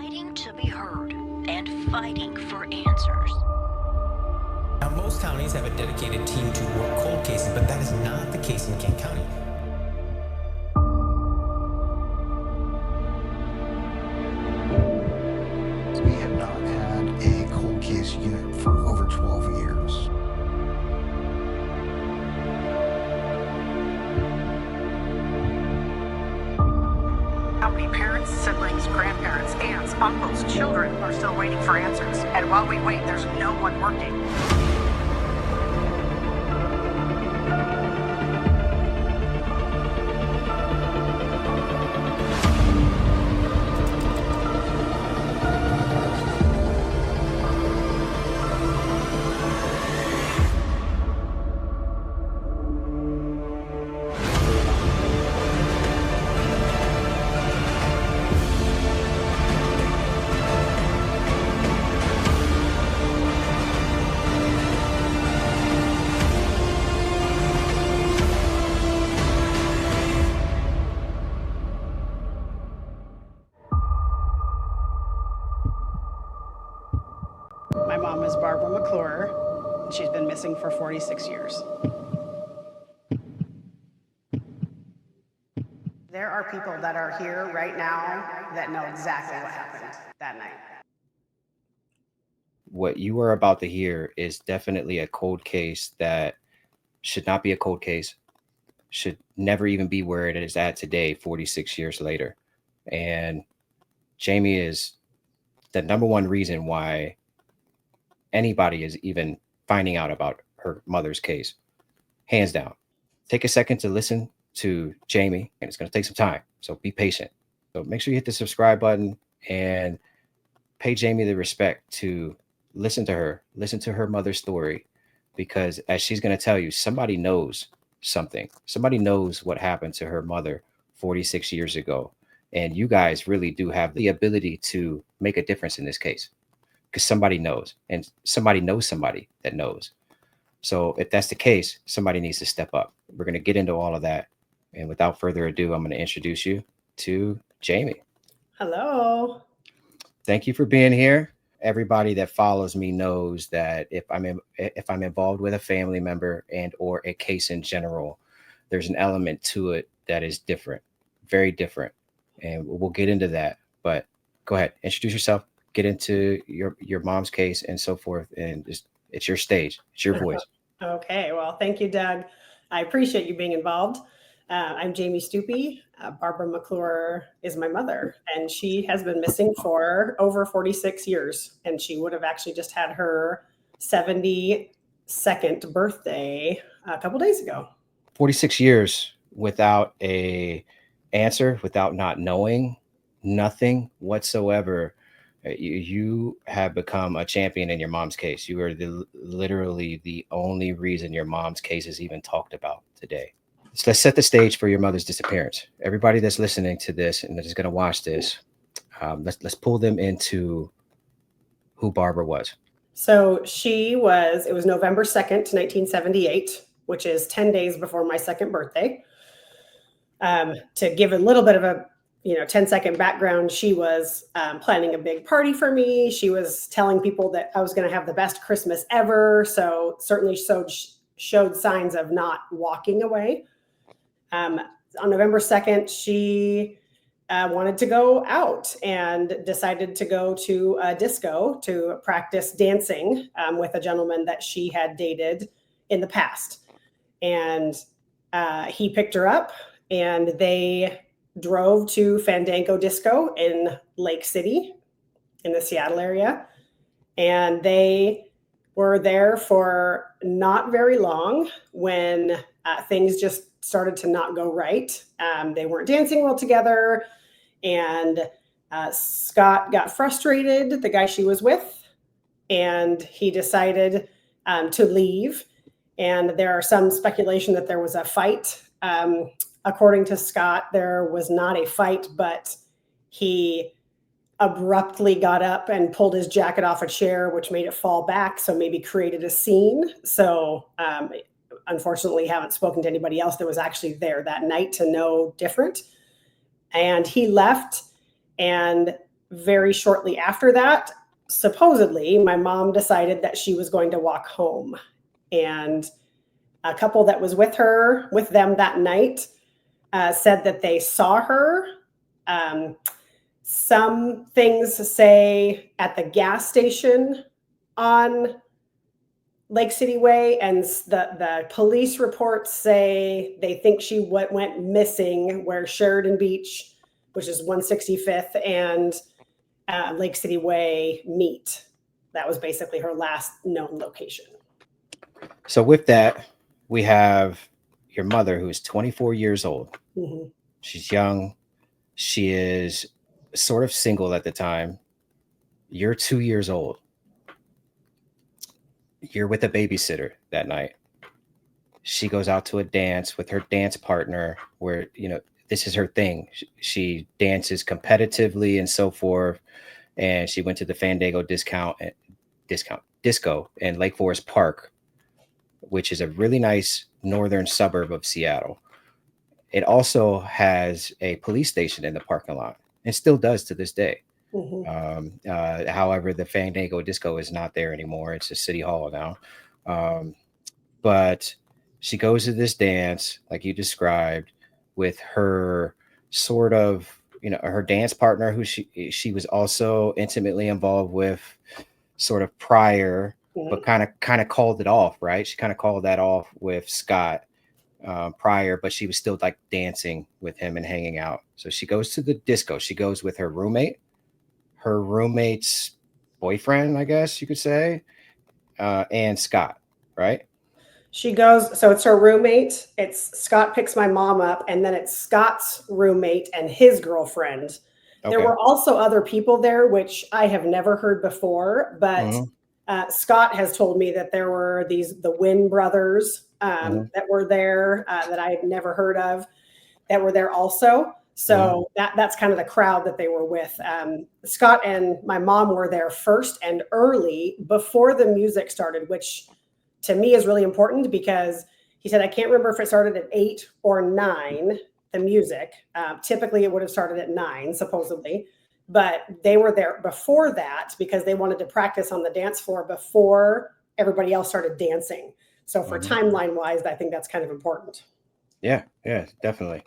fighting to be heard and fighting for answers. Now, most counties have a dedicated team to work cold cases, but that is not the case in Kent County. We have not had a cold case unit for over 12 years. How many parents, siblings, grandparents, aunts, uncles, children are still waiting for answers? And while we wait, there's no one working. My mom is Barbara McClure, and she's been missing for 46 years. There are people that are here right now that know exactly what happened that night. What you are about to hear is definitely a cold case that should not be a cold case, should never even be where it is at today, 46 years later. And Jaime is the number one reason why anybody is even finding out about her mother's case, hands down. Take a second to listen to Jaime, and it's going to take some time, so be patient. So make sure you hit the subscribe button and pay Jaime the respect to listen to her mother's story, because as she's going to tell you, somebody knows something. Somebody knows what happened to her mother 46 years ago, and you guys really do have the ability to make a difference in this case, because somebody knows, and somebody knows somebody that knows. So if that's the case, somebody needs to step up. We're going to get into all of that. And without further ado, I'm going to introduce you to Jaime. Hello. Thank you for being here. Everybody that follows me knows that if I'm involved with a family member and or a case in general, there's an element to it that is different, very different. And we'll get into that. But go ahead, introduce yourself. Get into your mom's case and so forth, and just it's your stage, it's your voice. Okay, well, thank you, Doug. I appreciate you being involved. I'm Jaime Stupi. Barbara McClure is my mother, and she has been missing for over 46 years, and she would have actually just had her 72nd birthday a couple days ago. 46 years without a answer, without not knowing, nothing whatsoever. You have become a champion in your mom's case. You are literally the only reason your mom's case is even talked about today. So let's set the stage for your mother's disappearance. Everybody that's listening to this and that is going to watch this, let's pull them into who Barbara was. So it was November 2nd, 1978, which is 10 days before my second birthday. To give a little bit of a 10-second background, she was planning a big party for me. She was telling people that I was going to have the best Christmas ever. So certainly showed signs of not walking away. On November 2nd, she wanted to go out and decided to go to a disco to practice dancing with a gentleman that she had dated in the past. And he picked her up, and they drove to Fandango Disco in Lake City in the Seattle area. And they were there for not very long when things just started to not go right. They weren't dancing well together. And Scott got frustrated, the guy she was with, and he decided to leave. And there are some speculation that there was a fight. According to Scott, there was not a fight, but he abruptly got up and pulled his jacket off a chair, which made it fall back, so maybe created a scene. So unfortunately, haven't spoken to anybody else that was actually there that night to know different. And he left, and very shortly after that, supposedly, my mom decided that she was going to walk home. And a couple that was with them that night, said that they saw her. Some things say at the gas station on Lake City Way, and the police reports say they think she went missing where Sheridan Beach, which is 165th, and Lake City Way meet. That was basically her last known location. So with that, we have your mother, who is 24 years old. Mm-hmm. She's young. She is sort of single at the time. You're 2 years old. You're with a babysitter that night. She goes out to a dance with her dance partner where, this is her thing. She dances competitively and so forth. And she went to the Fandango disco in Lake Forest Park, which is a really nice northern suburb of Seattle. It also has a police station in the parking lot, and still does to this day. Mm-hmm. However, the Fandango disco is not there anymore. It's a city hall now. But she goes to this dance, like you described, with her sort of, her dance partner, who she was also intimately involved with sort of prior, but kind of called it off, right? She kind of called that off with Scott prior, but she was still like dancing with him and hanging out. So she goes to the disco. She goes with her roommate's boyfriend, I guess you could say, and Scott, right? She goes, so it's her roommate. It's Scott picks my mom up, and then it's Scott's roommate and his girlfriend. There were also other people there, which I have never heard before, but Scott has told me that there were the Wynn brothers that were there that I had never heard of that were there also. So that's kind of the crowd that they were with. Scott and my mom were there first and early before the music started, which to me is really important because he said, I can't remember if it started at 8 or 9, the music. Typically it would have started at 9, supposedly, but they were there before that because they wanted to practice on the dance floor before everybody else started dancing. So for timeline wise, I think that's kind of important. Yeah, definitely.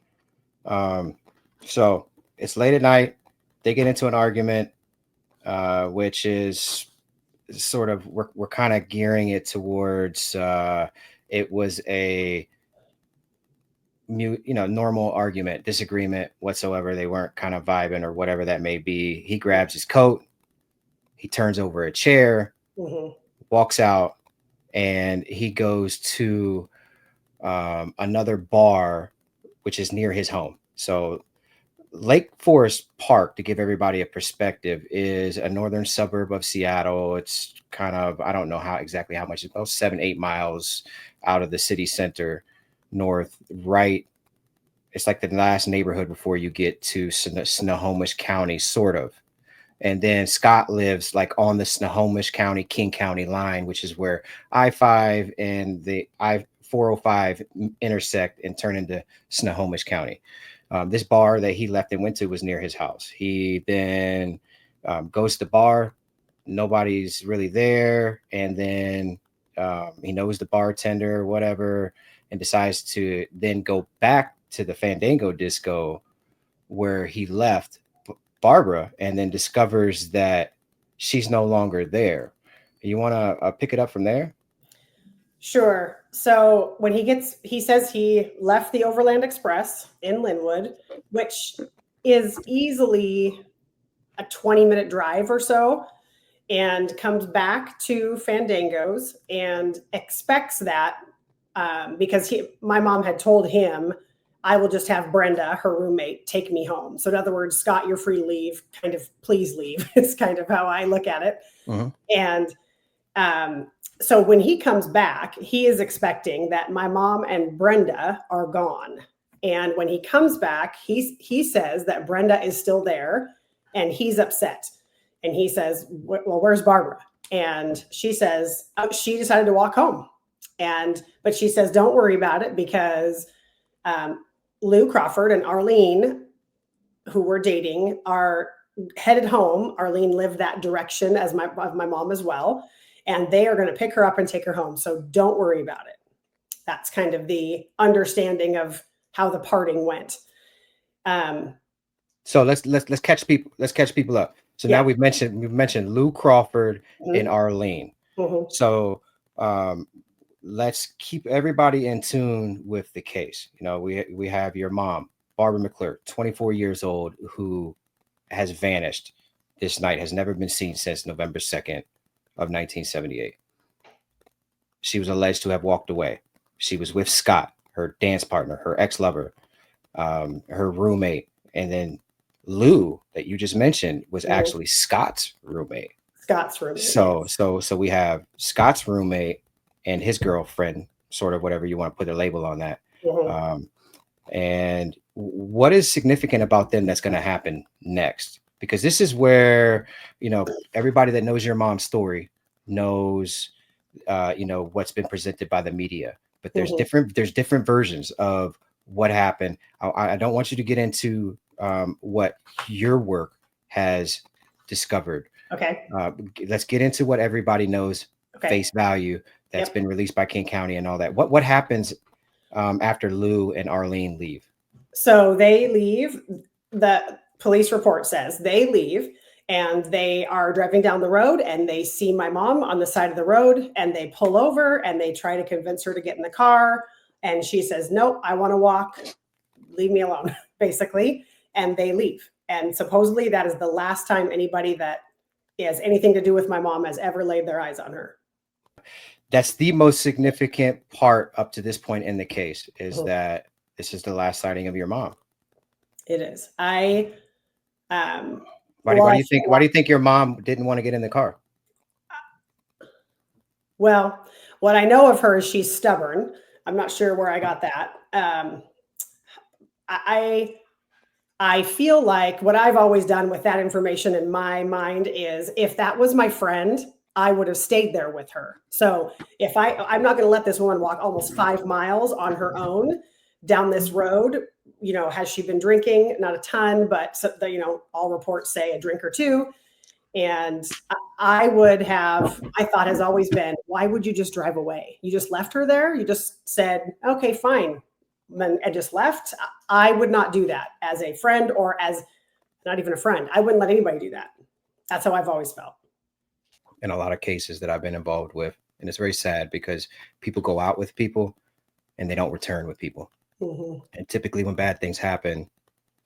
So it's late at night. They get into an argument, which is sort of, we're kind of gearing it towards, it was a normal argument, disagreement whatsoever. They weren't kind of vibing or whatever that may be. He grabs his coat, he turns over a chair, walks out, and he goes to another bar, which is near his home. So Lake Forest Park, to give everybody a perspective, is a northern suburb of Seattle. It's kind of, I don't know exactly how much, it's about 7-8 miles out of the city center north, right? It's like the last neighborhood before you get to Snohomish County, sort of. And then Scott lives like on the Snohomish County, King County line, which is where I-5 and the I-405 intersect and turn into Snohomish County. This bar that he left and went to was near his house. He then goes to the bar. Nobody's really there. And then he knows the bartender or whatever and decides to then go back to the Fandango disco where he left Barbara, and then discovers that she's no longer there. You want to pick it up from there? Sure. So when he says he left the Overland Express in Linwood, which is easily a 20-minute drive or so, and comes back to Fandango's and expects that because my mom had told him, I will just have Brenda, her roommate, take me home. So in other words, Scott, you're free to leave, kind of please leave. It's kind of how I look at it. And so when he comes back, he is expecting that my mom and Brenda are gone. And when he comes back, he says that Brenda is still there and he's upset. And he says, well, where's Barbara? And she says, oh, she decided to walk home. But she says, don't worry about it because Lou Crawford and Arlene, who we're dating, are headed home. Arlene lived that direction as my mom as well. And they are going to pick her up and take her home. So don't worry about it. That's kind of the understanding of how the parting went. So let's catch people up. So Yeah. now we've mentioned Lou Crawford and Mhm. Arlene. Mhm. So let's keep everybody in tune with the case. You know, we have your mom, Barbara McClure, 24 years old, who has vanished this night, has never been seen since November 2nd of 1978. She was alleged to have walked away. She was with Scott, her dance partner, her ex-lover, her roommate, and then Lou, that you just mentioned, was Mhm. actually Scott's roommate. Scott's roommate. So yes. so we have Scott's roommate and his girlfriend, sort of, whatever you want to put a label on that. Mhm. And what is significant about them that's going to happen next? Because this is where, you know, everybody that knows your mom's story knows, you know, what's been presented by the media. But there's Mhm. different versions of what happened. I don't want you to get into what your work has discovered. Okay. Let's get into what everybody knows, Okay. face value, that's Yep. been released by King County and all that. What happens after Lou and Arlene leave? So they leave. The police report says they leave and they are driving down the road and they see my mom on the side of the road and they pull over and they try to convince her to get in the car. And she says, nope, I want to walk. Leave me alone, basically. And they leave. And supposedly that is the last time anybody that has anything to do with my mom has ever laid their eyes on her. That's the most significant part up to this point in the case, is Mhm. that this is the last sighting of your mom. It is. I Why do you think your mom didn't want to get in the car? Well, what I know of her is she's stubborn. I'm not sure where I got that. I I feel like what I've always done with that information in my mind is if that was my friend, I would have stayed there with her. So if I'm not going to let this woman walk almost 5 miles on her own down this road. You know, has she been drinking? Not a ton, but all reports say a drink or two. And I would have, my thought has always been, why would you just drive away? You just left her there. You just said, okay, fine. And just left. I would not do that as a friend or as not even a friend. I wouldn't let anybody do that. That's how I've always felt. In a lot of cases that I've been involved with. And it's very sad because people go out with people and they don't return with people. Mm-hmm. And typically when bad things happen,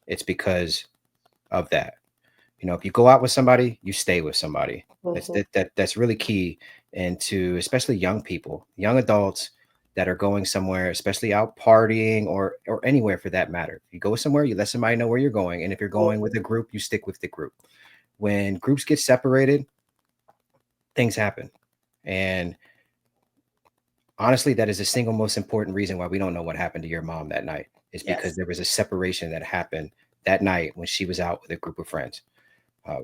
it's because of that. You know, if you go out with somebody, you stay with somebody. Mm-hmm. That's really key. And to especially young people, young adults that are going somewhere, especially out partying or anywhere for that matter. If you go somewhere, you let somebody know where you're going. And if you're going with a group, you stick with the group. When groups get separated, things happen. And honestly, that is the single most important reason why we don't know what happened to your mom that night, is because Yes. there was a separation that happened that night when she was out with a group of friends.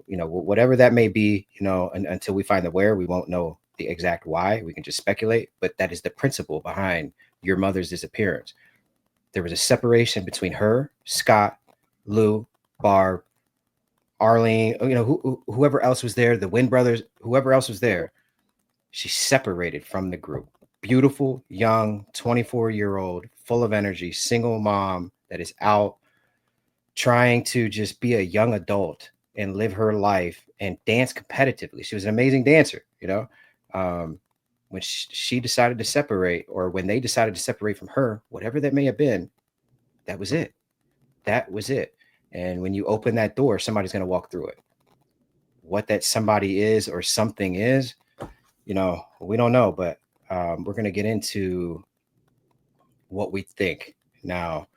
You know, whatever that may be, you know, until we find the where, we won't know the exact why. We can just speculate, but that is the principle behind your mother's disappearance. There was a separation between her, Scott, Lou, Barb, Arlene, you know, whoever else was there, the Wynn brothers, whoever else was there. She separated from the group. Beautiful, young, 24-year-old, full of energy, single mom that is out trying to just be a young adult and live her life and dance competitively. She was an amazing dancer, you know. When she decided to separate, or when they decided to separate from her, whatever that may have been, that was it. That was it. And when you open that door, somebody's going to walk through it. What that somebody is or something is, you know, we don't know, but we're going to get into what we think. Now,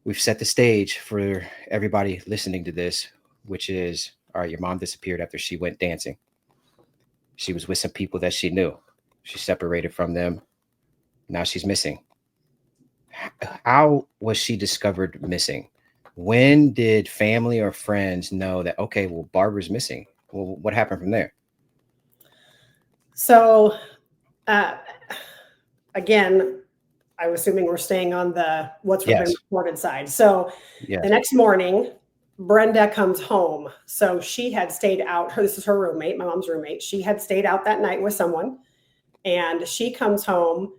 we've set the stage for everybody listening to this, which is, all right, your mom disappeared after she went dancing. She was with some people that she knew. She separated from them. Now she's missing. How was she discovered missing? When did family or friends know that, okay, well, Barbara's missing? Well, what happened from there? So, again, I'm assuming we're staying on the what's been Yes. reported side. So Yes. the next morning, Brenda comes home. So she had stayed out. This is her roommate, my mom's roommate. She had stayed out that night with someone, and she comes home.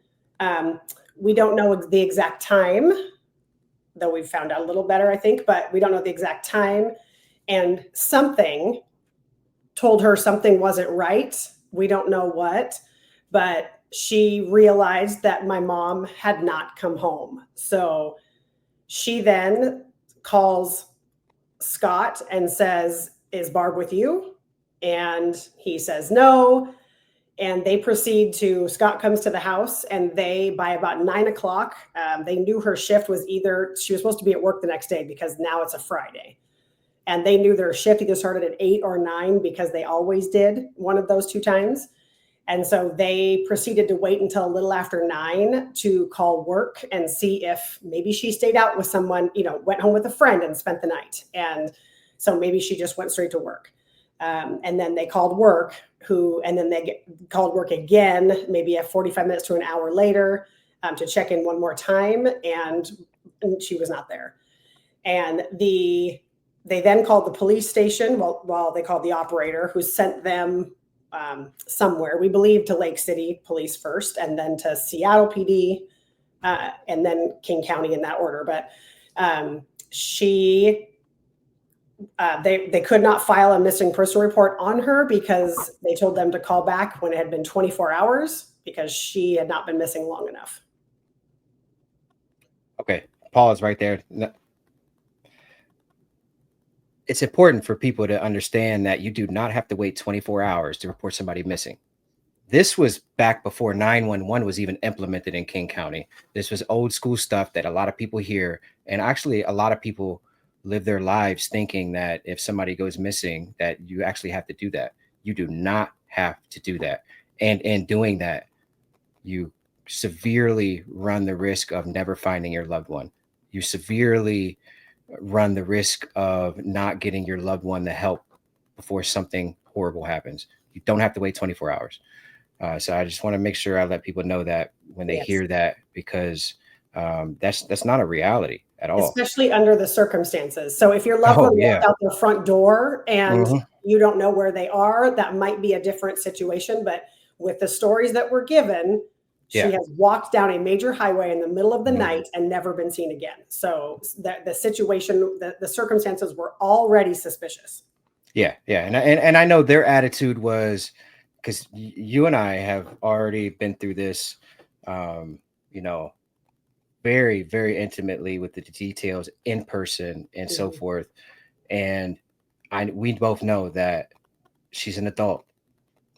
We don't know the exact time, though we've found out a little better, I think, but we don't know the exact time. And something told her something wasn't right. We don't know what, but she realized that my mom had not come home. So she then calls Scott and says, "Is Barb with you?" And he says no. And they proceed to, Scott comes to the house, and they, by about 9 o'clock, they knew her shift was either, she was supposed to be at work the next day because now it's a Friday. And they knew their shift either started at 8 or 9 because they always did one of those two times. And so they proceeded to wait until a little after 9 to call work and see if maybe she stayed out with someone, went home with a friend and spent the night. And so maybe she just went straight to work. And then they called work, called work again, maybe 45 minutes to an hour later, to check in one more time. And she was not there. And they then called the police station while they called the operator, who sent them somewhere, we believe to Lake City Police first, and then to Seattle PD, and then King County in that order. But they could not file a missing person report on her because they told them to call back when it had been 24 hours because she had not been missing long enough. Okay, pause right there. It's important for people to understand that you do not have to wait 24 hours to report somebody missing. This was back before 911 was even implemented in King County. This was old school stuff that a lot of people hear. And actually, a lot of people live their lives thinking that if somebody goes missing, that you actually have to do that. You do not have to do that. And in doing that, you severely run the risk of never finding your loved one. You severely run the risk of not getting your loved one the help before something horrible happens. You don't have to wait 24 hours. So I just want to make sure I let people know that when they hear that, because that's not a reality at all. Especially under the circumstances. So if your loved one walked out the front door and you don't know where they are, that might be a different situation. But with the stories that were given, she has walked down a major highway in the middle of the night and never been seen again. So the situation, the circumstances were already suspicious. Yeah. And I know their attitude was, because you and I have already been through this, very, very intimately with the details in person and so forth. And we both know that she's an adult.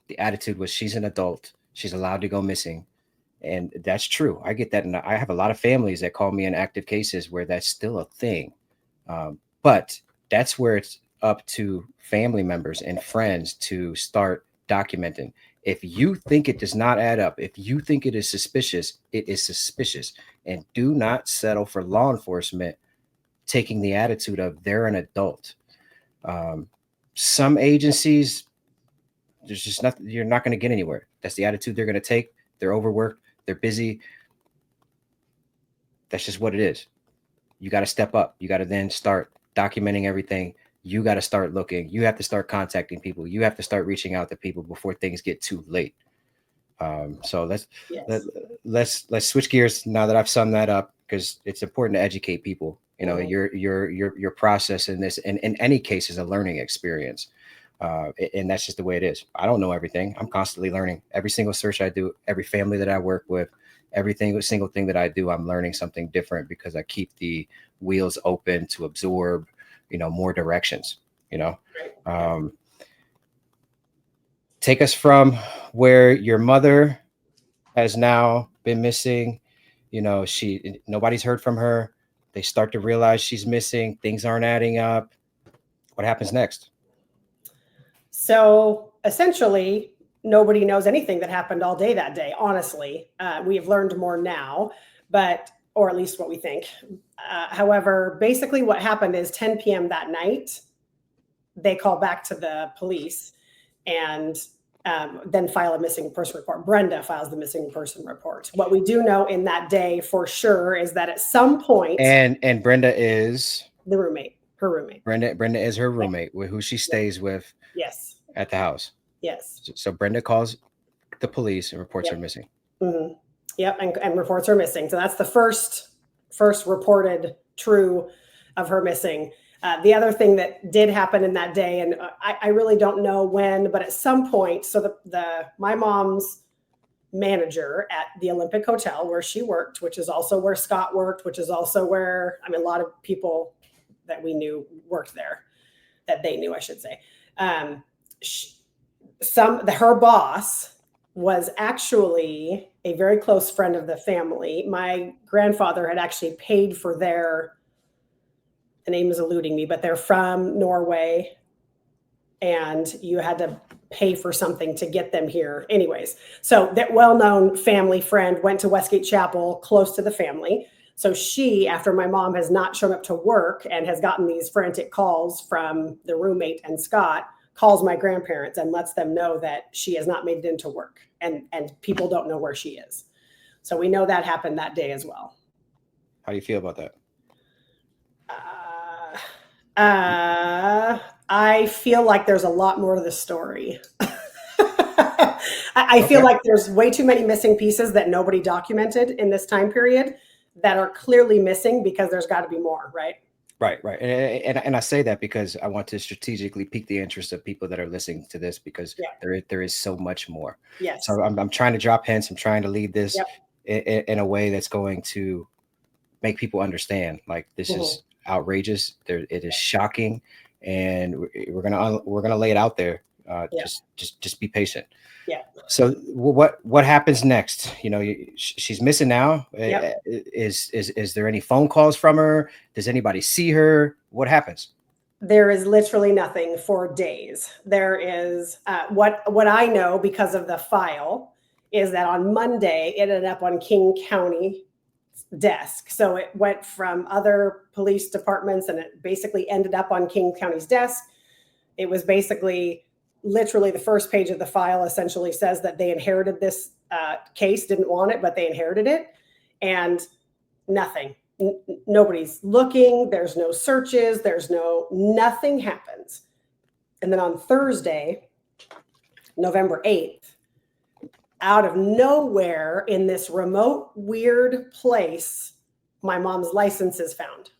The attitude was she's an adult. She's allowed to go missing. And that's true. I get that. And I have a lot of families that call me in active cases where that's still a thing. But that's where it's up to family members and friends to start documenting. If you think it does not add up, if you think it is suspicious, it is suspicious. And do not settle for law enforcement taking the attitude of they're an adult. Some agencies, there's just nothing, you're not going to get anywhere. That's the attitude they're going to take. They're overworked. They're busy. That's just what it is. You got to step up. You got to then start documenting everything. You got to start looking. You have to start contacting people. You have to start reaching out to people before things get too late. So let's switch gears now that I've summed that up, because it's important to educate people. Your process in this, and in any case, is a learning experience. And that's just the way it is. I don't know everything. I'm constantly learning. Every single search I do, every family that I work with, every single thing that I do, I'm learning something different because I keep the wheels open to absorb, more directions, take us from where your mother has now been missing. Nobody's heard from her. They start to realize she's missing. Things aren't adding up. What happens next? So essentially, nobody knows anything that happened all day that day. Honestly, we have learned more now, or at least what we think. However, basically what happened is 10 p.m. that night, they call back to the police and then file a missing person report. Brenda files the missing person report. What we do know in that day for sure is that at some point, and Brenda is the roommate, her roommate. Brenda is her roommate, who she stays with Yes. at the house. Yes. So Brenda calls the police and reports Yep. her missing. Mm-hmm. Yep, and reports her missing. So that's the first reported true of her missing. The other thing that did happen in that day, and I really don't know when, but at some point, so my mom's manager at the Olympic Hotel where she worked, which is also where Scott worked, which is also where, I mean, a lot of people that we knew worked there, that they knew, I should say. Her boss was actually a very close friend of the family. My grandfather had actually paid for the name is eluding me, but they're from Norway, and you had to pay for something to get them here. Anyways, so that well-known family friend went to Westgate Chapel, close to the family. So she, after my mom has not shown up to work and has gotten these frantic calls from the roommate and Scott, calls my grandparents and lets them know that she has not made it into work, and people don't know where she is. So we know that happened that day as well. How do you feel about that? I feel like there's a lot more to the story. I feel like there's way too many missing pieces that nobody documented in this time period that are clearly missing, because there's got to be more, right? Right. And I say that because I want to strategically pique the interest of people that are listening to this, because there is so much more. Yes. So I'm trying to drop hints. I'm trying to lead this in a way that's going to make people understand, like, this is outrageous. It is shocking, and we're gonna lay it out there. Just be patient. Yeah. So what happens next? You know, she's missing now. Yep. Is there any phone calls from her? Does anybody see her? What happens? There is literally nothing for days. There is what I know because of the file is that on Monday it ended up on King County desk. So it went from other police departments and it basically ended up on King County's desk. It was basically literally the first page of the file essentially says that they inherited this case, didn't want it, but they inherited it, and nothing. Nobody's looking. There's no searches. Nothing happens. And then on Thursday, November 8th, out of nowhere in this remote, weird place, my mom's license is found.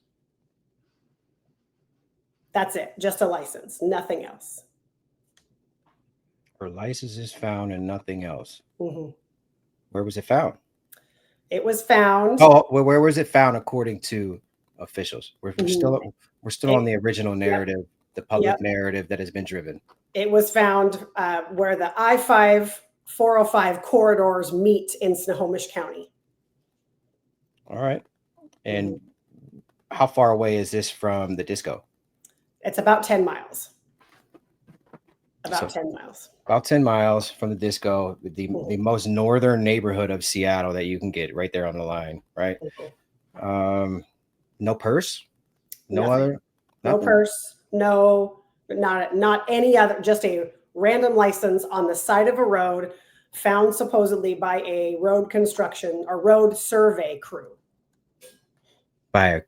That's it. Just a license, nothing else. Her license is found and nothing else. Mm-hmm. Where was it found? It was found. Oh, well, where was it found according to officials? We're still on the original narrative, the public narrative that has been driven. It was found where the I-405 corridors meet in Snohomish County. All right. And how far away is this from the disco? It's about 10 miles. About 10 miles. About 10 miles from the disco, the most northern neighborhood of Seattle that you can get, right there on the line, right? No purse? Nothing. No purse, no, not any other, just a random license on the side of a road found supposedly by a road construction or road survey crew. By a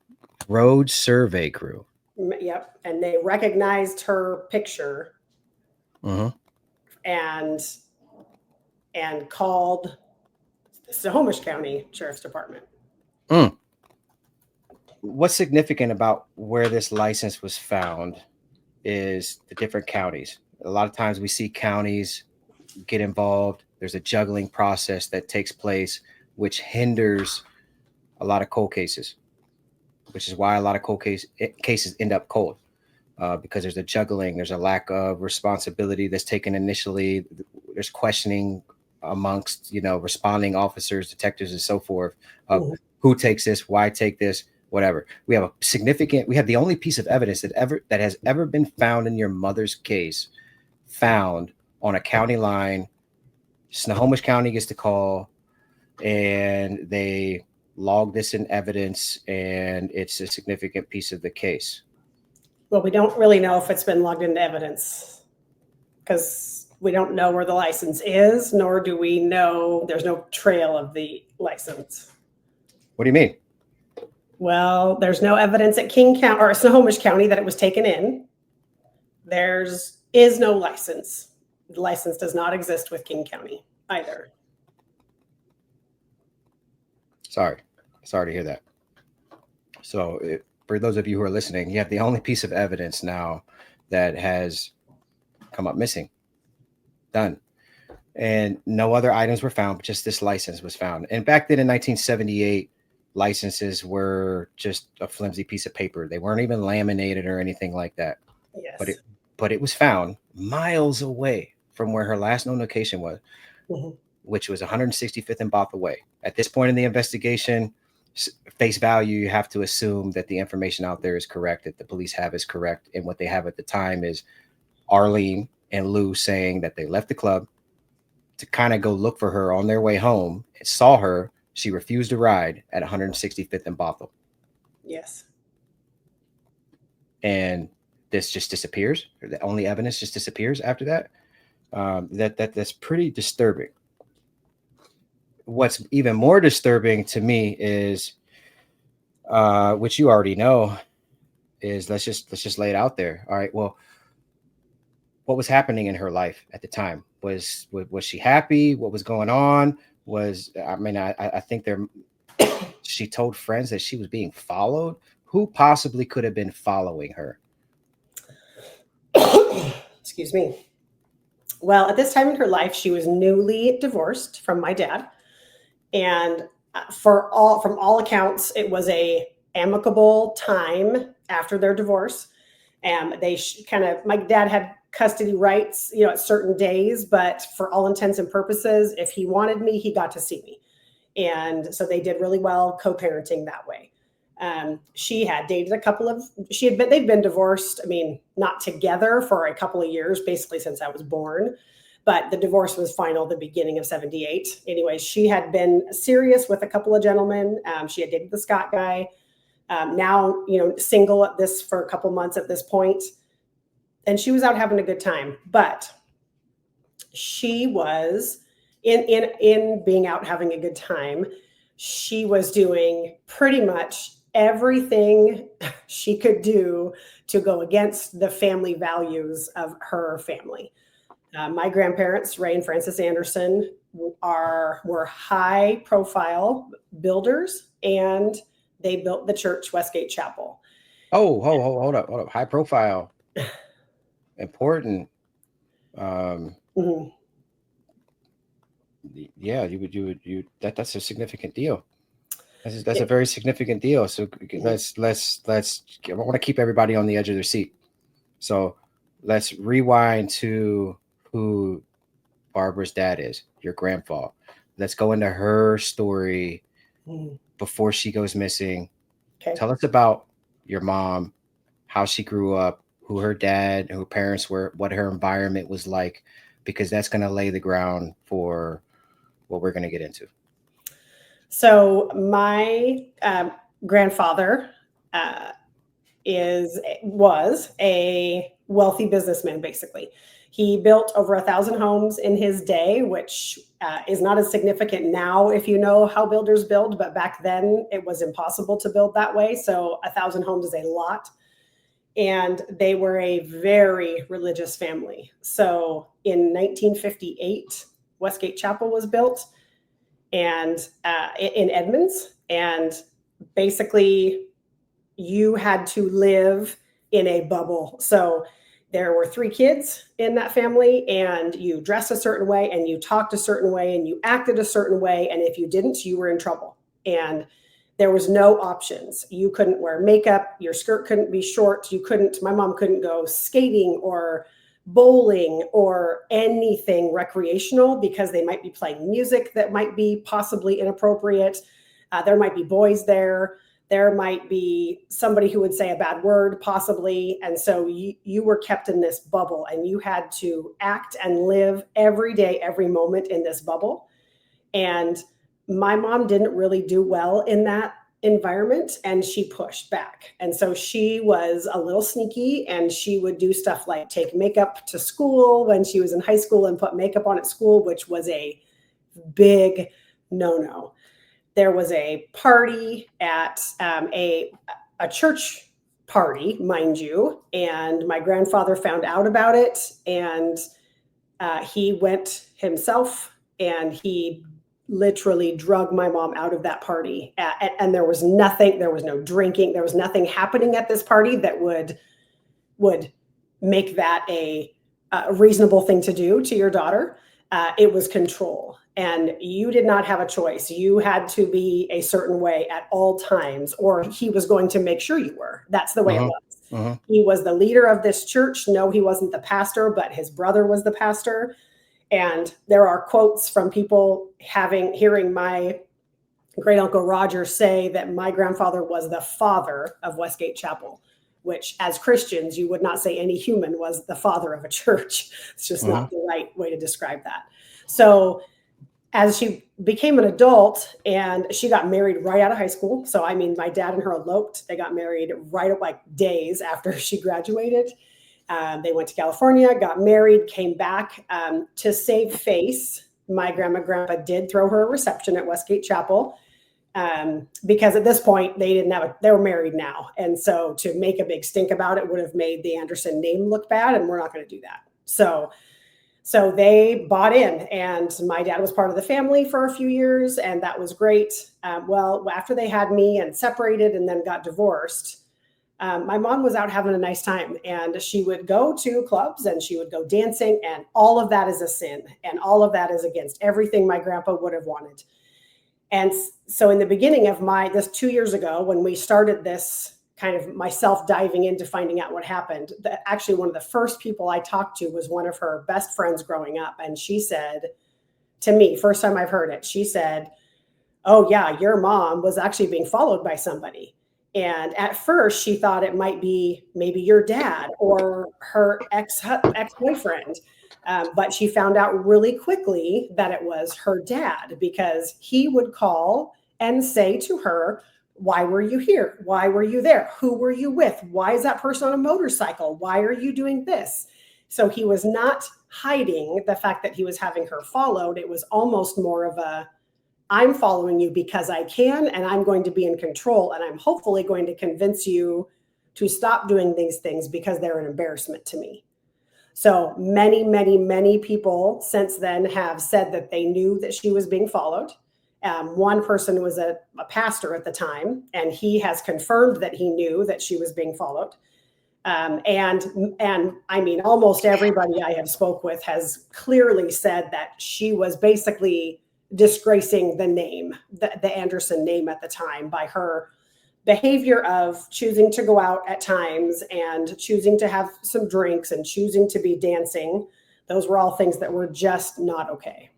road survey crew. Yep. And they recognized her picture and called the Snohomish County Sheriff's Department. What's significant about where this license was found is the different counties. A lot of times we see counties get involved. There's a juggling process that takes place, which hinders a lot of cold cases, which is why a lot of cold cases end up cold, because there's a juggling. There's a lack of responsibility that's taken initially. There's questioning amongst, responding officers, detectives, and so forth of who takes this, why take this, whatever. We have the only piece of evidence that has ever been found in your mother's case, found on a county line. Snohomish County gets the call, and they log this in evidence, and it's a significant piece of the case. Well, we don't really know if it's been logged into evidence because we don't know where the license is, nor do we know, there's no trail of the license. What do you mean? Well, there's no evidence at King County or Snohomish County that it was taken in. Is no license. The license does not exist with King County either. Sorry to hear that. So for those of you who are listening, you have the only piece of evidence now that has come up missing. Done. And no other items were found, but just this license was found. And back then in 1978, licenses were just a flimsy piece of paper. They weren't even laminated or anything like that. Yes. But it was found miles away from where her last known location was, which was 165th and Bothell Way. At this point in the investigation, face value, you have to assume that the information out there is correct, that the police have is correct. And what they have at the time is Arlene and Lou saying that they left the club to kind of go look for her on their way home. And saw her. She refused to ride at 165th and Bothell. Yes. And this just disappears. The only evidence just disappears after that. That's pretty disturbing. What's even more disturbing to me is, which you already know, is let's just lay it out there. All right. Well, what was happening in her life at the time? Was she happy? What was going on? I think she told friends that she was being followed. Who possibly could have been following her? Excuse me. Well, at this time in her life, she was newly divorced from my dad. And from all accounts, it was a amicable time after their divorce. And they my dad had custody rights, at certain days, but for all intents and purposes, if he wanted me, he got to see me. And so they did really well co-parenting that way. She had dated they'd been divorced. I mean, not together for a couple of years, basically since I was born, but the divorce was final the beginning of 78. Anyways, she had been serious with a couple of gentlemen. She had dated the Scott guy. Now, single for a couple months at this point. And she was out having a good time, but she was in being out having a good time. She was doing pretty much everything she could do to go against the family values of her family. My grandparents, Ray and Frances Anderson, were high profile builders, and they built the church, Westgate Chapel. Oh, hold up. High profile. Important. Yeah, you that's a significant deal. That's a very significant deal. So let's I want to keep everybody on the edge of their seat. So let's rewind to who Barbara's dad is, your grandfather. Let's go into her story before she goes missing. Okay. Tell us about your mom, how she grew up, who her dad and her parents were, what her environment was like, because that's going to lay the ground for what we're going to get into. So my grandfather was a wealthy businessman, basically. He built over 1,000 homes in his day, which is not as significant now if you know how builders build, but back then it was impossible to build that way. So 1,000 homes is a lot. And they were a very religious family. So in 1958, Westgate Chapel was built, and in Edmonds. And basically, you had to live in a bubble. So there were 3 kids in that family, and you dressed a certain way, and you talked a certain way, and you acted a certain way. And if you didn't, you were in trouble. And there was no options. You couldn't wear makeup. Your skirt couldn't be short. My mom couldn't go skating or bowling or anything recreational because they might be playing music that might be possibly inappropriate. There might be boys there. There might be somebody who would say a bad word possibly. And so you were kept in this bubble, and you had to act and live every day, every moment in this bubble. And my mom didn't really do well in that environment, and she pushed back. And so she was a little sneaky, and she would do stuff like take makeup to school when she was in high school and put makeup on at school, which was a big no-no. there was a party at a church party, mind you, and my grandfather found out about it, and he went himself, and he literally drug my mom out of that party. And there was nothing, there was no drinking, there was nothing happening at this party that would make that a reasonable thing to do to your daughter. It was control, and you did not have a choice. You had to be a certain way at all times, or he was going to make sure you were. That's the way it was. He was the leader of this church. No, he wasn't the pastor, but his brother was the pastor. And there are quotes from people hearing my great uncle Roger say that my grandfather was the father of Westgate Chapel, which as Christians, you would not say any human was the father of a church. It's just not the right way to describe that. So as she became an adult, and she got married right out of high school. So, I mean, my dad and her eloped. They got married right up like days after she graduated. They went to California, got married, came back to save face. My grandpa did throw her a reception at Westgate Chapel. Because at this point they were married now. And so to make a big stink about it would have made the Anderson name look bad, and we're not going to do that. So they bought in, and my dad was part of the family for a few years, and that was great. Well, after they had me and separated and then got divorced, my mom was out having a nice time, and she would go to clubs and she would go dancing, and all of that is a sin, and all of that is against everything my grandpa would have wanted. And so in the beginning of this 2 years ago, when we started this kind of myself diving into finding out what happened, actually one of the first people I talked to was one of her best friends growing up. And she said to me, first time I've heard it, she said, "Oh yeah, your mom was actually being followed by somebody." And at first she thought it might be maybe your dad or her ex-boyfriend. But she found out really quickly that it was her dad, because he would call and say to her, "Why were you here? Why were you there? Who were you with? Why is that person on a motorcycle? Why are you doing this?" So he was not hiding the fact that he was having her followed. It was almost more of a, "I'm following you because I can, and I'm going to be in control, and I'm hopefully going to convince you to stop doing these things because they're an embarrassment to me." So many, many, many people since then have said that they knew that she was being followed. One person was a pastor at the time, and he has confirmed that he knew that she was being followed. And I mean, almost everybody I have spoke with has clearly said that she was basically disgracing the name, the Anderson name at the time, by her behavior of choosing to go out at times and choosing to have some drinks and choosing to be dancing. Those were all things that were just not okay.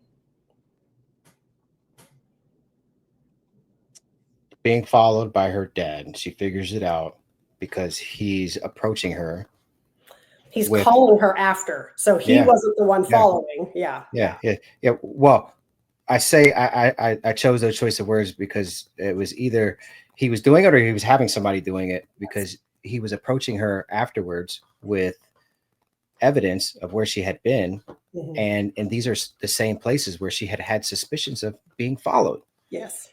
Being followed by her dad, and she figures it out because he's approaching her. He's calling her after. So he wasn't the one following. Yeah. Well, I chose those choice of words because it was either he was doing it or he was having somebody doing it, because he was approaching her afterwards with evidence of where she had been. And these are the same places where she had suspicions of being followed. Yes.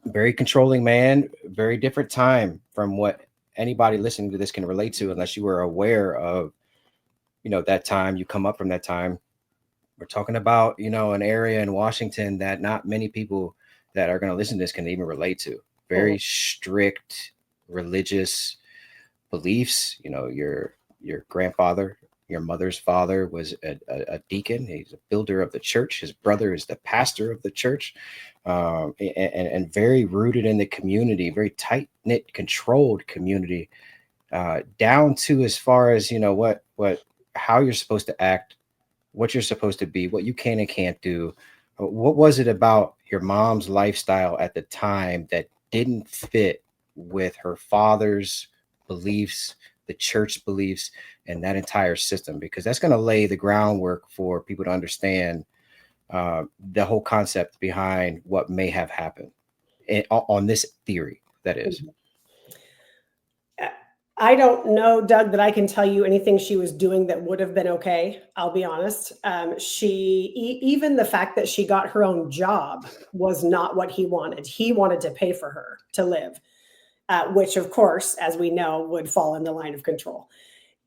Very controlling man, very different time from what anybody listening to this can relate to, unless you were aware of, that time. You come up from that time. We're talking about, an area in Washington that not many people that are going to listen to this can even relate to. Very strict religious beliefs. Your grandfather, your mother's father, was a deacon. He's a builder of the church. His brother is the pastor of the church, and very rooted in the community, very tight-knit, controlled community, down to as far as, how you're supposed to act, what you're supposed to be, what you can and can't do. What was it about your mom's lifestyle at the time that didn't fit with her father's beliefs, the church beliefs, and that entire system? Because that's going to lay the groundwork for people to understand the whole concept behind what may have happened on this theory, that is. I don't know, Doug, that I can tell you anything she was doing that would have been okay. I'll be honest. Even the fact that she got her own job was not what he wanted. He wanted to pay for her to live, which, of course, as we know, would fall in the line of control.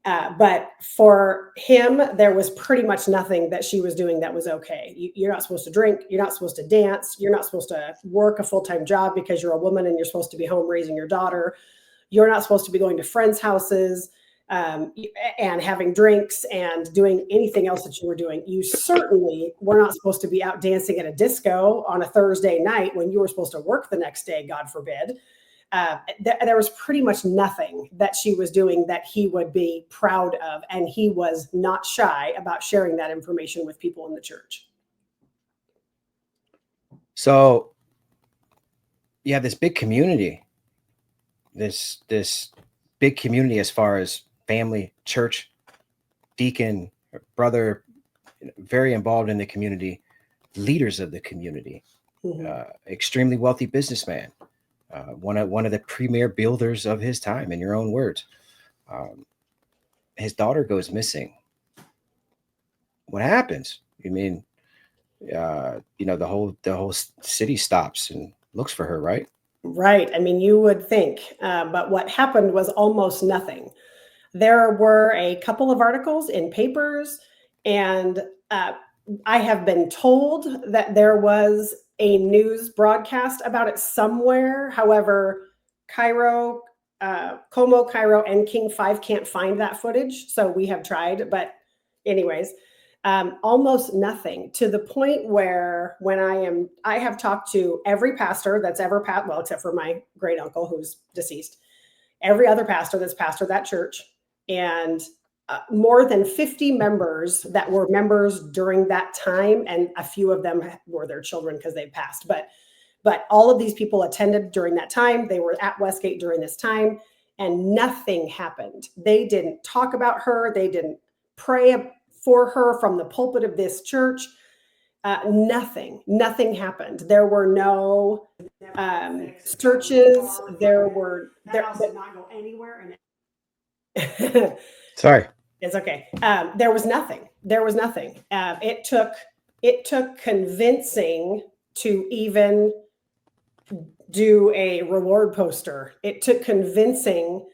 But for him, there was pretty much nothing that she was doing that was okay. You're not supposed to drink. You're not supposed to dance. You're not supposed to work a full-time job because you're a woman and you're supposed to be home raising your daughter. You're not supposed to be going to friends' houses and having drinks and doing anything else that you were doing. You certainly were not supposed to be out dancing at a disco on a Thursday night when you were supposed to work the next day, God forbid. There was pretty much nothing that she was doing that he would be proud of. And he was not shy about sharing that information with people in the church. So you have this big community, this big community as far as family, church, deacon, brother, very involved in the community, leaders of the community, extremely wealthy businessman. One of the premier builders of his time, in your own words. His daughter goes missing. What happens? You mean, the whole city stops and looks for her, right? Right. I mean, you would think, but what happened was almost nothing. There were a couple of articles in papers, and I have been told that there was a news broadcast about it somewhere. However, Como, Cairo, and King 5 can't find that footage. So we have tried, but anyways, almost nothing, to the point where I have talked to every pastor that's ever well, except for my great uncle who's deceased, every other pastor that's pastored that church, and more than 50 members that were members during that time, and a few of them were their children because they passed. But all of these people attended during that time. They were at Westgate during this time, and nothing happened. They didn't talk about her. They didn't pray for her from the pulpit of this church. Nothing happened. There were no searches. There were there did not go anywhere. And Sorry. it's okay. There was nothing. It took convincing to even do a reward poster. It took convincing.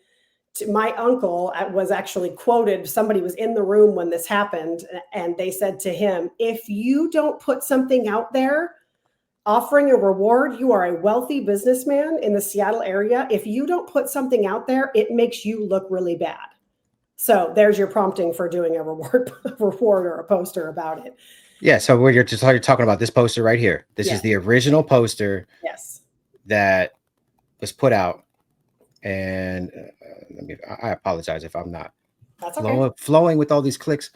My uncle was actually quoted. Somebody was in the room when this happened, and they said to him, "If you don't put something out there offering a reward, you are a wealthy businessman in the Seattle area. If you don't put something out there, it makes you look really bad." So there's your prompting for doing a reward or a poster about it. Yeah. So you're talking about this poster right here. This is the original poster. Yes. That was put out. And I apologize if I'm not flowing with all these clicks.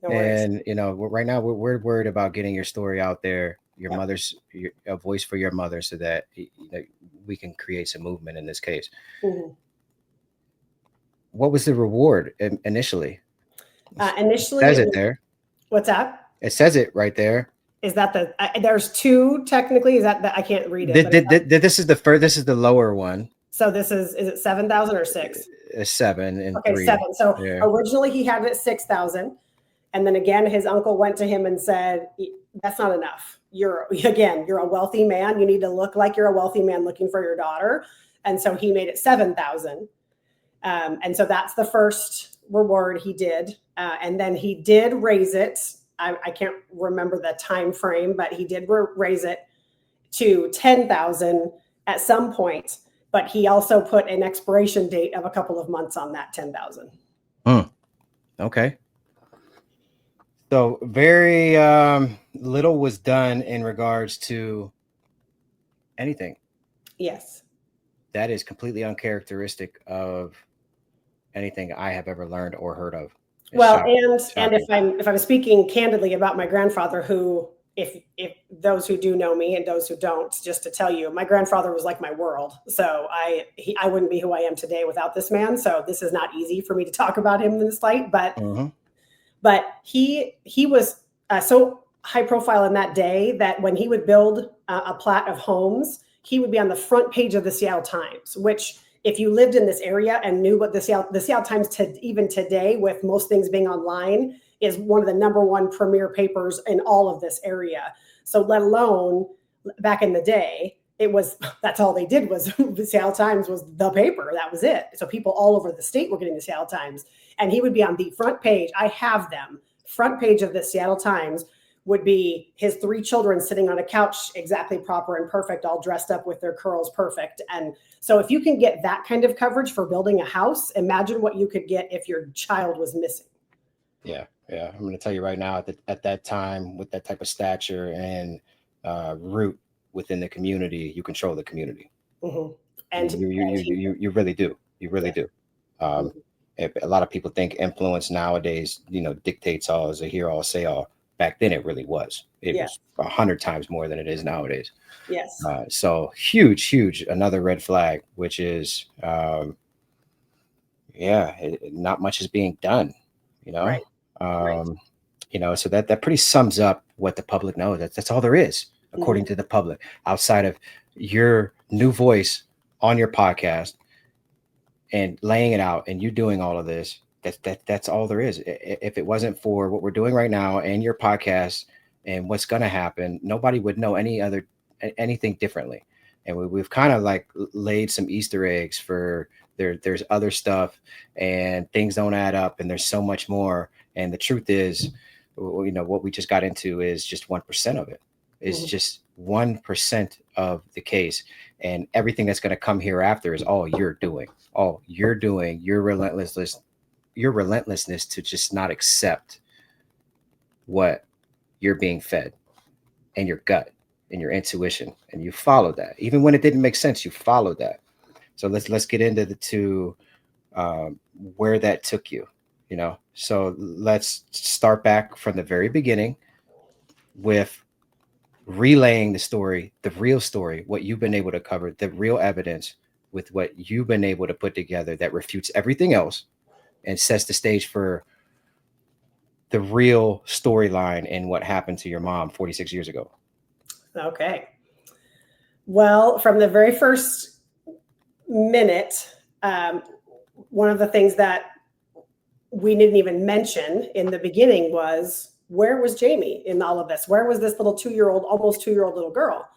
No worries. And, right now we're worried about getting your story out there, a voice for your mother, so that we can create some movement in this case. Mm-hmm. What was the reward initially? Initially, it says it there. What's that? It says it right there. Is that there's two technically? Is that I can't read it. This is the first. This is the lower one. So this is it 7,000 or 6? 7 and okay, 3. 7. So originally he had it at 6,000, and then again his uncle went to him and said, "That's not enough. You're a wealthy man. You need to look like you're a wealthy man looking for your daughter." And so he made it 7,000. And so that's the first reward he did. And then he did raise it. I can't remember the time frame, but he did raise it to 10,000 at some point. But he also put an expiration date of a couple of months on that 10,000. Okay. So very little was done in regards to anything. Yes. That is completely uncharacteristic of anything I have ever learned or heard of. Well, and if I'm speaking candidly about my grandfather, who, if those who do know me and those who don't, just to tell you, my grandfather was like my world. So I wouldn't be who I am today without this man. So this is not easy for me to talk about him in this light, but he was so high profile in that day that when he would build a plat of homes, he would be on the front page of the Seattle Times, which if you lived in this area and knew what the Seattle Times even today, with most things being online, is one of the #1 premier papers in all of this area. So let alone back in the day, that's all they did was the Seattle Times was the paper. That was it. So people all over the state were getting the Seattle Times, and he would be on the front page. I have them. Front page of the Seattle Times would be his 3 children sitting on a couch, exactly proper and perfect, all dressed up with their curls perfect. And so if you can get that kind of coverage for building a house, imagine what you could get if your child was missing. Yeah. I'm going to tell you right now, at that time, with that type of stature and root within the community, you control the community. Mm-hmm. And you really do. You really do. A lot of people think influence nowadays, dictates all, is a hear all, say all. Back then, it really was. It was 100 times more than it is nowadays. Yes. So huge, another red flag, which is, not much is being done, Right. So that pretty sums up what the public knows. That's all there is, according to the public, outside of your new voice on your podcast and laying it out and you doing all of this. That's all there is. If it wasn't for what we're doing right now and your podcast and what's going to happen, nobody would know anything differently. And we've kind of like laid some Easter eggs for there's other stuff and things don't add up and there's so much more. And the truth is, what we just got into is just 1% of it. It's just 1% of the case. And everything that's going to come hereafter is all you're doing. Your relentlessness to just not accept what you're being fed and your gut and your intuition. And you followed that. Even when it didn't make sense, you followed that. So let's get into where that took you, So let's start back from the very beginning with relaying the story, the real story, what you've been able to cover, the real evidence with what you've been able to put together that refutes everything else and sets the stage for the real storyline and what happened to your mom 46 years ago. Okay. Well, from the very first minute, one of the things that we didn't even mention in the beginning was, where was Jaime in all of this? Where was this little almost 2-year-old little girl?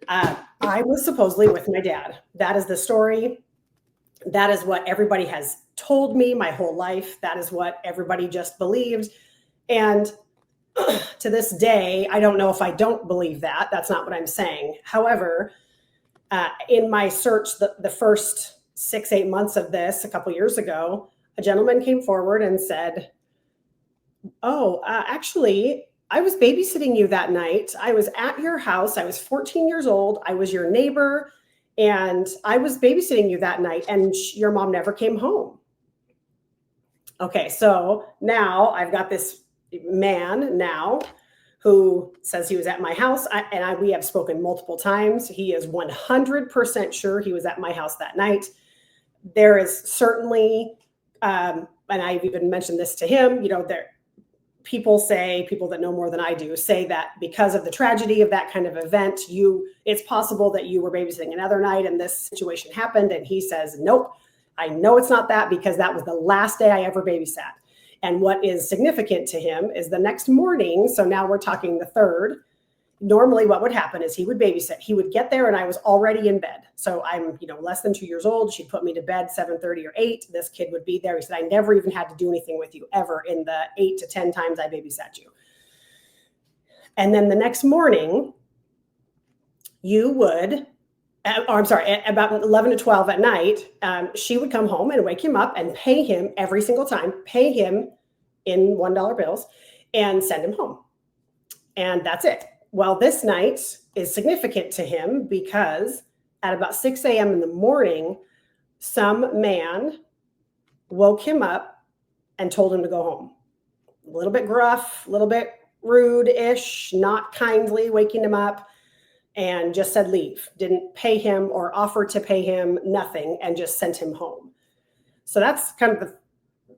I was supposedly with my dad. That is the story. That is what everybody has told me my whole life. That is what everybody just believed. And to this day, I don't know if I don't believe that. That's not what I'm saying. However, in my search, the first 6-8 months of this, a couple years ago, a gentleman came forward and said, actually, I was babysitting you that night. I was at your house. I was 14 years old. I was your neighbor, and I was babysitting you that night, and your mom never came home. Okay, so now I've got this man now who says he was at my house, we have spoken multiple times. He is 100% sure he was at my house that night. There is certainly, and I've even mentioned this to him, people that know more than I do say that because of the tragedy of that kind of event, it's possible that you were babysitting another night and this situation happened. And he says, nope, I know it's not that, because that was the last day I ever babysat. And what is significant to him is the next morning. So now we're talking the 3rd. Normally what would happen is he would babysit. He would get there and I was already in bed. So I'm, less than 2 years old. She'd put me to bed 7:30 or 8. This kid would be there. He said, I never even had to do anything with you ever in the 8 to 10 times I babysat you. And then the next morning, about 11 to 12 at night, she would come home and wake him up and pay him every single time, pay him in $1 bills and send him home. And that's it. Well, this night is significant to him because at about 6 a.m. in the morning, some man woke him up and told him to go home. A little bit gruff, a little bit rude-ish, not kindly waking him up, and just said leave. Didn't pay him or offer to pay him, nothing, and just sent him home. So that's kind of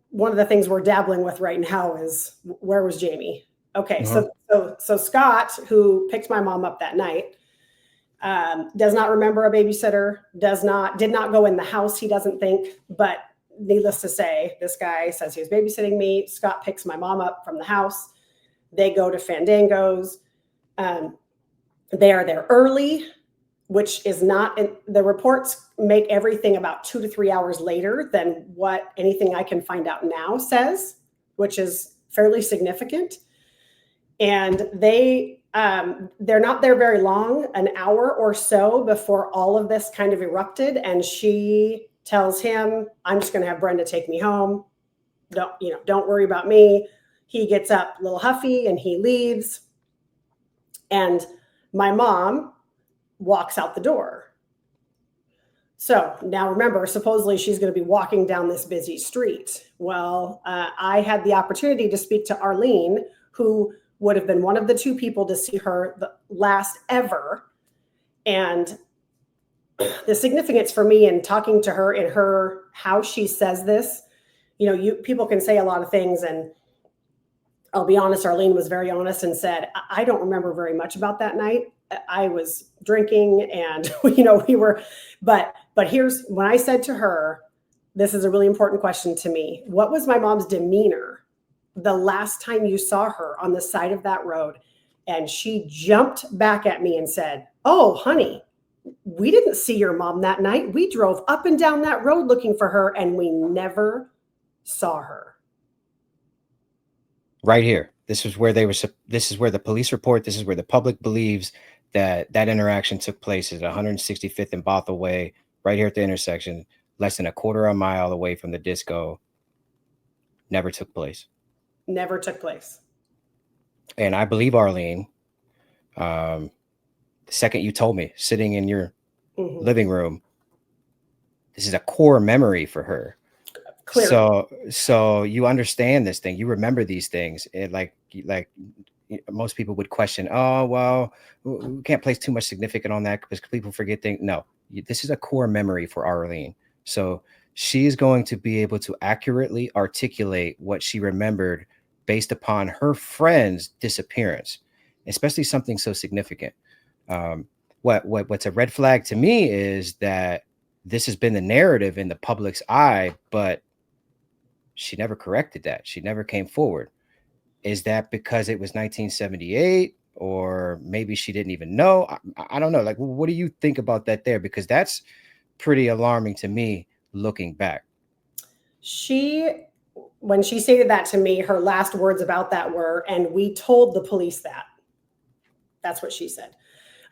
one of the things we're dabbling with right now is, where was Jaime? Okay, so Scott, who picked my mom up that night, Does not remember a babysitter, did not go in the house, he doesn't think, but needless to say, this guy says he was babysitting me. Scott picks my mom up from the house. They go to Fandango's. They are there early, which is not, the reports make everything about 2 to 3 hours later than what anything I can find out now says, which is fairly significant. And they're not there very long, an hour or so before all of this kind of erupted. And she tells him, I'm just going to have Brenda take me home. Don't worry about me. He gets up a little huffy and he leaves. And my mom walks out the door. So now remember, supposedly she's going to be walking down this busy street. Well, I had the opportunity to speak to Arlene, who would have been one of the 2 people to see her the last ever. And the significance for me in talking to her in how she says this, people can say a lot of things, and I'll be honest, Arlene was very honest and said, I don't remember very much about that night. I was drinking and, but here's when I said to her, this is a really important question to me. What was my mom's demeanor the last time you saw her on the side of that road? And she jumped back at me and said, oh, honey, we didn't see your mom that night. We drove up and down that road looking for her and we never saw her. Right here. This is where this is where the police report, this is where the public believes that interaction took place at 165th and Bothell Way, right here at the intersection, less than a quarter of a mile away from the disco. Never took place. Never took place. And I believe Arlene, the second you told me, sitting in your living room, this is a core memory for her. Clearly. So you understand this thing. You remember these things. It like most people would question, oh, well, we can't place too much significance on that because people forget things. No, this is a core memory for Arlene. So she is going to be able to accurately articulate what she remembered based upon her friend's disappearance, especially something so significant. What's a red flag to me is that this has been the narrative in the public's eye, but she never corrected that. She never came forward. Is that because it was 1978, or maybe she didn't even know? I don't know. Like, what do you think about that there? Because that's pretty alarming to me looking back. When she stated that to me, her last words about that were, and we told the police that. That's what she said.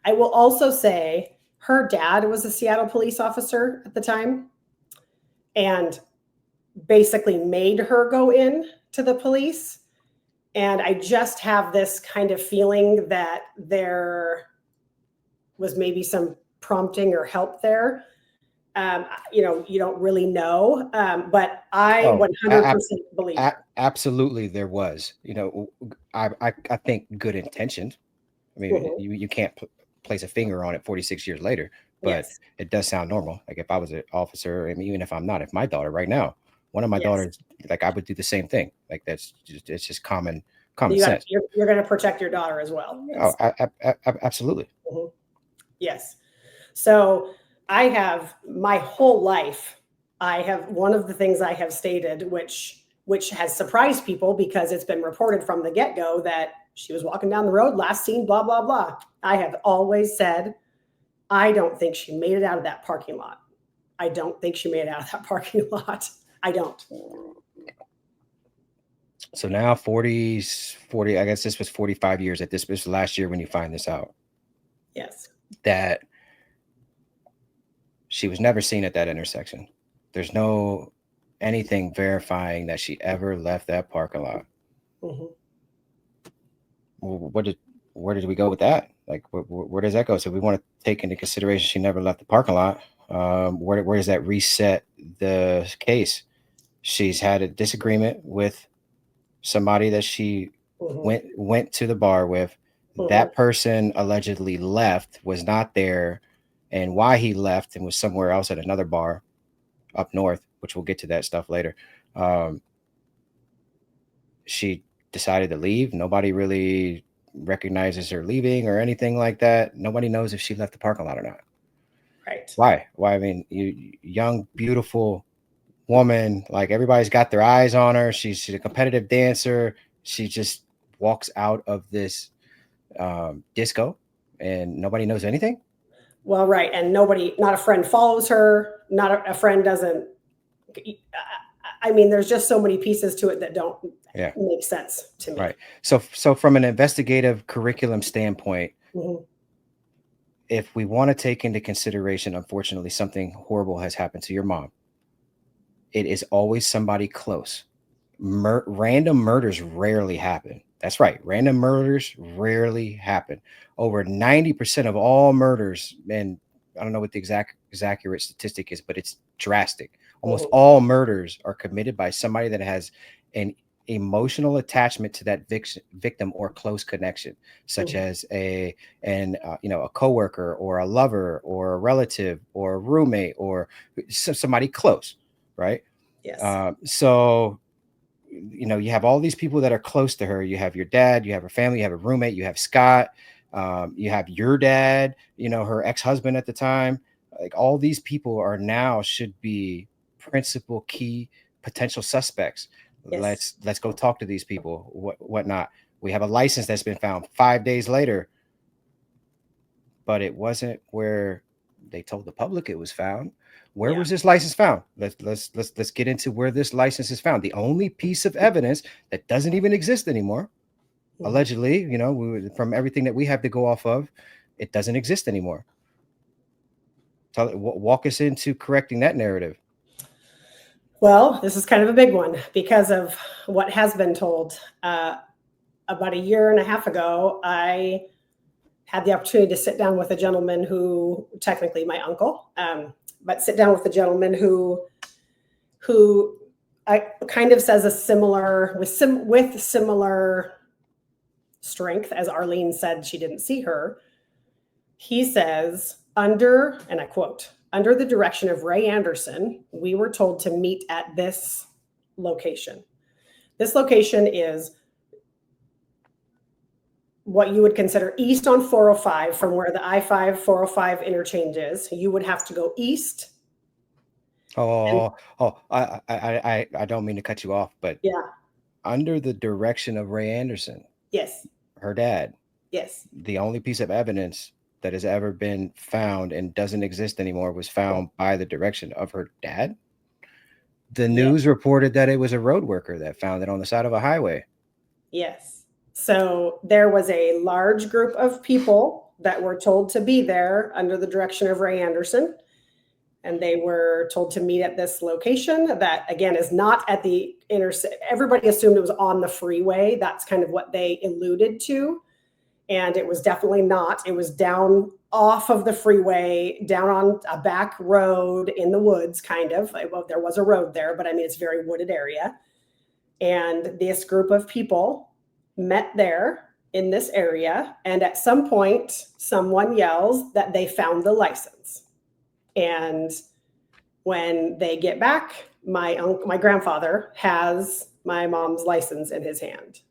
I will also say her dad was a Seattle police officer at the time and basically made her go in to the police. And I just have this kind of feeling that there was maybe some prompting or help there. You don't really know, but I 100% believe her. Absolutely, there was. I think good intentioned. I mean, you can't place a finger on it 46 years later, but yes, it does sound normal. Like if I was an officer, I mean, even if I'm not, if my daughter right now, one of my daughters, like I would do the same thing. Like it's just common sense. You're going to protect your daughter as well. Yes. Oh, absolutely. Mm-hmm. Yes. So I have my whole life. One of the things I have stated, which has surprised people because it's been reported from the get-go that she was walking down the road, last seen, blah, blah, blah. I have always said, I don't think she made it out of that parking lot. I don't think she made it out of that parking lot. I don't. So now 40, I guess this was 45 years at this was last year when you find this out. Yes. That she was never seen at that intersection. There's no anything verifying that she ever left that parking lot. Mm-hmm. Where did we go with that? Like, where does that go? So we want to take into consideration she never left the parking lot. Where does that reset the case? She's had a disagreement with somebody that she went to the bar with. That person allegedly left, was not there, and why he left and was somewhere else at another bar up north, which we'll get to that stuff later. She decided to leave. Nobody really recognizes her leaving or anything like that. Nobody knows if she left the parking lot or not. Right. Why? I mean, you young, beautiful woman, like everybody's got their eyes on her. She's a competitive dancer. She just walks out of this disco and nobody knows anything. Well, right. And not a friend follows her. Not a friend doesn't. I mean, there's just so many pieces to it that don't make sense to me. Right. So from an investigative curriculum standpoint, if we want to take into consideration, unfortunately, something horrible has happened to your mom, it is always somebody close. Random murders rarely happen. That's right. Random murders rarely happen. Over 90% of all murders, and I don't know what the exact accurate statistic is, but it's drastic. Almost all murders are committed by somebody that has an emotional attachment to that victim or close connection, such as a coworker or a lover or a relative or a roommate or somebody close, right? Yes. So you have all these people that are close to her. You have your dad, you have her family, you have a roommate, you have Scott, you have your dad, her ex-husband at the time. Like all these people should be principal key potential suspects. Yes. Let's go talk to these people. Whatnot. We have a license that's been found 5 days later, but it wasn't where they told the public it was found. Where was this license found? Let's get into where this license is found. The only piece of evidence that doesn't even exist anymore, allegedly, from everything that we have to go off of, it doesn't exist anymore. Walk us into correcting that narrative. Well, this is kind of a big one because of what has been told. About a year and a half ago, I had the opportunity to sit down with a gentleman who, technically my uncle, but sit down with a gentleman who I kind of says with similar strength as Arlene said she didn't see her. He says, and I quote, "Under the direction of Ray Anderson, we were told to meet at this location." This location is what you would consider east on 405 from where the I-5 405 interchange is. You would have to go east. I don't mean to cut you off, but under the direction of Ray Anderson. Yes. Her dad. Yes. The only piece of evidence that has ever been found and doesn't exist anymore was found by the direction of her dad. The news reported that it was a road worker that found it on the side of a highway. Yes. So there was a large group of people that were told to be there under the direction of Ray Anderson. And they were told to meet at this location that, again, is not at the intersection. Everybody assumed it was on the freeway. That's kind of what they alluded to. And it was definitely not. It was down off of the freeway, down on a back road in the woods, kind of. Well, there was a road there, but I mean, it's a very wooded area. And this group of people met there in this area. And at some point, someone yells that they found the license. And when they get back, my grandfather has my mom's license in his hand.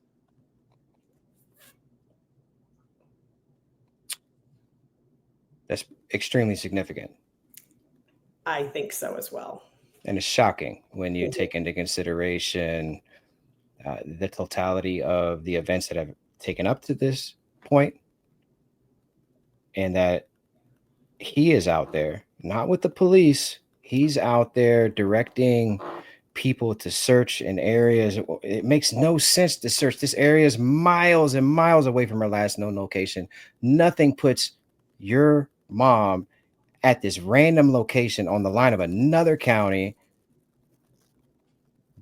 That's extremely significant. I think so as well. And it's shocking when you take into consideration the totality of the events that have taken up to this point, and that he is out there, not with the police. He's out there directing people to search in areas. It makes no sense to search. This area is miles and miles away from her last known location. Nothing puts your mom at this random location on the line of another county,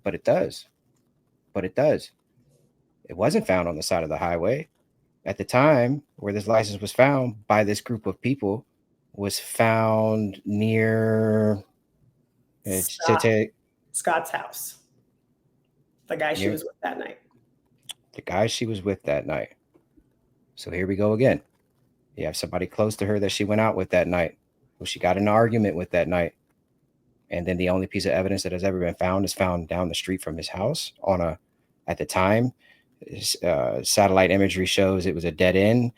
but it does. It wasn't found on the side of the highway. At the time where this license was found by this group of people, was found near Scott's house. The guy she was with that night. The guy she was with that night. So here we go again. You have somebody close to her that she went out with that night, who she got in an argument with that night. And then the only piece of evidence that has ever been found is found down the street from his house at the time, Satellite imagery shows it was a dead end.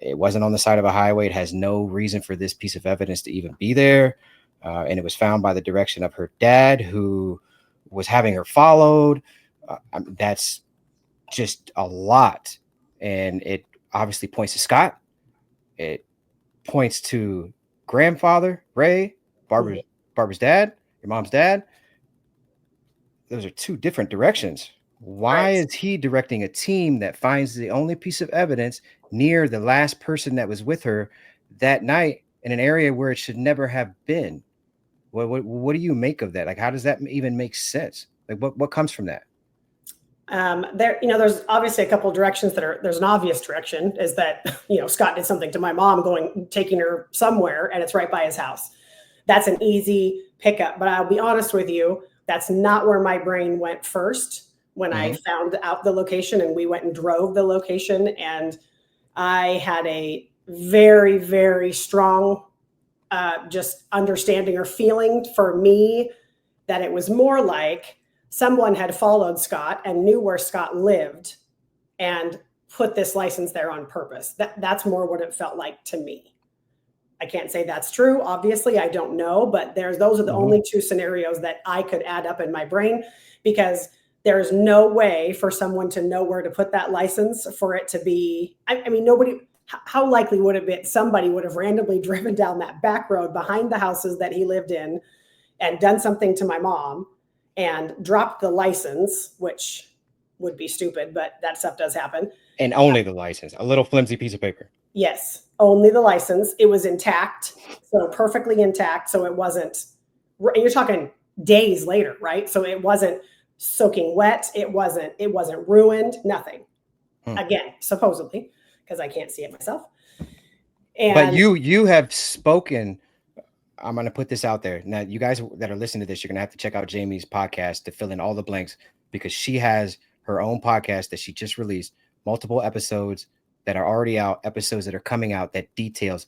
It wasn't on the side of a highway. It has no reason for this piece of evidence to even be there. And it was found by the direction of her dad, who was having her followed. That's just a lot. And it obviously points to Scott. It points to grandfather, Ray, Barbara's dad, your mom's dad. Those are two different directions. Why is he directing a team that finds the only piece of evidence near the last person that was with her that night in an area where it should never have been? What do you make of that? Like, how does that even make sense? Like, what comes from that? There's obviously a couple of directions there's an obvious direction is that, Scott did something to my mom taking her somewhere, and it's right by his house. That's an easy pickup, but I'll be honest with you, that's not where my brain went first when I found out the location, and we went and drove the location. And I had a very, very strong just understanding or feeling for me that it was more like someone had followed Scott and knew where Scott lived and put this license there on purpose. That's more what it felt like to me. I can't say that's true. Obviously, I don't know, but those are the only two scenarios that I could add up in my brain, because there's no way for someone to know where to put that license for it to be. I mean, how likely would it be somebody would have randomly driven down that back road behind the houses that he lived in and done something to my mom and dropped the license, which would be stupid, but that stuff does happen. And only the license, a little flimsy piece of paper. Yes, only the license. It was intact, so perfectly intact. So it wasn't, you're talking days later, right? So it wasn't soaking wet. It wasn't ruined, nothing. Again, supposedly, because I can't see it myself. But you have spoken. I'm going to put this out there. Now, you guys that are listening to this, you're going to have to check out Jaime's podcast to fill in all the blanks, because she has her own podcast that she just released, multiple episodes that are already out, episodes that are coming out that details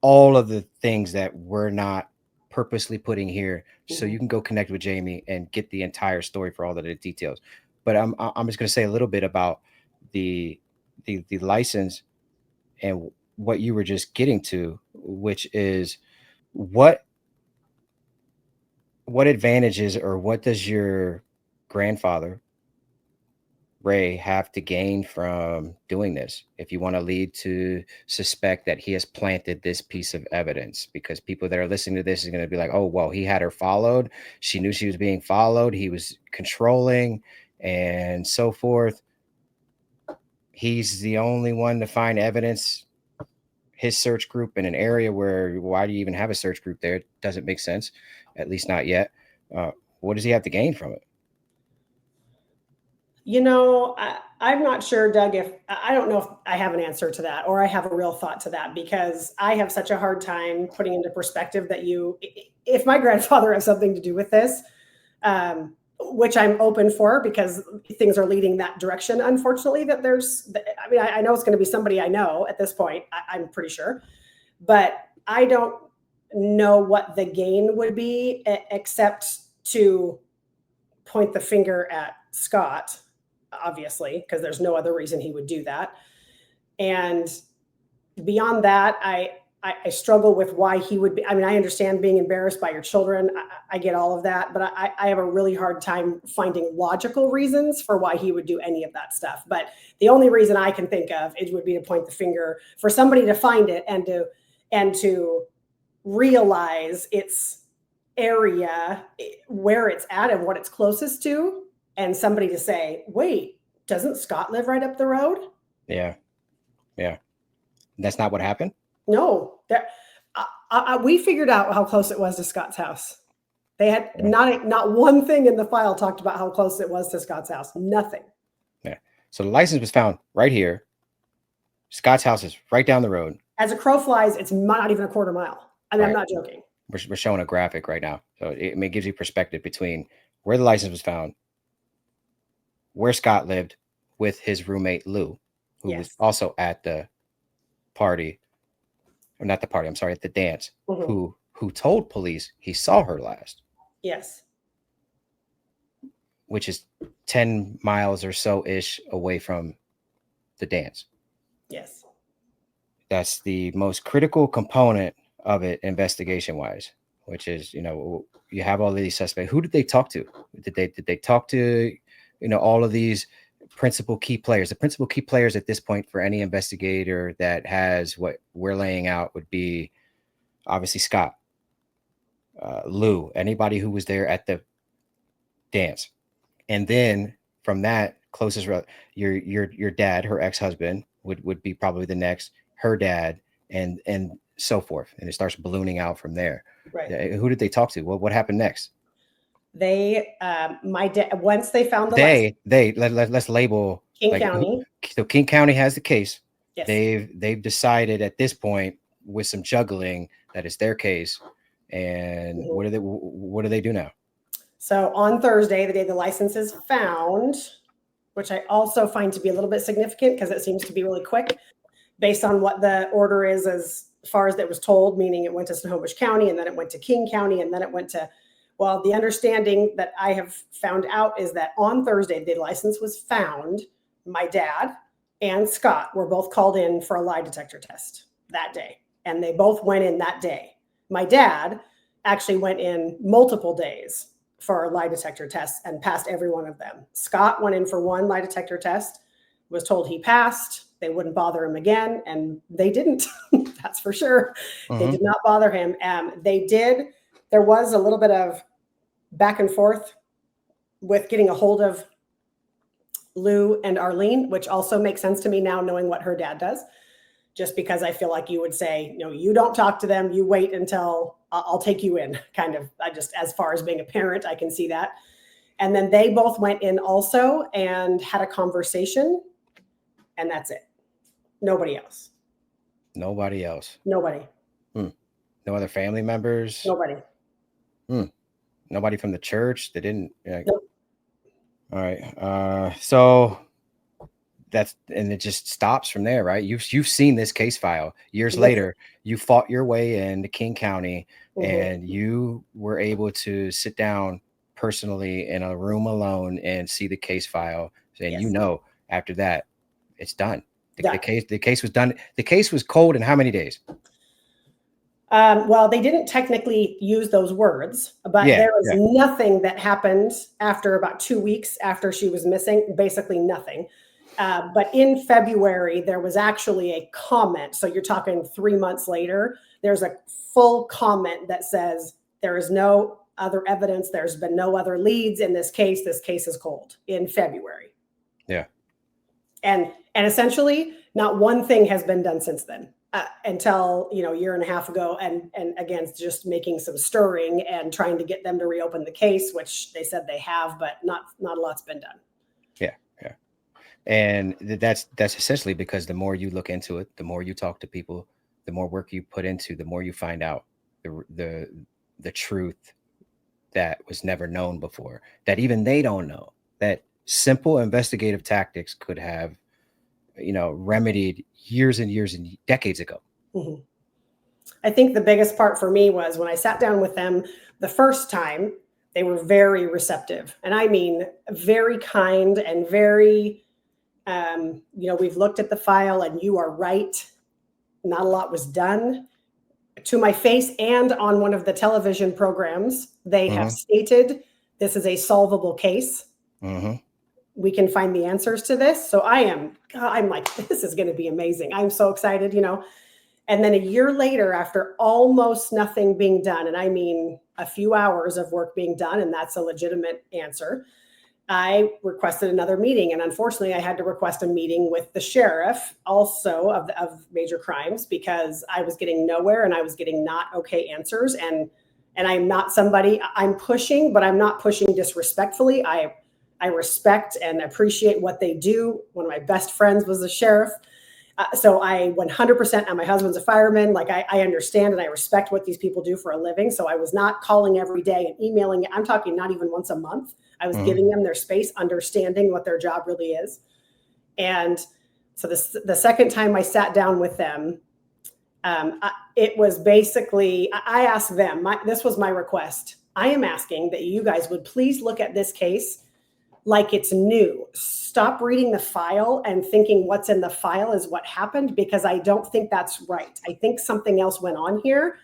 all of the things that we're not purposely putting here. So you can go connect with Jaime and get the entire story for all of the details. But I'm just going to say a little bit about the license and what you were just getting to, which is what advantages, or what does your grandfather Ray have to gain from doing this if you want to lead to suspect that he has planted this piece of evidence? Because people that are listening to this is going to be like, oh, well, he had her followed. She knew she was being followed. He was controlling and so forth. He's the only one to find evidence. His search group in an area where, why do you even have a search group there? It doesn't make sense, at least not yet. What does he have to gain from it? I'm not sure, Doug, I don't know if I have an answer to that, or I have a real thought to that, because I have such a hard time putting into perspective that if my grandfather has something to do with this, which I'm open for, because things are leading that direction, unfortunately, I know it's going to be somebody I know at this point, I'm pretty sure, but I don't know what the gain would be, except to point the finger at Scott, obviously, because there's no other reason he would do that. And beyond that, I struggle with why he would be. I mean, I understand being embarrassed by your children. I get all of that, but I have a really hard time finding logical reasons for why he would do any of that stuff. But the only reason I can think of would be to point the finger for somebody to find it and to realize its area, where it's at and what it's closest to, and somebody to say, wait, doesn't Scott live right up the road? Yeah. That's not what happened? No. We figured out how close it was to Scott's house. They had not one thing in the file talked about how close it was to Scott's house. Nothing. Yeah. So the license was found right here. Scott's house is right down the road. As a crow flies, it's not even a quarter mile. I mean, right. I'm not joking. We're showing a graphic right now. So it gives you perspective between where the license was found, where Scott lived with his roommate, Lou, who was also at the party, or not the party, I'm sorry, at the dance, who told police he saw her last. Yes. which is 10 miles or so ish away from the dance. Yes. That's the most critical component of it investigation wise, which is, you have all of these suspects. Who did they talk to? Did they talk to, all of these principal key players? The principal key players at this point for any investigator that has what we're laying out would be obviously Scott, Lou, anybody who was there at the dance. And then from that closest, your dad, her ex-husband would be probably the next, her dad, and so forth. And it starts ballooning out from there. Right. Who did they talk to? What happened next? They, my dad, once they found the license, let's label King County. So King County has the case. Yes. They've decided at this point with some juggling that it's their case. And what do they do now? So on Thursday, the day the license is found, which I also find to be a little bit significant because it seems to be really quick based on what the order is as far as it was told, meaning it went to Snohomish County and then it went to King County and then it went to, well, the understanding that I have found out is that on Thursday, the license was found. My dad and Scott were both called in for a lie detector test that day. And they both went in that day. My dad actually went in multiple days for a lie detector tests and passed every one of them. Scott went in for one lie detector test, was told he passed. They wouldn't bother him again, and they didn't. That's for sure. They did not bother him. There was a little bit of back and forth with getting a hold of Lou and Arlene, which also makes sense to me now knowing what her dad does. Just because I feel like you would say, no, you don't talk to them. You wait until I'll take you in, kind of. I just, as far as being a parent, I can see that. And then they both went in also and had a conversation, and that's it. Nobody else. Nobody else. Nobody. No other family members. Nobody. Nobody from the church. They didn't. Nope. All right. So and it just stops from there, right? You've seen this case file years later. You fought your way into King County, and you were able to sit down personally in a room alone and see the case file. And after that, it's done. The case was done. The case was cold in how many days? Well, they didn't technically use those words, but there was nothing that happened after about 2 weeks after she was missing. Basically nothing. But in February, there was actually a comment. So you're talking 3 months later, there's a full comment that says there is no other evidence. There's been no other leads in this case. This case is cold in February. Yeah. And essentially not one thing has been done since then until, a year and a half ago. And again, just making some stirring and trying to get them to reopen the case, which they said they have, but not a lot's been done. Yeah. Yeah. And that's essentially because the more you look into it, the more you talk to people, the more work you put into, the more you find out the truth that was never known before, that even they don't know, that simple investigative tactics could have, remedied years and years and decades ago. I think the biggest part for me was when I sat down with them the first time, they were very receptive. And I mean, very kind and very, we've looked at the file and you are right. Not a lot was done. To my face and on one of the television programs, they have stated this is a solvable case. We can find the answers to this. So I'm like, this is going to be amazing. I'm so excited, And then a year later, after almost nothing being done, and I mean a few hours of work being done, and that's a legitimate answer, I requested another meeting. And unfortunately, I had to request a meeting with the sheriff also of major crimes because I was getting nowhere and I was getting not okay answers. And I'm not somebody, I'm pushing, but I'm not pushing disrespectfully. I respect and appreciate what they do. One of my best friends was the sheriff. So I 100%, and my husband's a fireman. Like I understand and I respect what these people do for a living. So I was not calling every day and emailing. I'm talking not even once a month. I was giving them their space, understanding what their job really is. And so the second time I sat down with them, it was basically, I asked them, this was my request. I am asking that you guys would please look at this case like it's new. Stop reading the file and thinking what's in the file is what happened, because I don't think that's right. I think something else went on here.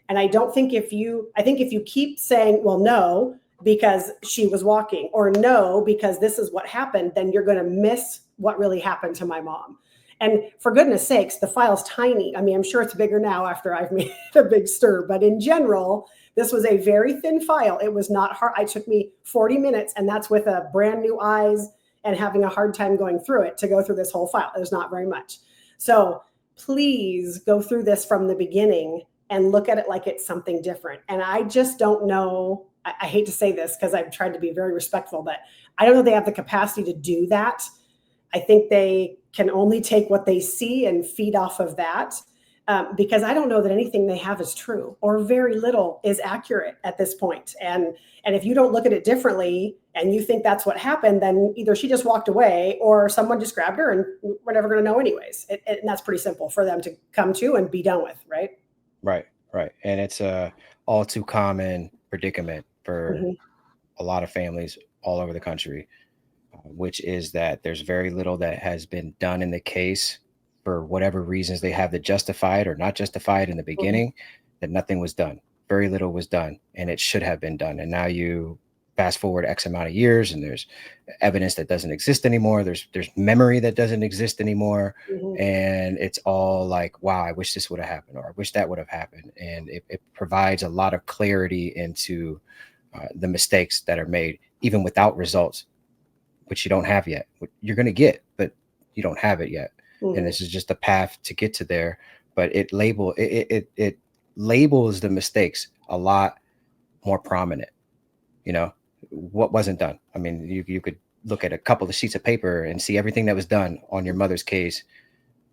And I don't think I think if you keep saying, well, no, because she was walking, or no, because this is what happened, then you're going to miss what really happened to my mom. And for goodness sakes, the file's tiny. I mean, I'm sure it's bigger now after I've made a big stir, but in general, this was a very thin file. It was not hard. It took me 40 minutes, and that's with a brand new eyes and having a hard time going through it to go through this whole file. It was not very much. So please go through this from the beginning and look at it like it's something different. And I just don't know. I hate to say this because I've tried to be very respectful, but I don't know if they have the capacity to do that. I think they can only take what they see and feed off of that, because I don't know that anything they have is true, or very little is accurate at this point. And if you don't look at it differently and you think that's what happened, then either she just walked away or someone just grabbed her, and we're never going to know anyways. And that's pretty simple for them to come to and be done with, right? Right. And it's a all too common predicament for a lot of families all over the country, which is that there's very little that has been done in the case for whatever reasons they have to justify it or not justify it in the beginning, that nothing was done. Very little was done, and it should have been done. And now you fast forward X amount of years, and there's evidence that doesn't exist anymore. There's memory that doesn't exist anymore. And it's all like, wow, I wish this would have happened, or I wish that would have happened. And it provides a lot of clarity into the mistakes that are made, even without results, which you don't have yet. You're going to get, but you don't have it yet. And this is just a path to get to there. But it labels the mistakes a lot more prominent. You know, what wasn't done. I mean, you could look at a couple of sheets of paper and see everything that was done on your mother's case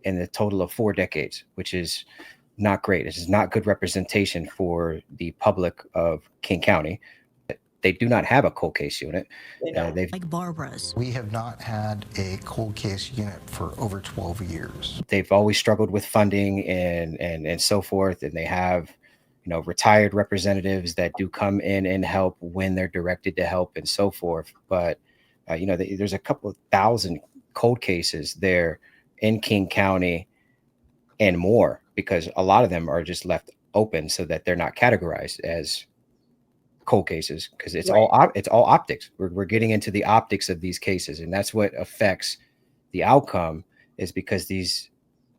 in the total of 4 decades, which is not great. This is not good representation for the public of King County. They do not have a cold case unit. Like Barbara's. We have not had a cold case unit for over 12 years. They've always struggled with funding and so forth. And they have, retired representatives that do come in and help when they're directed to help and so forth. But, there's a couple of thousand cold cases there in King County and more, because a lot of them are just left open so that they're not categorized as cold cases, because it's all optics. We're getting into the optics of these cases, and that's what affects the outcome, is because these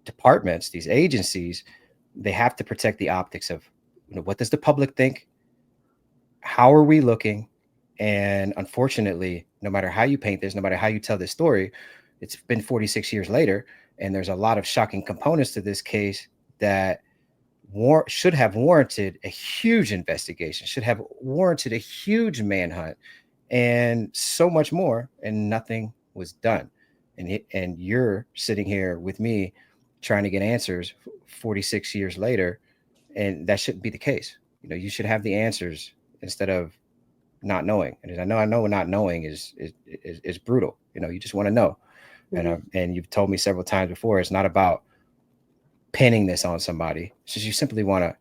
departments, these agencies, they have to protect the optics of, what does the public think? How are we looking? And unfortunately, no matter how you paint this, no matter how you tell this story, it's been 46 years later, and there's a lot of shocking components to this case that should have warranted a huge investigation, should have warranted a huge manhunt, and so much more, and nothing was done. And you're sitting here with me trying to get answers 46 years later, and that shouldn't be the case. You should have the answers instead of not knowing. And I know not knowing is brutal. You just want to know. And you've told me several times before, it's not about pinning this on somebody. It's just you simply want to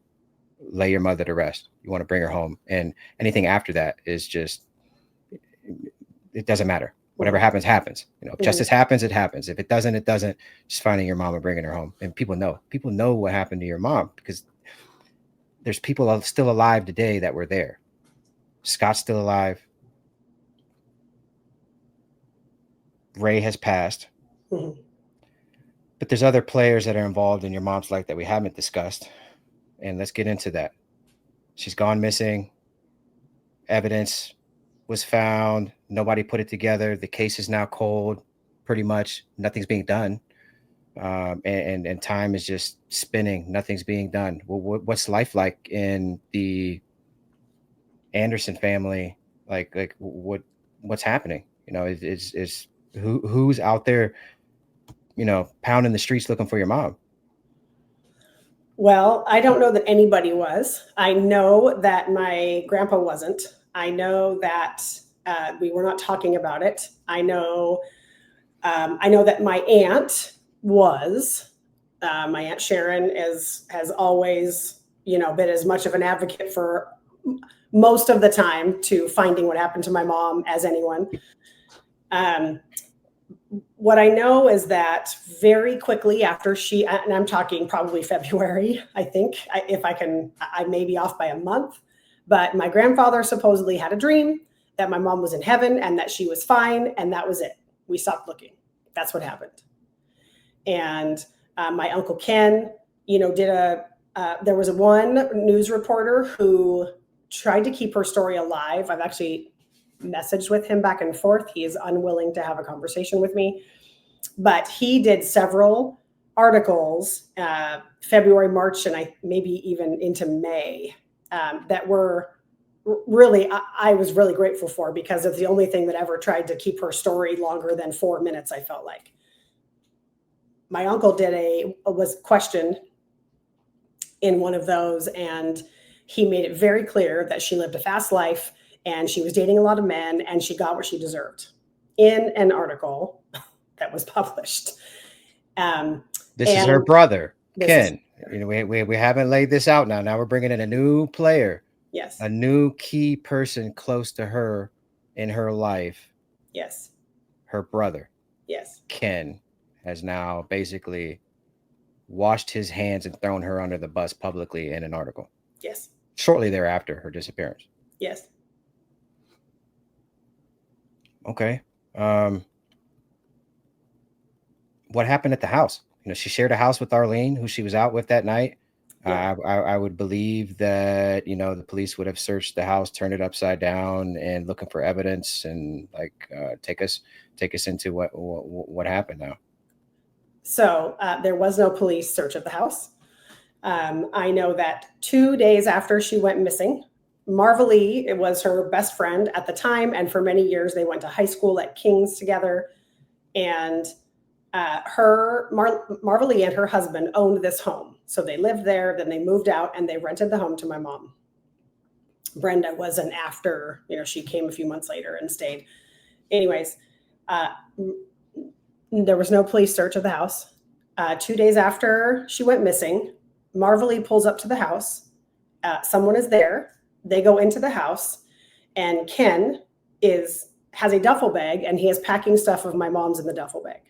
lay your mother to rest. You want to bring her home, and anything after that is just, it doesn't matter. Whatever happens, happens. If justice happens, it happens. If it doesn't, it doesn't. Just finding your mom and bringing her home. And people know what happened to your mom, because there's people still alive today that were there. Scott's still alive. Ray has passed. But there's other players that are involved in your mom's life that we haven't discussed. And let's get into that. She's gone missing. Evidence was found. Nobody put it together. The case is now cold. Pretty much nothing's being done. And time is just spinning. Nothing's being done. Well, what's life like in the Anderson family? Like what's happening? Is who's out there, pounding the streets looking for your mom? Well, I don't know that anybody was. I know that my grandpa wasn't. I know that we were not talking about it. I know that my aunt was. My Aunt Sharon has always, been as much of an advocate for most of the time to finding what happened to my mom as anyone. What I know is that very quickly after and I'm talking probably February, I think, if I can, I may be off by a month, but my grandfather supposedly had a dream that my mom was in heaven and that she was fine, and that was it. We stopped looking. That's what happened. And my Uncle Ken, there was one news reporter who tried to keep her story alive. I've actually messaged with him back and forth. He is unwilling to have a conversation with me, but he did several articles, February, March, and maybe even into May, that were really, I was really grateful for, because it's the only thing that ever tried to keep her story longer than 4 minutes, I felt like. My uncle was questioned in one of those, and he made it very clear that she lived a fast life and she was dating a lot of men and she got what she deserved in an article that was published. This is her brother, Ken. We haven't laid this out now. Now we're bringing in a new player. Yes. A new key person close to her in her life. Yes. Her brother. Yes. Ken has now basically washed his hands and thrown her under the bus publicly in an article. Yes. Shortly thereafter, her disappearance. Yes. Okay. What happened at the house? She shared a house with Arlene, who she was out with that night. Yeah. I would believe that, the police would have searched the house, turned it upside down, and looking for evidence, and take us into what happened now. So there was no police search of the house. I know that 2 days after she went missing, Marvalee, it was her best friend at the time, and for many years they went to high school at King's together. And Marvalee and her husband owned this home. So they lived there, then they moved out and they rented the home to my mom. Brenda wasn't after, she came a few months later and stayed. Anyways, there was no police search of the house. 2 days after she went missing, Marvalee pulls up to the house. Someone is there. They go into the house, and Ken has a duffel bag, and he is packing stuff of my mom's in the duffel bag.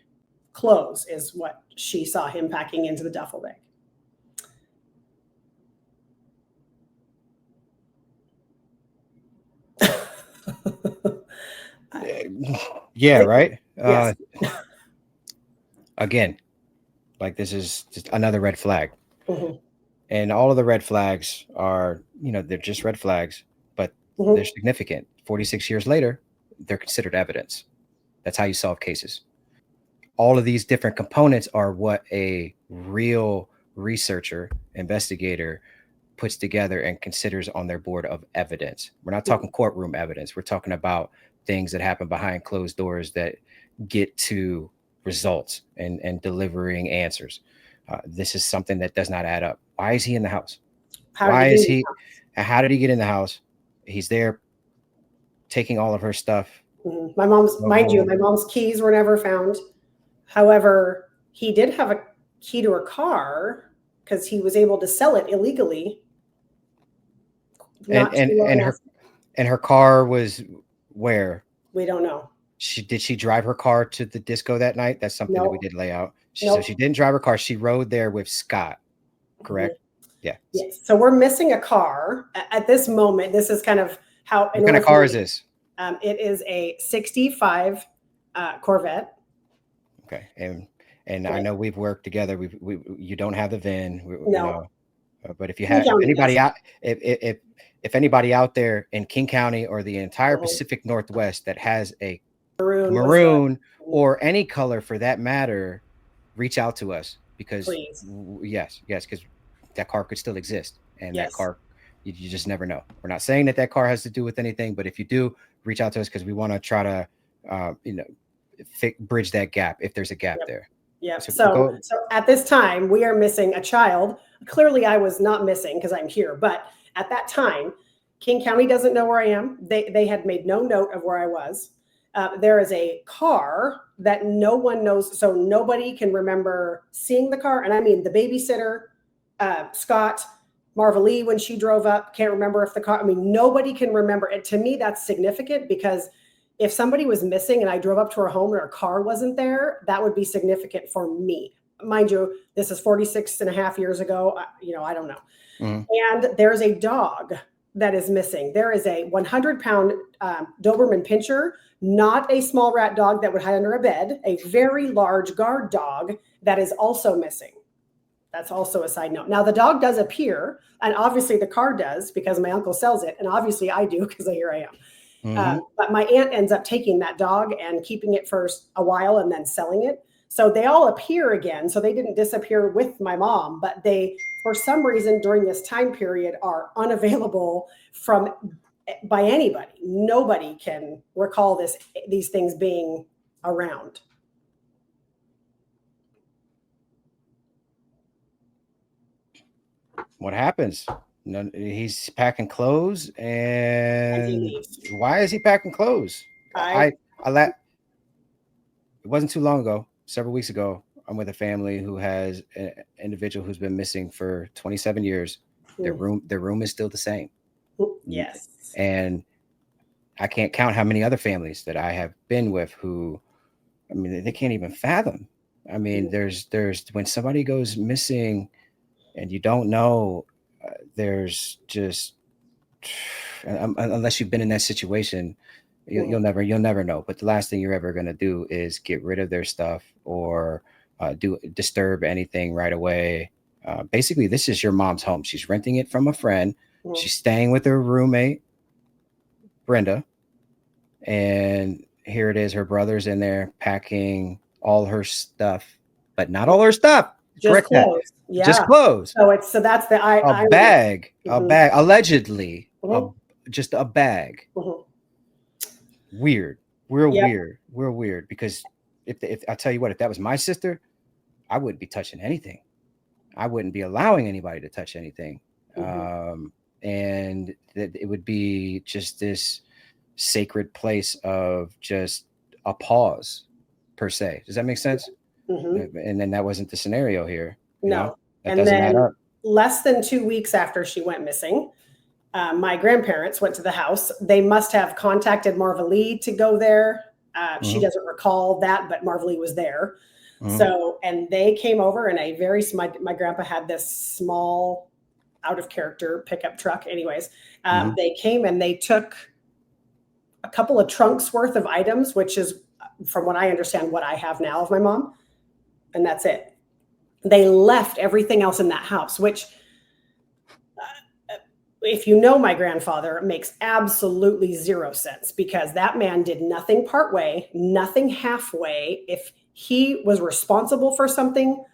Clothes is what she saw him packing into the duffel bag. Yeah, right? Yes. Again, this is just another red flag. Mm-hmm. And all of the red flags are, they're just red flags, but they're significant. 46 years later, they're considered evidence. That's how you solve cases. All of these different components are what a real researcher, investigator puts together and considers on their board of evidence. We're not talking courtroom evidence. We're talking about things that happen behind closed doors that get to results and delivering answers. This is something that does not add up. Why is he in the house? How did he get in the house? He's there taking all of her stuff. Mm-hmm. My mom's keys were never found. However, he did have a key to her car because he was able to sell it illegally. And her car was where? We don't know. Did she drive her car to the disco that night? That's something that we did lay out. Nope. So she didn't drive her car. She rode there with Scott, correct? Mm-hmm. Yeah. Yes. So we're missing a car at this moment. This is kind of how. What kind of car is this? It is a 65 Corvette. Okay. And I know we've worked together. You don't have the VIN. No. But if you have if anybody out there in King County or the entire Pacific Northwest that has a maroon or any color for that matter, reach out to us, because yes, because that car could still exist, and that car, you just never know. We're not saying that car has to do with anything, but if you do, reach out to us, because we want to try to bridge that gap if there's a gap there. Yeah. So at this time, we are missing a child. Clearly, I was not missing because I'm here, but at that time, King County doesn't know where I am. They had made no note of where I was. There is a car that no one knows, so nobody can remember seeing the car. And I mean, the babysitter, Scott, Marvalee, when she drove up, can't remember if the car, nobody can remember it. To me, that's significant, because if somebody was missing and I drove up to her home and her car wasn't there, that would be significant for me. Mind you, this is 46 and a half years ago. I don't know. Mhm. And there's a dog that is missing. There is a 100-pound Doberman Pinscher, not a small rat dog that would hide under a bed, a very large guard dog that is also missing. That's also a side note. Now, the dog does appear, and obviously the car does because my uncle sells it, and obviously I do because here I am. But my aunt ends up taking that dog and keeping it for a while and then selling it. So they all appear again. So they didn't disappear with my mom, but they, for some reason during this time period, are unavailable by anybody. Nobody can recall these things being around. What happens? He's packing clothes, and why is he packing clothes? It wasn't too long ago, several weeks ago, I'm with a family who has an individual who's been missing for 27 years. Their room is still the same. Yes. And I can't count how many other families that I have been with who, I mean, they can't even fathom. I mean, there's when somebody goes missing and you don't know, there's just, unless you've been in that situation, you'll never know. But the last thing you're ever going to do is get rid of their stuff or disturb anything right away. Basically, this is your mom's home. She's renting it from a friend. She's staying with her roommate, Brenda. And here it is. Her brother's in there packing all her stuff, but not all her stuff. Just clothes. Yeah. Just clothes. So that's the bag, allegedly, just a bag. Weird, real weird. Because if I tell you what, if that was my sister, I wouldn't be touching anything. I wouldn't be allowing anybody to touch anything. And that it would be just this sacred place of just a pause, per se. Does that make sense? And then that wasn't the scenario here. No. That doesn't add up. Less than 2 weeks after she went missing, my grandparents went to the house. They must have contacted Marva Lee to go there. She doesn't recall that, but Marva Lee was there. So, and they came over in my grandpa had this small out of character pickup truck. Anyways, they came and they took a couple of trunks worth of items, which is, from what I understand, what I have now of my mom. And that's it. They left everything else in that house, which, if you know my grandfather, it makes absolutely zero sense, because that man did nothing partway, nothing halfway. If he was responsible for something,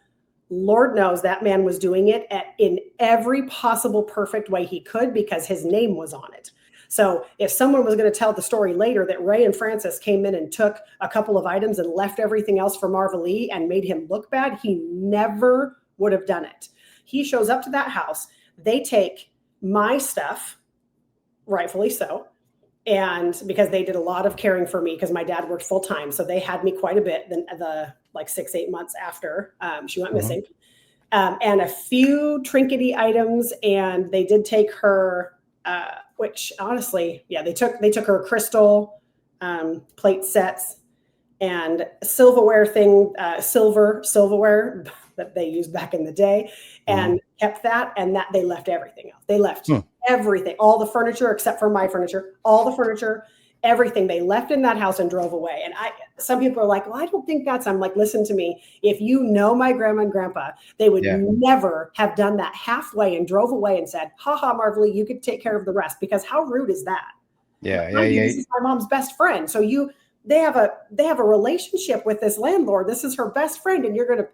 Lord knows that man was doing it in every possible perfect way he could, because his name was on it. So if someone was going to tell the story later that Ray and Francis came in and took a couple of items and left everything else for Marva Lee and made him look bad, he never would have done it. He shows up to that house. They take my stuff, rightfully so. And because they did a lot of caring for me, because my dad worked full time. So they had me quite a bit the 6-8 months after she went missing. And a few trinkety items. And they did take her, which honestly, they took her crystal plate sets and silverware silverware that they used back in the day, and kept that, and that they left everything else. They left everything, all the furniture except for my furniture, all the furniture, everything they left in that house and drove away. And some people are like, well, I don't think I'm like, listen to me. If you know my grandma and grandpa, they would never have done that halfway and drove away and said, haha, Marva Lee, you could take care of the rest, because how rude is that? This is my mom's best friend. So they have a relationship with this landlord. This is her best friend, and you're going to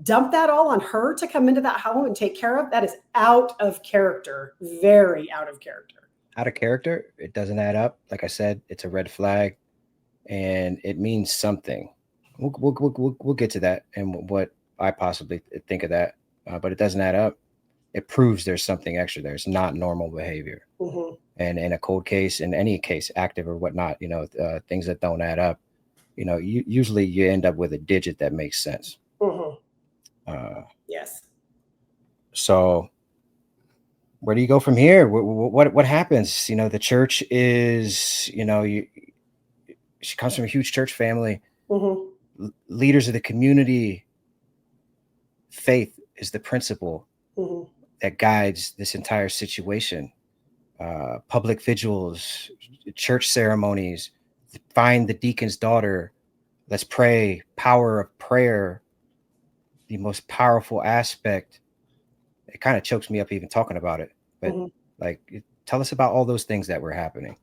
dump that all on her to come into that home and take care of? That is out of character, very out of character. Out of character. It doesn't add up. Like I said, it's a red flag, and it means something. We'll get to that and what I possibly think of that, but it doesn't add up. It proves there's something extra there. It's not normal behavior. And in a cold case, in any case, active or whatnot, things that don't add up, usually you end up with a digit that makes sense. Yes. So where do you go from here? What happens? The church is, she comes from a huge church family, Mm-hmm. leaders of the community. Faith is the principle Mm-hmm. that guides this entire situation. Public vigils, church ceremonies, find the deacon's daughter, let's pray, power of prayer, the most powerful aspect. It kind of chokes me up even talking about it. But Mm-hmm. like, tell us about all those things that were happening.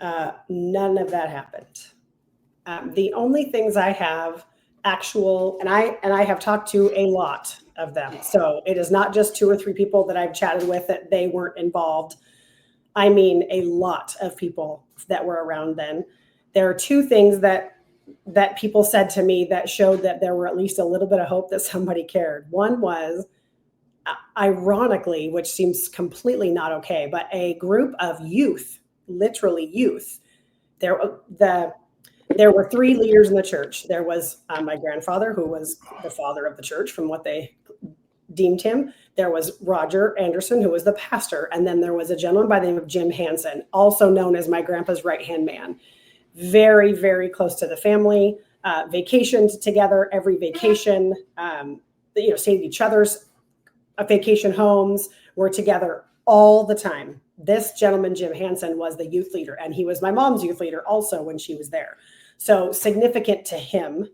None of that happened. The only things I have actual, and I have talked to a lot of them. So it is not just 2 or 3 people that I've chatted with that they weren't involved. I mean, a lot of people that were around then. There are 2 things that people said to me that showed that there were at least a little bit of hope that somebody cared. One was, ironically, which seems completely not okay, but a group of youth, literally youth. There were 3 leaders in the church. There was my grandfather, who was the father of the church from what they deemed him. There was Roger Anderson, who was the pastor. And then there was a gentleman by the name of Jim Hansen, also known as my grandpa's right-hand man. Very, very close to the family, vacationed together every vacation, stayed at each other's vacation homes, were together all the time. This gentleman, Jim Hansen, was the youth leader, and he was my mom's youth leader also when she was there. So significant to him.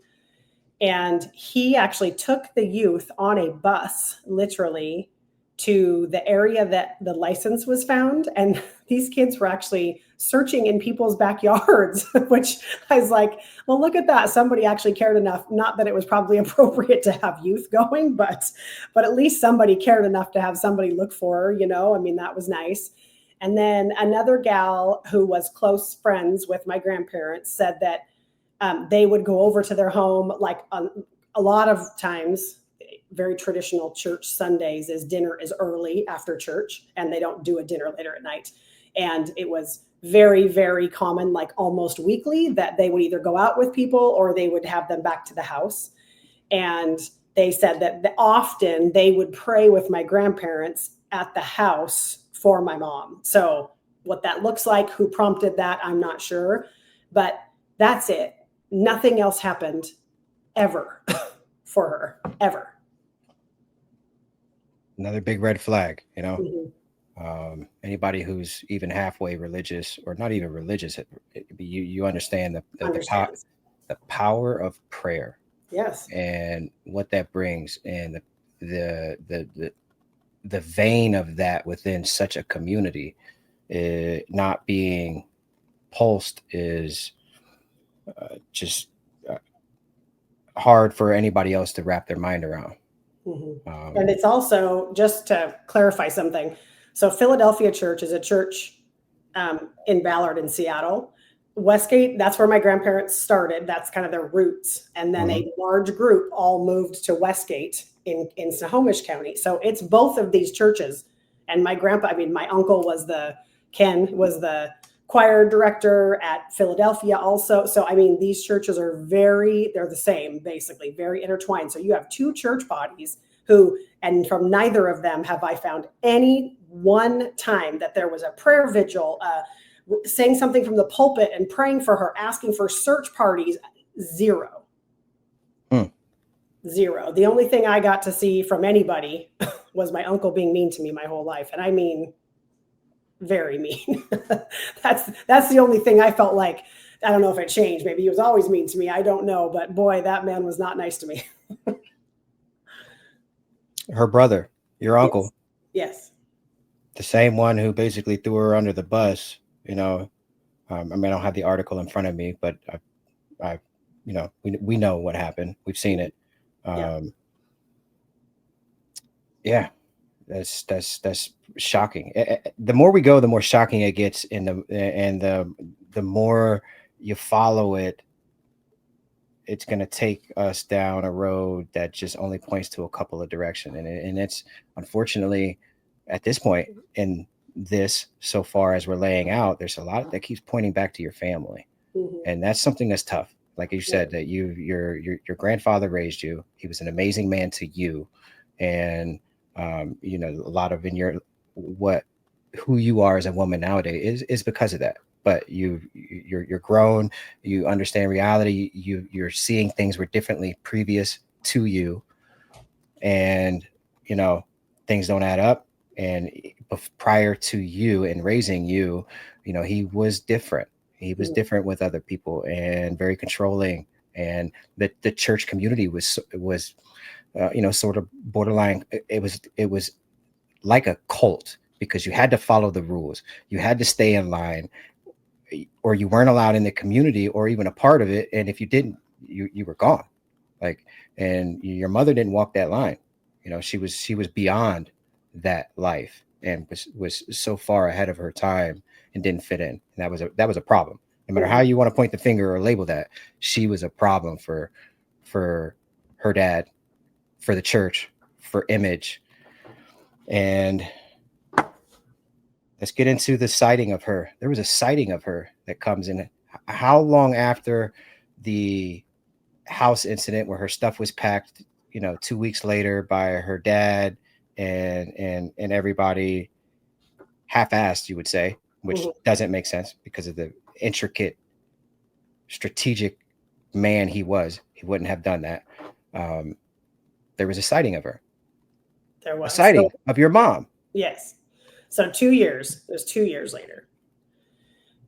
And he actually took the youth on a bus, literally, to the area that the license was found. And these kids were actually searching in people's backyards, which I was like, well, look at that. Somebody actually cared enough. Not that it was probably appropriate to have youth going, but at least somebody cared enough to have somebody look for her, I mean, that was nice. And then another gal who was close friends with my grandparents said that they would go over to their home, like a lot of times, very traditional church Sundays is dinner is early after church, and they don't do a dinner later at night. And it was very, very common, like almost weekly, that they would either go out with people or they would have them back to the house. And they said that often they would pray with my grandparents at the house for my mom. So what that looks like, who prompted that, I'm not sure, but that's it. Nothing else happened ever for her, ever. Another big red flag, Mm-hmm. Anybody who's even halfway religious, or not even religious, you understand the power of prayer. Yes. And what that brings, and the vein of that within such a community, not being pulsed is just hard for anybody else to wrap their mind around. Mm-hmm. And it's also, just to clarify something, so Philadelphia Church is a church in Ballard in Seattle. Westgate, that's where my grandparents started. That's kind of their roots. And then a large group all moved to Westgate in Snohomish County. So it's both of these churches. And my uncle was Ken was the choir director at Philadelphia also. So, these churches are they're the same, basically, very intertwined. So you have 2 church bodies and from neither of them have I found any one time that there was a prayer vigil, saying something from the pulpit and praying for her, asking for search parties. Zero. Zero. The only thing I got to see from anybody was my uncle being mean to me my whole life. And I mean, very mean. That's the only thing I felt like. I don't know if it changed. Maybe he was always mean to me. I don't know. But boy, that man was not nice to me. Her brother, your uncle. Yes. The same one who basically threw her under the bus, I don't have the article in front of me, but we know what happened. We've seen it. Yeah, that's shocking. The more we go, the more shocking it gets, and the more you follow it, it's going to take us down a road that just only points to a couple of directions. And it's, unfortunately, at this point in this, so far as we're laying out, there's a lot that keeps pointing back to your family. Mm-hmm. And that's something that's tough. Like you said, that your grandfather raised you. He was an amazing man to you. And, a lot of who you are as a woman nowadays is because of that. but you're grown, you understand reality, you're seeing things were differently previous to you, and you know things don't add up. And prior to you and raising you, you know, he was different. He was different with other people and very controlling. And the church community was you know, sort of borderline. It was like a cult, because you had to follow the rules, you had to stay in line, or you weren't allowed in the community or even a part of it. And if you didn't, you were gone. Like, and your mother didn't walk that line. You know, she was beyond that life and was so far ahead of her time and didn't fit in. And that was a problem. No matter how you want to point the finger or label that, she was a problem for her dad, for the church, for image. And let's get into the sighting of her. There was a sighting of her that comes in. How long after the house incident where her stuff was packed, you know, 2 weeks later by her dad and everybody, half-assed, you would say, which doesn't make sense because of the intricate, strategic man he was. He wouldn't have done that. There was a sighting of her. There was a sighting of your mom. Yes. So 2 years. It was 2 years later.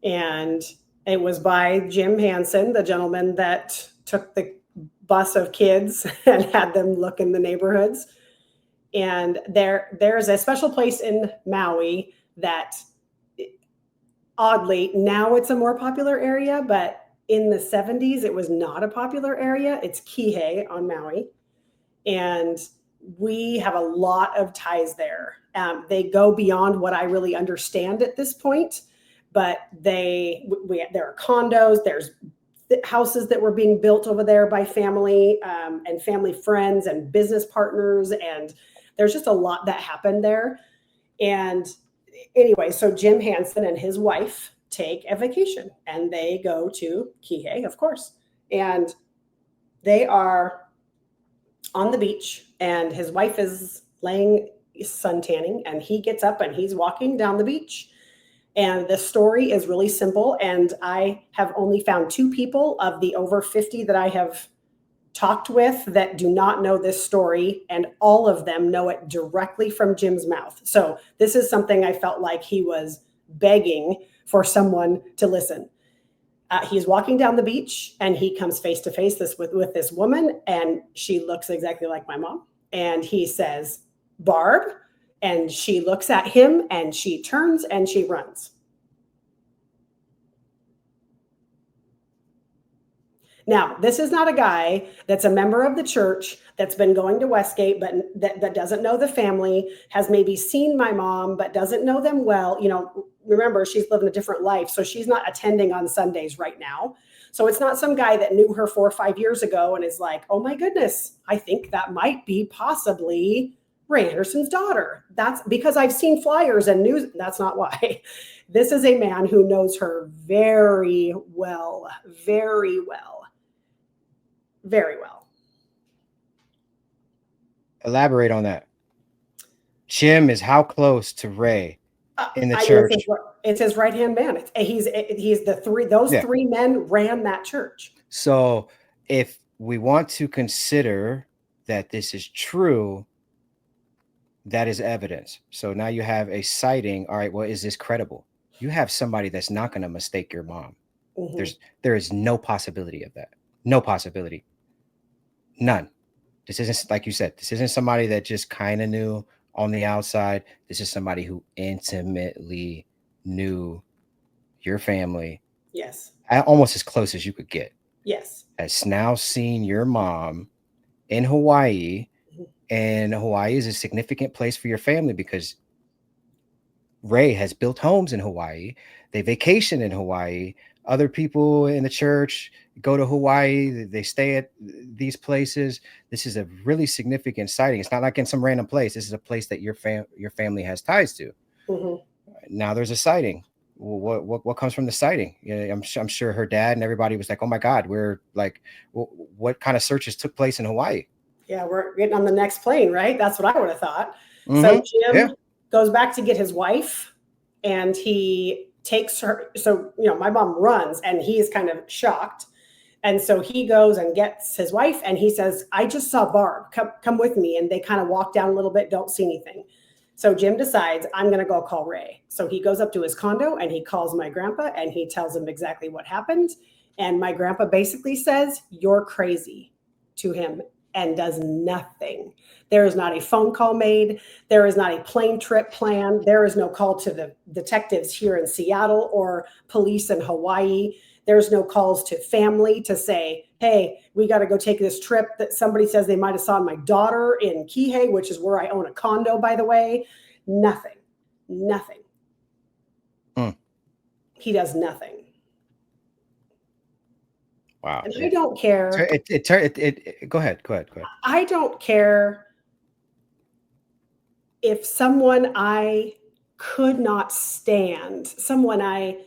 And it was by Jim Hansen, the gentleman that took the bus of kids and had them look in the neighborhoods. And there's a special place in Maui that, oddly, now it's a more popular area, but in the 70s, it was not a popular area. It's Kihei on Maui. And we have a lot of ties there. They go beyond what I really understand at this point, but there are condos, there's houses that were being built over there by family and family friends and business partners. And there's just a lot that happened there. And anyway, so Jim Hansen and his wife take a vacation and they go to Kihei, of course. And they are on the beach and his wife is laying sun tanning and he gets up and he's walking down the beach. And the story is really simple. And I have only found 2 people of the over 50 that I have talked with that do not know this story. And all of them know it directly from Jim's mouth. So this is something I felt like he was begging for someone to listen. He's walking down the beach and he comes face to face with this woman. And she looks exactly like my mom. And he says, "Barb." And she looks at him and she turns and she runs. Now, this is not a guy that's a member of the church that's been going to Westgate, but that doesn't know the family, has maybe seen my mom, but doesn't know them well. You know, remember, she's living a different life. So she's not attending on Sundays right now. So it's not some guy that knew her 4 or 5 years ago and is like, oh my goodness, I think that might be possibly Ray Anderson's daughter. That's because I've seen flyers and news. That's not why. This is a man who knows her very well, very well, very well. Elaborate on that. Jim is how close to Ray in the church? It's his right-hand man. He's the three. Those 3 men ran that church. So if we want to consider that this is true, that is evidence. So now you have a sighting. All right, well, is this credible? You have somebody that's not going to mistake your mom. There is no possibility of that. No possibility. None. This isn't, like you said, this isn't somebody that just kind of knew on the outside. This is somebody who intimately knew your family. Yes. Almost as close as you could get. Yes. Has now seen your mom in Hawaii. And Hawaii is a significant place for your family because Ray has built homes in Hawaii. They vacation in Hawaii. Other people in the church go to Hawaii. They stay at these places. This is a really significant sighting. It's not like in some random place. This is a place that your family has ties to. Now there's a sighting. What comes from the sighting? Yeah, I'm sure her dad and everybody was like, "Oh my God, we're like, what kind of searches took place in Hawaii?" Yeah, we're getting on the next plane, right? That's what I would have thought. So Jim goes back to get his wife and he takes her. So, my mom runs and he's kind of shocked. And so he goes and gets his wife and he says, I just saw Barb, come with me. And they kind of walk down a little bit, don't see anything. So Jim decides, I'm going to go call Ray. So he goes up to his condo and he calls my grandpa and he tells him exactly what happened. And my grandpa basically says, you're crazy to him and does nothing. There is not a phone call made. There is not a plane trip planned. There is no call to the detectives here in Seattle or police in Hawaii. There's no calls to family to say, hey, we got to go take this trip that somebody says they might have saw my daughter in Kihei, which is where I own a condo, by the way. Nothing. He does nothing. Wow. And I don't care. Go ahead. I don't care if someone I could not stand, someone I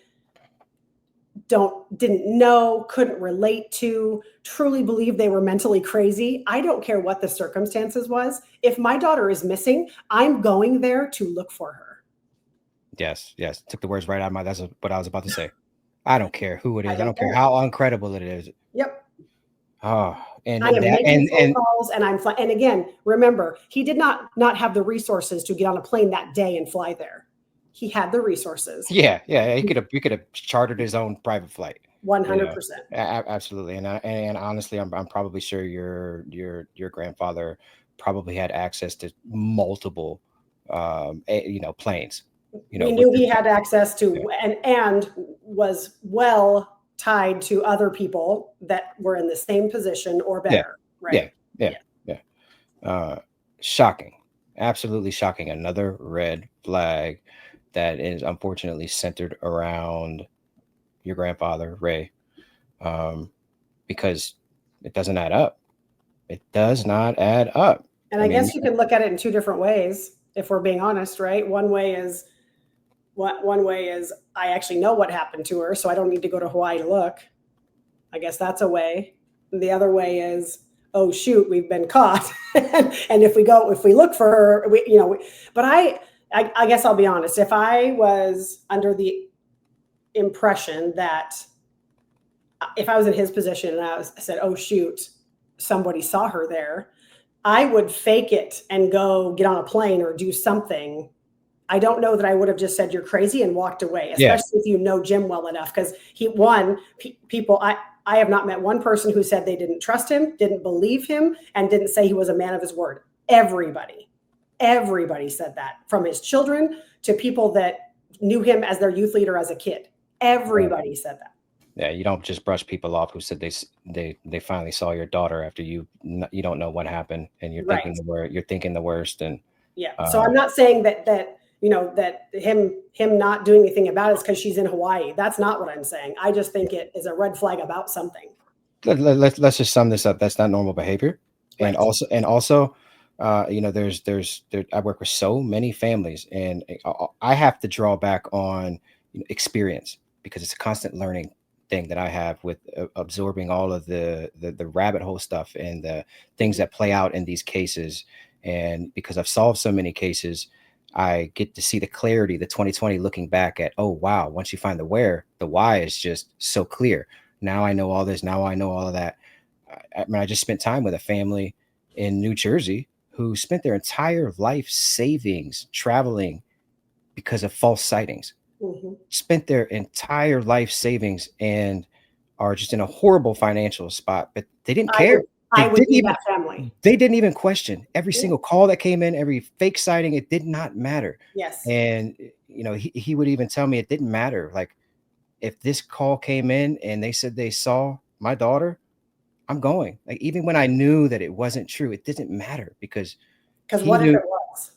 didn't know, couldn't relate to, truly believe they were mentally crazy. I don't care what the circumstances was. If my daughter is missing, I'm going there to look for her. Yes. Took the words right out of my. That's what I was about to say. I don't care who it is. I don't care how uncredible it is. Yep. Oh, and I am that, making phone and calls, and I'm flying. And again, remember, he did not have the resources to get on a plane that day and fly there. He had the resources. yeah. He could have chartered his own private flight. 100%. Absolutely. And honestly, I'm probably sure your grandfather probably had access to multiple, planes. We knew he had access to, and was well tied to other people that were in the same position or better. Right. Yeah. Shocking. Absolutely shocking. Another red flag that is unfortunately centered around your grandfather, Ray, because it doesn't add up. It does not add up. And I guess you can look at it in two different ways, if we're being honest, right? One way is I actually know what happened to her, so I don't need to go to Hawaii to look. I guess that's a way. The other way is, oh shoot, we've been caught. And if we look for her, but I guess I'll be honest. If I was under the impression that if I was in his position and I said, oh shoot, somebody saw her there, I would fake it and go get on a plane or do something. I don't know that I would have just said you're crazy and walked away, especially if you know Jim well enough, because people, I have not met one person who said they didn't trust him, didn't believe him, and didn't say he was a man of his word. Everybody said that, from his children to people that knew him as their youth leader as a kid. Everybody said that. Yeah, you don't just brush people off who said they finally saw your daughter after you don't know what happened, and you're thinking the worst. And so I'm not saying that him not doing anything about it is because she's in Hawaii. That's not what I'm saying. I just think it is a red flag about something. Let's just sum this up. That's not normal behavior. Right. And also, there's I work with so many families, and I have to draw back on experience, because it's a constant learning thing that I have with absorbing all of the rabbit hole stuff and the things that play out in these cases. And because I've solved so many cases, I get to see the clarity, the 2020 looking back at, oh, wow, once you find the where, the why is just so clear. Now I know all this. Now I know all of that. I just spent time with a family in New Jersey who spent their entire life savings traveling because of false sightings. Mm-hmm. Spent their entire life savings and are just in a horrible financial spot, but they didn't care. I would be that family. They didn't even question every single call that came in, every fake sighting. It did not matter. Yes. And, he would even tell me it didn't matter. Like, if this call came in and they said they saw my daughter, I'm going. Like, even when I knew that it wasn't true, it didn't matter, because what if it was?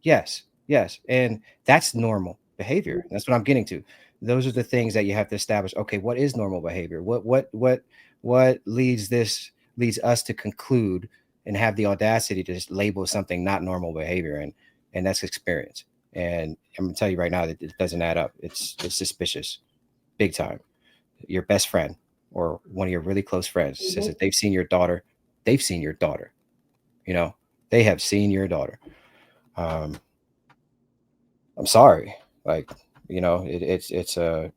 Yes. And that's normal behavior. That's what I'm getting to. Those are the things that you have to establish. Okay, what is normal behavior? What leads us to conclude and have the audacity to just label something not normal behavior, and that's experience. And I'm gonna tell you right now that it doesn't add up. It's suspicious, big time. Your best friend or one of your really close friends says that they've seen your daughter. They've seen your daughter. They have seen your daughter. I'm sorry. Like, you know, it's a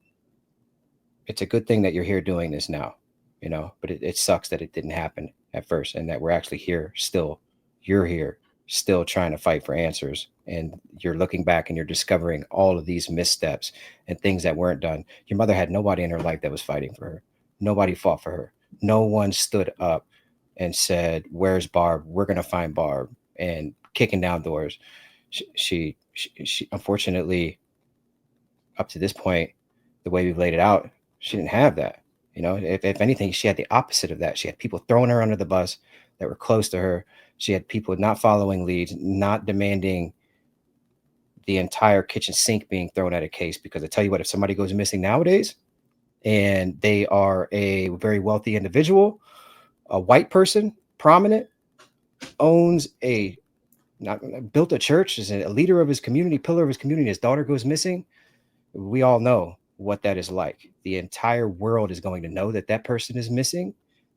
good thing that you're here doing this now, you know, but it sucks that it didn't happen at first and that we're actually here still. You're here still trying to fight for answers. And you're looking back and you're discovering all of these missteps and things that weren't done. Your mother had nobody in her life that was fighting for her. Nobody fought for her. No one stood up and said, "Where's Barb? We're going to find Barb," and kicking down doors. She unfortunately, up to this point, the way we've laid it out, she didn't have that. You know, if anything, she had the opposite of that. She had people throwing her under the bus that were close to her. She had people not following leads, not demanding the entire kitchen sink being thrown at a case. Because I tell you what, if somebody goes missing nowadays and they are a very wealthy individual, a white person, prominent, owns a not built a church, is a leader of his community, pillar of his community, his daughter goes missing, we all know what that is like. The entire world is going to know that that person is missing,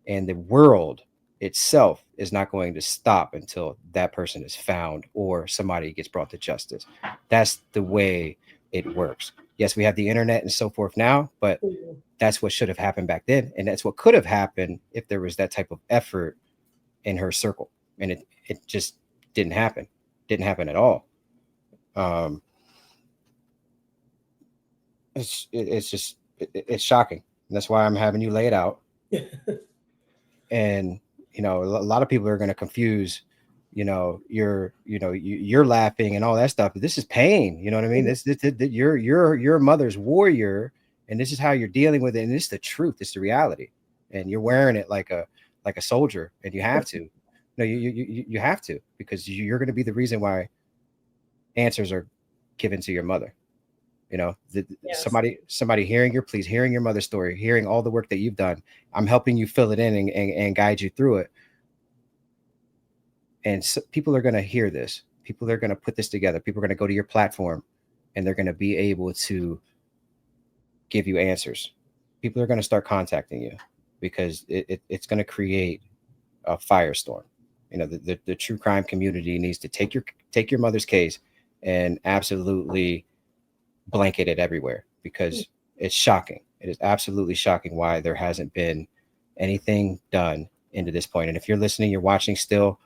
and the world itself is not going to stop until that person is found or somebody gets brought to justice. That's the way it works. Yes, we have the internet and so forth now, but that's what should have happened back then. And that's what could have happened if there was that type of effort in her circle. And it just didn't happen. Didn't happen at all. It's shocking. And that's why I'm having you lay it out. And you know, a lot of people are going to confuse, you know, you're laughing and all that stuff. But this is pain. You know what I mean? This you're a mother's warrior, and this is how you're dealing with it. And this is the truth. It's the reality. And you're wearing it like a soldier, and you have to. No, you have to, because you're going to be the reason why answers are given to your mother. You know, Yes. somebody hearing your pleas, hearing your mother's story, hearing all the work that you've done. I'm helping you fill it in and guide you through it. And so people are going to hear this. People are going to put this together. People are going to go to your platform, and they're going to be able to give you answers. People are going to start contacting you, because it's going to create a firestorm. You know, the true crime community needs to take your mother's case and absolutely blanket it everywhere, because it's shocking. It is absolutely shocking why there hasn't been anything done into this point. And if you're listening, you're watching still,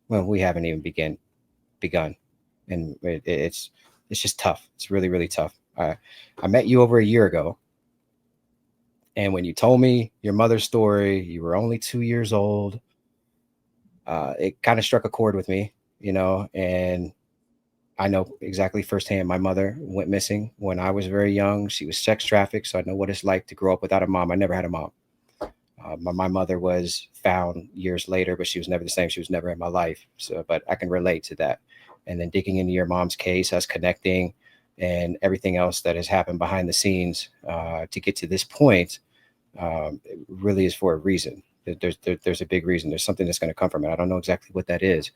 well, we haven't even begun. And it's just tough. It's really, really tough. I met you over a year ago. And when you told me your mother's story, you were only 2 years old. It kind of struck a chord with me, you know, and I know exactly firsthand. My mother went missing when I was very young. She was sex trafficked, so I know what it's like to grow up without a mom. I never had a mom. My mother was found years later, but she was never the same. She was never in my life. So, but I can relate to that. And then digging into your mom's case, us connecting, and everything else that has happened behind the scenes to get to this point, it really is for a reason. There's a big reason. There's something that's going to come from it. I don't know exactly what that is,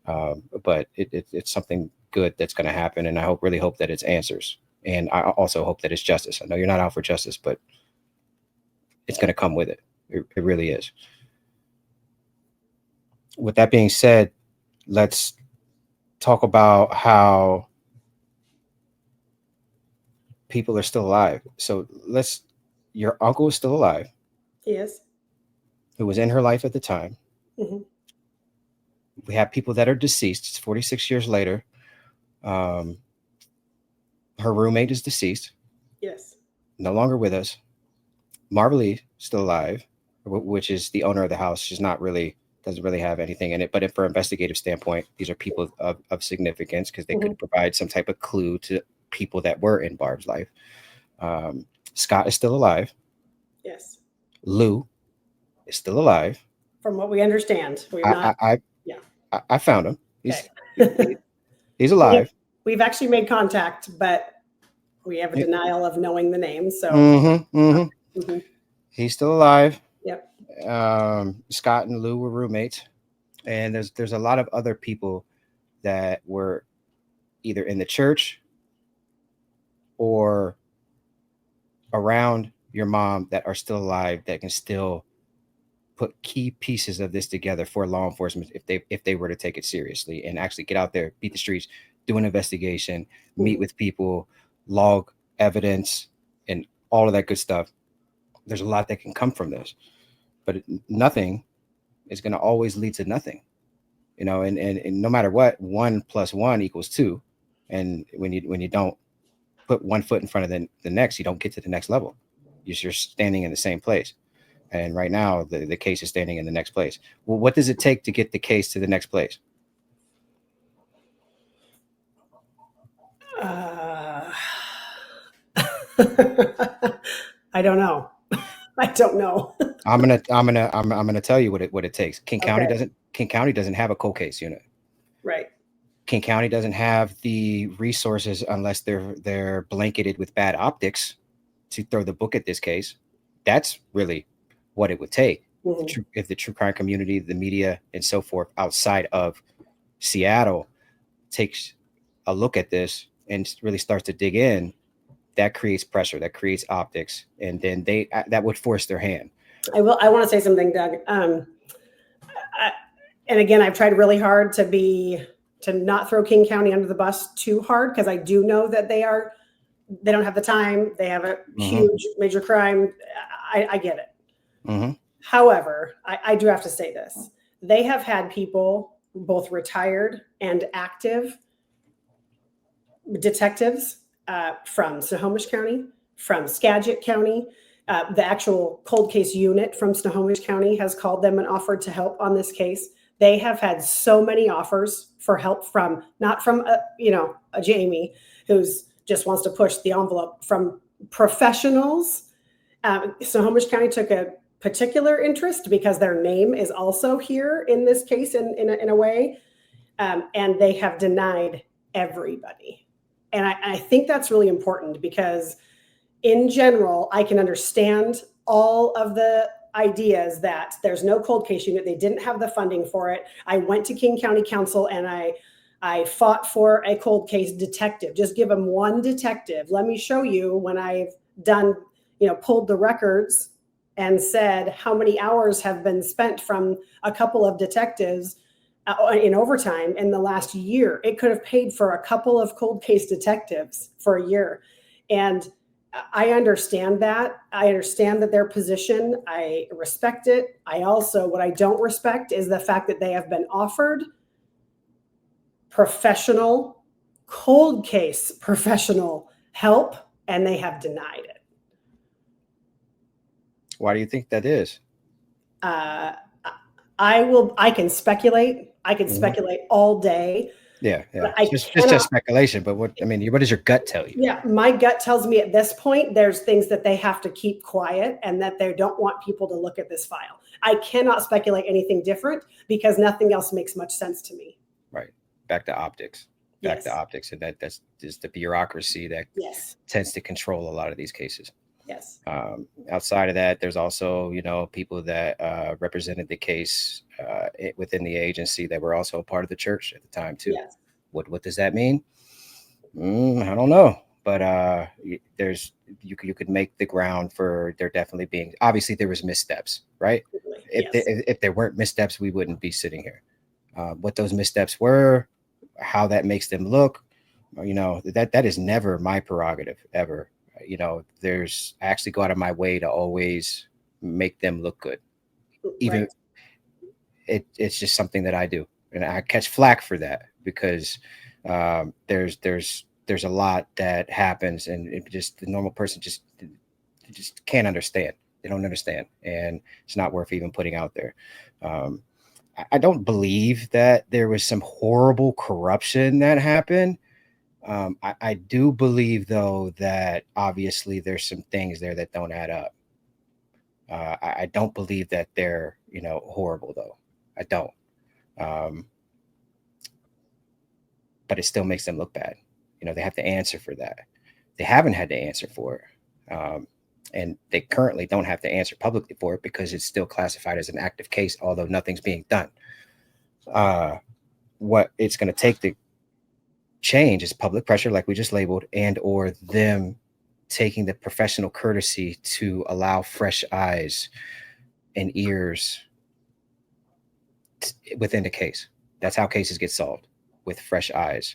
but it's something good that's going to happen. And I really hope that it's answers. And I also hope that it's justice. I know you're not out for justice, but it's going to come with it. It really is. With that being said, let's talk about how people are still alive. So your uncle is still alive, Yes. who was in her life at the time. Mm-hmm. We have people that are deceased. It's 46 years later. Her roommate is deceased, Yes. no longer with us. Marley still alive, which is the owner of the house. She's doesn't really have anything in it, but for investigative standpoint, these are people of significance, because they could provide some type of clue to people that were in Barb's life. Scott is still alive. Yes. Lou is still alive. From what we understand, I found him. Okay. He's alive. We've actually made contact, but we have a denial of knowing the name. So He's still alive. Yep. Scott and Lou were roommates, and there's a lot of other people that were either in the church or around your mom that are still alive, that can still put key pieces of this together for law enforcement if they were to take it seriously and actually get out there, beat the streets, do an investigation, meet with people, log evidence and all of that good stuff. There's a lot that can come from this, but nothing is going to always lead to nothing, you know, and no matter what, 1 + 1 = 2. And when you don't put one foot in front of the next, you don't get to the next level. You're standing in the same place. And right now the case is standing in the next place. Well, what does it take to get the case to the next place? I don't know. I don't know. I'm gonna tell you what it takes. King County Okay. doesn't have a cold case unit. Right. King County doesn't have the resources unless they're blanketed with bad optics to throw the book at this case. That's really what it would take. Mhm. If the true crime community, the media, and so forth outside of Seattle takes a look at this and really starts to dig in, that creates pressure, that creates optics, and then that would force their hand. I want to say something, Doug. And again, I've tried really hard to not throw King County under the bus too hard, because I do know that they don't have the time. They have a huge major crime. I get it. Mm-hmm. However, I do have to say this. They have had people, both retired and active detectives, from Snohomish County, from Skagit County. The actual cold case unit from Snohomish County has called them and offered to help on this case. They have had so many offers for help from, not from a Jaime who's just wants to push the envelope, from professionals. Snohomish County took a particular interest because their name is also here in this case in a way, and they have denied everybody. And I think that's really important, because in general, I can understand all of the ideas that there's no cold case unit. They didn't have the funding for it. I went to King County Council and I fought for a cold case detective. Just give them one detective. Let me show you when I've done, pulled the records and said how many hours have been spent from a couple of detectives in overtime in the last year. It could have paid for a couple of cold case detectives for a year. And I understand that. I understand that their position. I respect it. What I don't respect is the fact that they have been offered professional, cold case professional help, and they have denied it. Why do you think that is? I can speculate. I can speculate all day. Yeah. It's just speculation. But what does your gut tell you? Yeah, my gut tells me at this point, there's things that they have to keep quiet and that they don't want people to look at this file. I cannot speculate anything different because nothing else makes much sense to me. Right. Back to optics. And that's just the bureaucracy that tends to control a lot of these cases. Yes. Outside of that, there's also, people that represented the case within the agency that were also a part of the church at the time too. Yes. What does that mean? I don't know, but you could make the ground for there definitely being, obviously there was missteps, right? If there weren't missteps, we wouldn't be sitting here. What those missteps were, how that makes them look, that is never my prerogative ever. I actually go out of my way to always make them look good. Even it's just something that I do, and I catch flack for that because there's a lot that happens, and the normal person just can't understand. They don't understand, and it's not worth even putting out there. I don't believe that there was some horrible corruption that happened. I do believe, though, that obviously there's some things there that don't add up. I don't believe that they're, horrible, though. I don't. But it still makes them look bad. They have to answer for that. They haven't had to answer for it. And they currently don't have to answer publicly for it because it's still classified as an active case, although nothing's being done. What it's going to take to change is public pressure, like we just labeled, and or them taking the professional courtesy to allow fresh eyes and ears within the case. That's how cases get solved, with fresh eyes.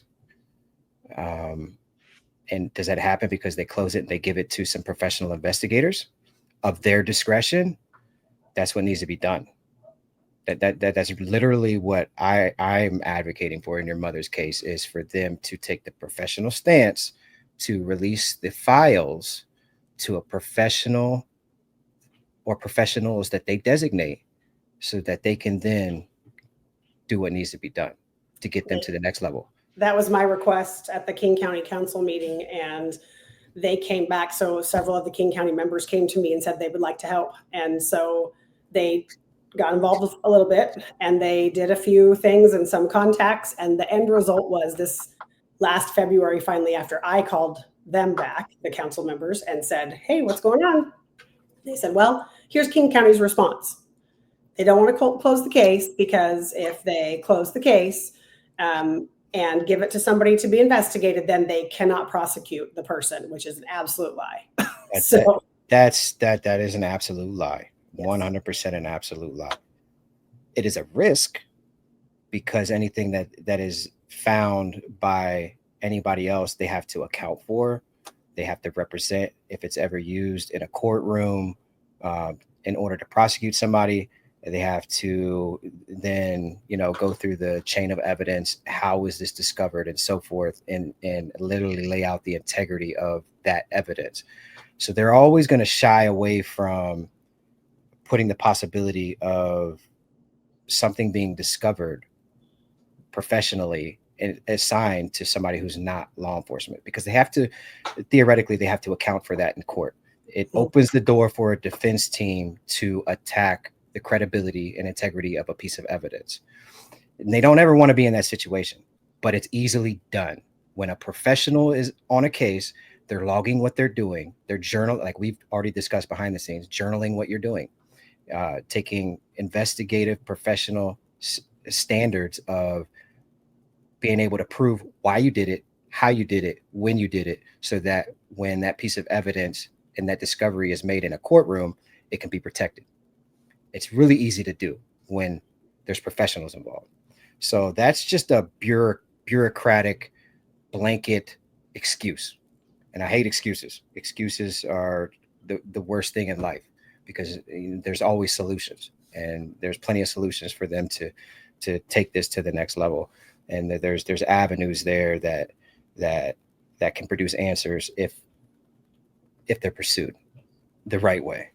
And does that happen because they close it and they give it to some professional investigators of their discretion? That's what needs to be done. That's literally what I'm advocating for in your mother's case, is for them to take the professional stance to release the files to a professional or professionals that they designate, so that they can then do what needs to be done to get them to the next level. That was my request at the King County Council meeting, and they came back. So several of the King County members came to me and said they would like to help. And so they got involved a little bit, and they did a few things and some contacts. And the end result was this last February, finally, after I called them back, the council members, and said, hey, what's going on? They said, well, here's King County's response. They don't want to close the case, because if they close the case and give it to somebody to be investigated, then they cannot prosecute the person, which is an absolute lie. That is an absolute lie. Yes. 100% an absolute lie. It is a risk, because anything that is found by anybody else, they have to account for. They have to represent if it's ever used in a courtroom in order to prosecute somebody. They have to then, go through the chain of evidence. How was this discovered, and so forth, and literally lay out the integrity of that evidence. So they're always going to shy away from putting the possibility of something being discovered professionally and assigned to somebody who's not law enforcement, because theoretically, they have to account for that in court. It opens the door for a defense team to attack the credibility and integrity of a piece of evidence. And they don't ever want to be in that situation, but it's easily done. When a professional is on a case, they're logging what they're doing. They're like we've already discussed behind the scenes, journaling what you're doing, taking investigative professional standards of being able to prove why you did it, how you did it, when you did it, so that when that piece of evidence and that discovery is made in a courtroom, it can be protected. It's really easy to do when there's professionals involved. So that's just a bureaucratic blanket excuse. And I hate excuses. Excuses are the worst thing in life, because there's always solutions, and there's plenty of solutions for them to take this to the next level. And there's avenues there that can produce answers if they're pursued the right way.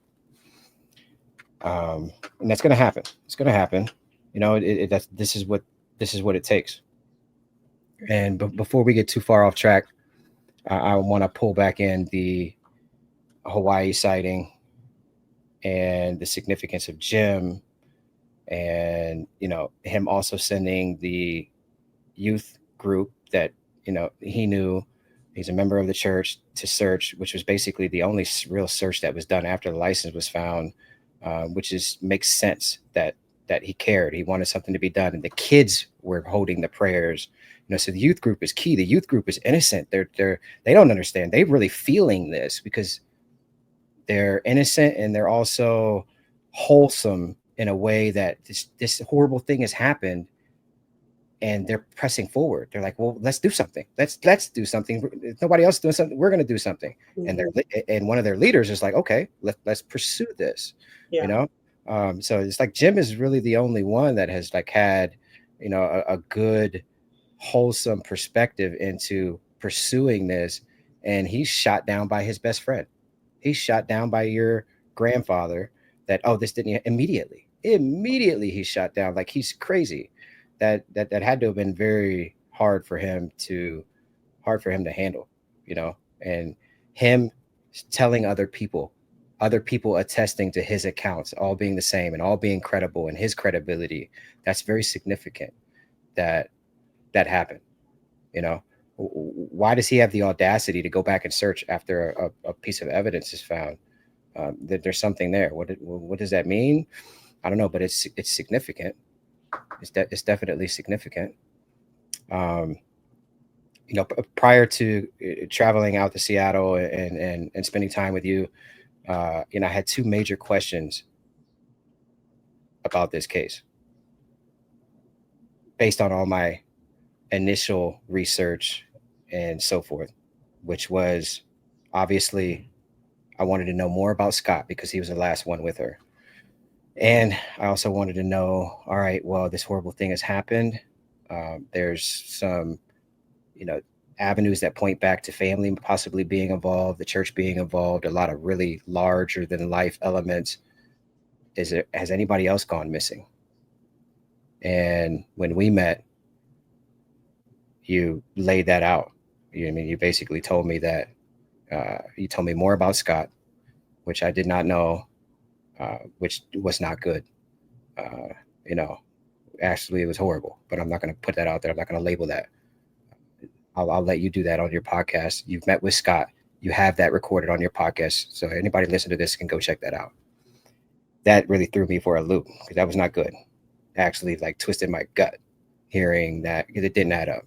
And that's going to happen. It's going to happen. This is what it takes. And before we get too far off track, I want to pull back in the Hawaii sighting and the significance of Jim, and him also sending the youth group that he knew. He's a member of the church to search, which was basically the only real search that was done after the license was found, which makes sense that he cared. He wanted something to be done, and the kids were holding the prayers. So the youth group is key. The youth group is innocent. They don't understand. They're really feeling this because they're innocent, and they're also wholesome in a way that this horrible thing has happened, and they're pressing forward. They're like, well, let's do something. Let's do something. If nobody else is doing something, we're going to do something. Mm-hmm. And one of their leaders is like, okay, let's pursue this. Yeah. So it's like Jim is really the only one that has had, a good, wholesome perspective into pursuing this. And he's shot down by his best friend. He's shot down by your grandfather. This didn't immediately he's shot down. Like, he's crazy. That had to have been very hard for him to handle, and him telling other people attesting to his accounts, all being the same and all being credible, and his credibility. That's very significant that happened. Why does he have the audacity to go back and search after a piece of evidence is found? That there's something there. What does that mean? I don't know, but it's significant. It's definitely significant. Prior to traveling out to Seattle and spending time with you, I had two major questions about this case based on all my initial research and so forth. which was obviously I wanted to know more about Scott because he was the last one with her. And I also wanted to know, all right, well, this horrible thing has happened. There's some, avenues that point back to family possibly being involved, the church being involved, a lot of really larger than life elements. Has anybody else gone missing? And when we met, you laid that out. You basically told me that you told me more about Scott, which I did not know, which was not good. Actually, it was horrible, but I'm not going to put that out there. I'm not going to label that. I'll let you do that on your podcast. You've met with Scott. You have that recorded on your podcast. So anybody listen to this can go check that out. That really threw me for a loop because that was not good. Actually, like twisted my gut hearing that because it didn't add up.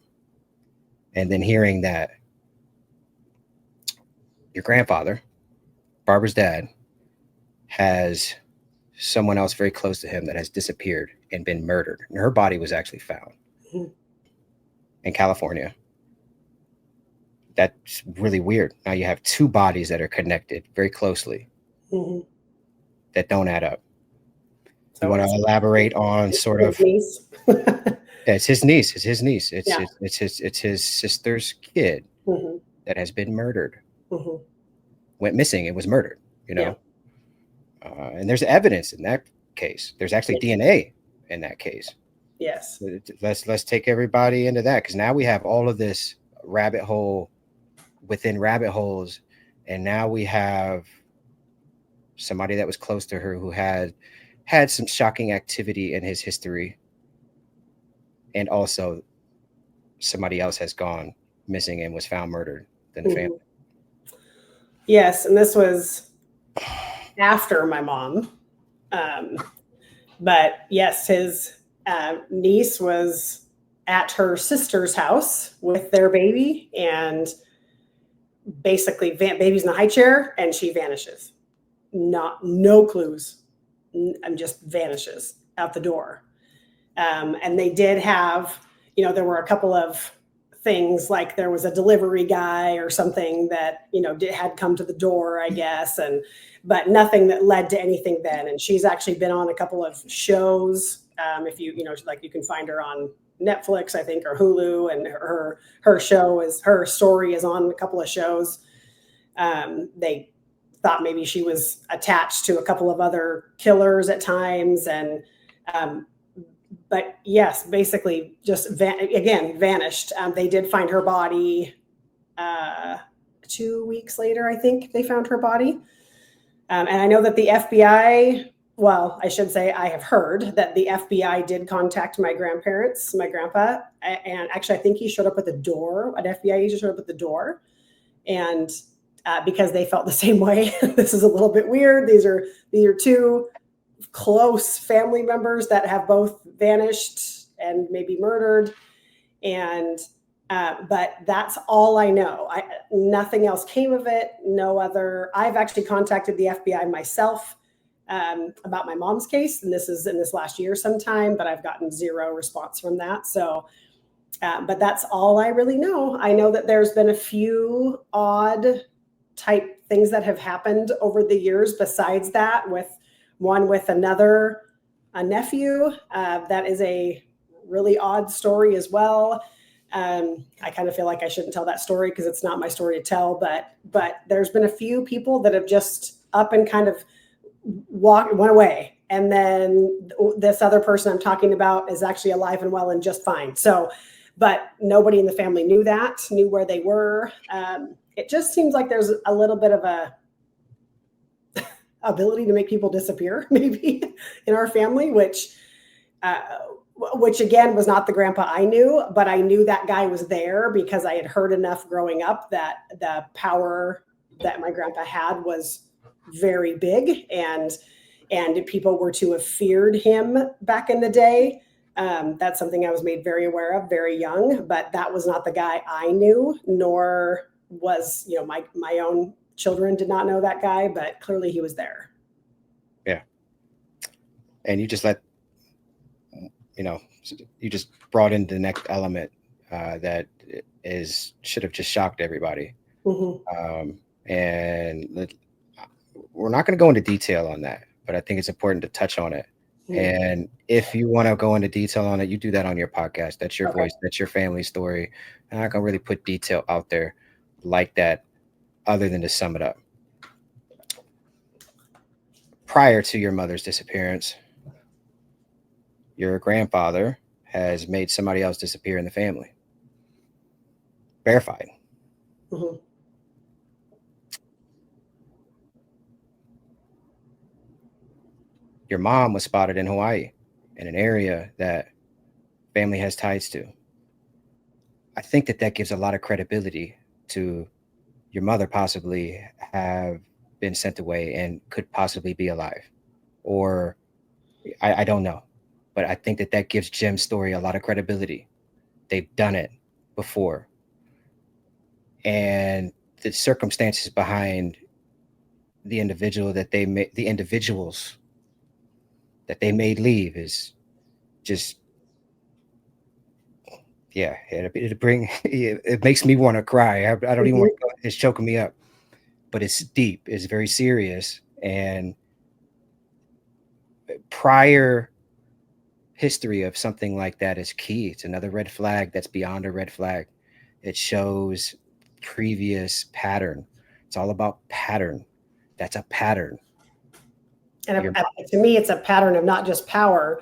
And then hearing that your grandfather, Barbara's dad, has someone else very close to him that has disappeared and been murdered. And her body was actually found in California. That's really weird. Now you have two bodies that are connected very closely that don't add up. So you want to elaborate on sort of? It's his niece. It's his niece. It's his sister's kid that has been murdered. Went missing and was murdered. And there's evidence in that case. There's actually DNA in that case. Yes. Let's take everybody into that because now we have all of this rabbit hole within rabbit holes, and now we have somebody that was close to her who had some shocking activity in his history, and also somebody else has gone missing and was found murdered than the family. Yes, and this was after my mom. But yes, his niece was at her sister's house with their baby, and basically baby's in the high chair and she vanishes. No clues, and just vanishes out the door. And they did have, there were a couple of things, like there was a delivery guy or something that, had come to the door, I guess, but nothing that led to anything then. And she's actually been on a couple of shows. If you can find her on Netflix, I think, or Hulu, and her story is on a couple of shows. They thought maybe she was attached to a couple of other killers at times. And, but yes, basically just vanished. They did find her body 2 weeks later, I think they found her body. And I know that the FBI, well, I should say I have heard that the FBI did contact my grandparents, my grandpa, and actually I think he showed up at the door. An FBI agent showed up at the door, and because they felt the same way. This is a little bit weird. These are two close family members that have both vanished and maybe murdered, and but that's all I know. Nothing else came of it. No other. I've actually contacted the FBI myself about my mom's case, and this is in this last year sometime, but I've gotten zero response from that. So, but that's all I really know. I know that there's been a few odd type things that have happened over the years besides that, with a nephew. That is a really odd story as well. I kind of feel like I shouldn't tell that story because it's not my story to tell, but there's been a few people that have just up and kind of went away. And then this other person I'm talking about is actually alive and well and just fine. So, but nobody in the family knew where they were. It just seems like there's a little bit of a ability to make people disappear maybe in our family, which again was not the grandpa I knew, but I knew that guy was there because I had heard enough growing up that the power that my grandpa had was very big, and people were to have feared him back in the day. That's something I was made very aware of very young, but that was not the guy I knew, nor was, my own children did not know that guy, but clearly he was there. Yeah. And you just you just brought in the next element that should have just shocked everybody. And we're not going to go into detail on that, but I think it's important to touch on it. And if you want to go into detail on it, you do that on your podcast. That's your voice. That's your family story. And I can really put detail out there like that, other than to sum it up. Prior to your mother's disappearance, your grandfather has made somebody else disappear in the family. Verified. Your mom was spotted in Hawaii, in an area that family has ties to. I think that gives a lot of credibility to your mother possibly have been sent away and could possibly be alive. Or I don't know. But I think that gives Jim's story a lot of credibility. They've done it before. And the circumstances behind the individuals that they made leave is just, yeah, it makes me want to cry. I don't even want to go, it's choking me up, but it's deep, it's very serious. And prior history of something like that is key. It's another red flag that's beyond a red flag. It shows previous pattern. It's all about pattern. That's a pattern. And to me, it's a pattern of not just power,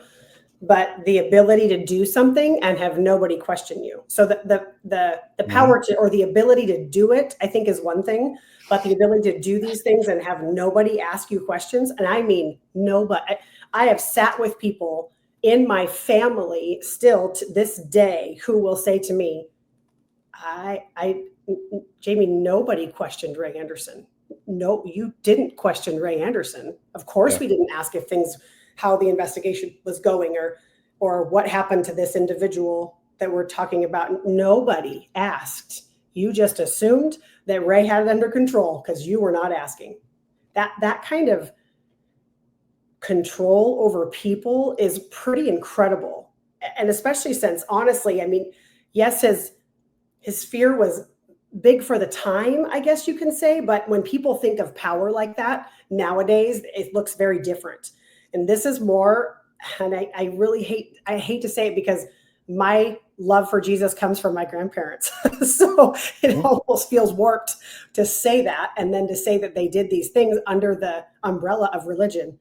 but the ability to do something and have nobody question you. So the power to, or the ability to do it, I think is one thing, but the ability to do these things and have nobody ask you questions. And I mean, nobody. I have sat with people in my family still to this day who will say to me, Jaime, nobody questioned Ray Anderson. No, you didn't question Ray Anderson. Of course, we didn't ask if how the investigation was going or what happened to this individual that we're talking about. Nobody asked. You just assumed that Ray had it under control because you were not asking. That kind of control over people is pretty incredible. And especially since, honestly, I mean, yes, his fear was big for the time, I guess you can say. But when people think of power like that nowadays, it looks very different. And this is more, and I really hate to say it because my love for Jesus comes from my grandparents. So it almost feels warped to say that, and then to say that they did these things under the umbrella of religion.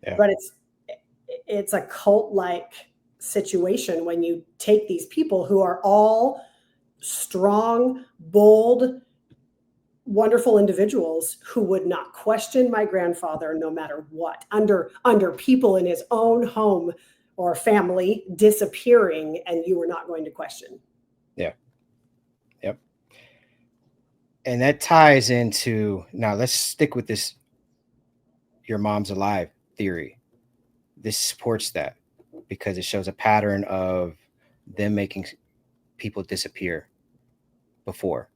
Yeah. But it's a cult-like situation when you take these people who are all strong, bold, wonderful individuals who would not question my grandfather no matter what, under people in his own home or family disappearing, and you were not going to question. Yeah. Yep. And that ties into, now let's stick with this your mom's alive theory. This supports that because it shows a pattern of them making people disappear before.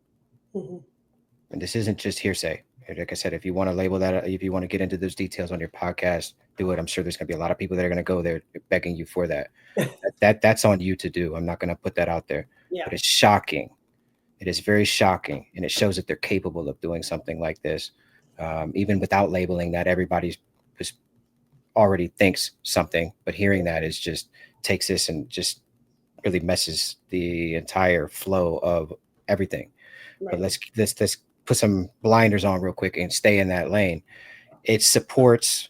And this isn't just hearsay. Like I said, if you want to label that, if you want to get into those details on your podcast, do it. I'm sure there's going to be a lot of people that are going to go there begging you for that. That's on you to do. I'm not going to put that out there. Yeah. But it's shocking. It is very shocking. And it shows that they're capable of doing something like this. Even without labeling that, everybody just already thinks something. But hearing that is just takes this and just really messes the entire flow of everything. Right. But let's put some blinders on real quick and stay in that lane. It supports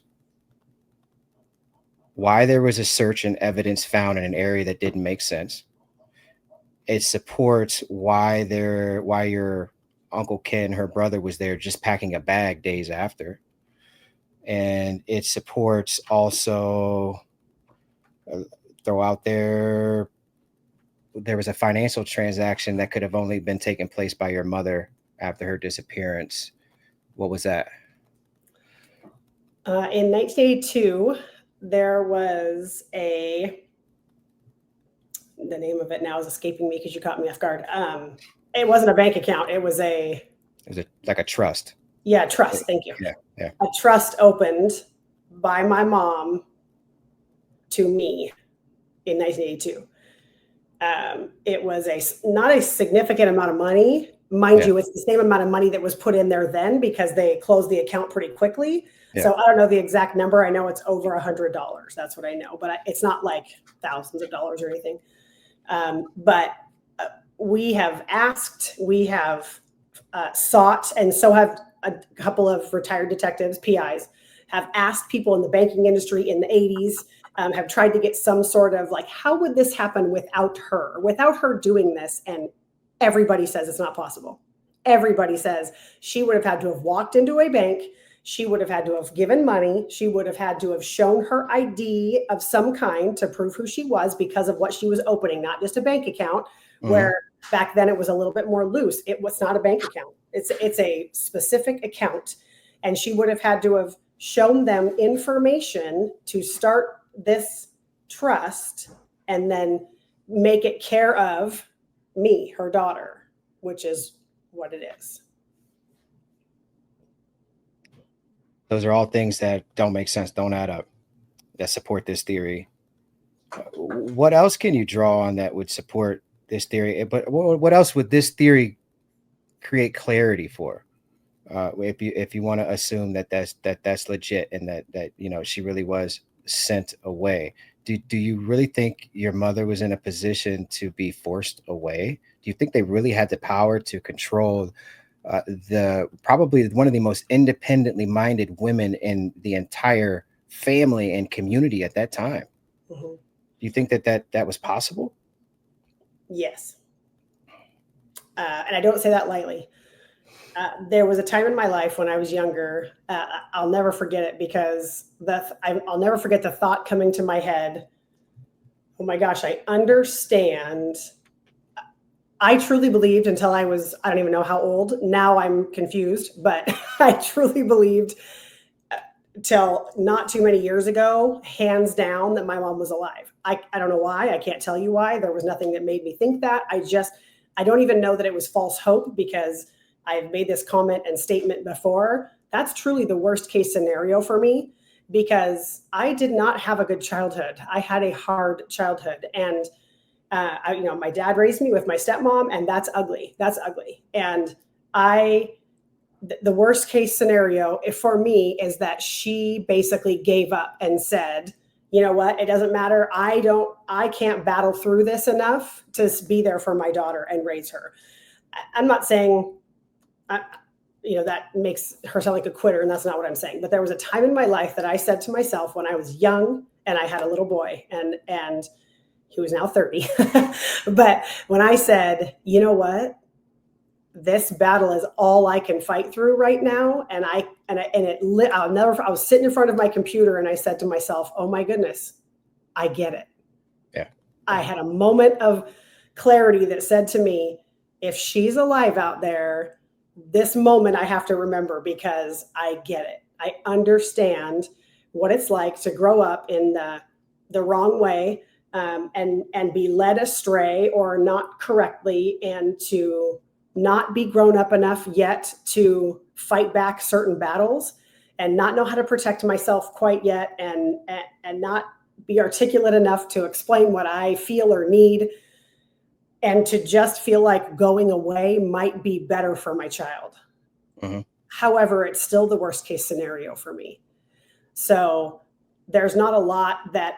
why there was a search and evidence found in an area that didn't make sense. It supports why your Uncle Ken, her brother, was there just packing a bag days after. And it supports also throw out there was a financial transaction that could have only been taken place by your mother after her disappearance. What was that? In 1982, there was the name of it now is escaping me because you caught me off guard. It wasn't a bank account. It was like a trust. Yeah, trust. Thank you. Yeah. A trust opened by my mom to me in 1982. It was not a significant amount of money, Mind you, it's the same amount of money that was put in there then because they closed the account pretty quickly. Yeah. So I don't know the exact number. I know it's over $100. That's what I know, but it's not like thousands of dollars or anything. But we have asked, we have sought, and so have a couple of retired detectives, PIs, have asked people in the banking industry in the 80s, have tried to get some sort of like, how would this happen without her doing this? And everybody says it's not possible. Everybody says she would have had to have walked into a bank. She would have had to have given money. She would have had to have shown her ID of some kind to prove who she was because of what she was opening, not just a bank account, where back then it was a little bit more loose. It was not a bank account. It's a specific account. And she would have had to have shown them information to start this trust and then make it care of me, her daughter, which is what it is. Those are all things that don't make sense, don't add up, that support this theory. What else can you draw on that would support this theory? But what else would this theory create clarity for? If you want to assume that's legit and that you know she really was sent away, do you really think your mother was in a position to be forced away? Do you think they really had the power to control the probably one of the most independently minded women in the entire family and community at that time? Do you think that was possible? Yes. And I don't say that lightly. There was a time in my life when I was younger. I'll never forget it because I'll never forget the thought coming to my head. Oh my gosh, I understand. I truly believed until I don't even know how old. Now I'm confused, but I truly believed till not too many years ago, hands down, that my mom was alive. I don't know why. I can't tell you why. There was nothing that made me think that. I don't even know that it was false hope because I've made this comment and statement before. That's truly the worst case scenario for me because I did not have a good childhood. I had a hard childhood, and my dad raised me with my stepmom, and that's ugly. That's ugly. And the worst case scenario for me is that she basically gave up and said, you know what, it doesn't matter. I can't battle through this enough to be there for my daughter and raise her. I'm not saying, that makes her sound like a quitter, and that's not what I'm saying. But there was a time in my life that I said to myself when I was young and I had a little boy, and he was now 30. But when I said, you know what, this battle is all I can fight through right now. And I was sitting in front of my computer and I said to myself, oh my goodness, I get it. Yeah. I had a moment of clarity that said to me, if she's alive out there, this moment I have to remember because I get it. I understand what it's like to grow up in the wrong way, and be led astray or not correctly, and to not be grown up enough yet to fight back certain battles, and not know how to protect myself quite yet, and not be articulate enough to explain what I feel or need, and to just feel like going away might be better for my child. However, it's still the worst case scenario for me. So there's not a lot that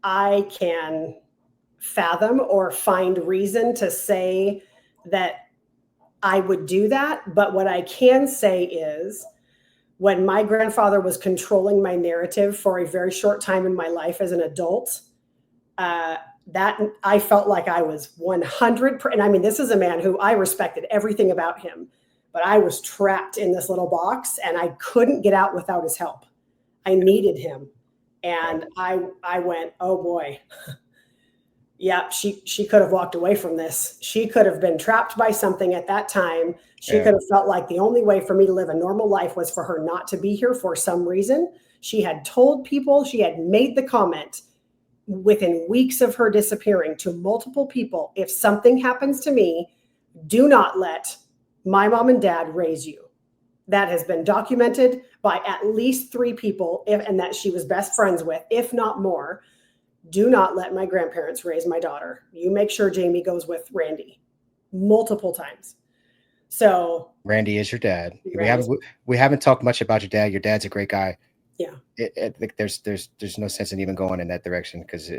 I can fathom or find reason to say that I would do that. But what I can say is when my grandfather was controlling my narrative for a very short time in my life as an adult, that I felt like I was 100%. And I mean, this is a man who I respected everything about him, but I was trapped in this little box and I couldn't get out without his help. I needed him. And I went, oh boy, yeah, she could have walked away from this. She could have been trapped by something at that time. She could have felt like the only way for me to live a normal life was for her not to be here for some reason. She had told people, she had made the comment within weeks of her disappearing to multiple people, if something happens to me, do not let my mom and dad raise you. That has been documented by at least 3 people, and that she was best friends with, if not more. Do not let my grandparents raise my daughter. You make sure Jaime goes with Randy. Multiple times. So Randy is your dad. Randy's- We haven't talked much about your dad. Your dad's a great guy. yeah. There's no sense in even going in that direction because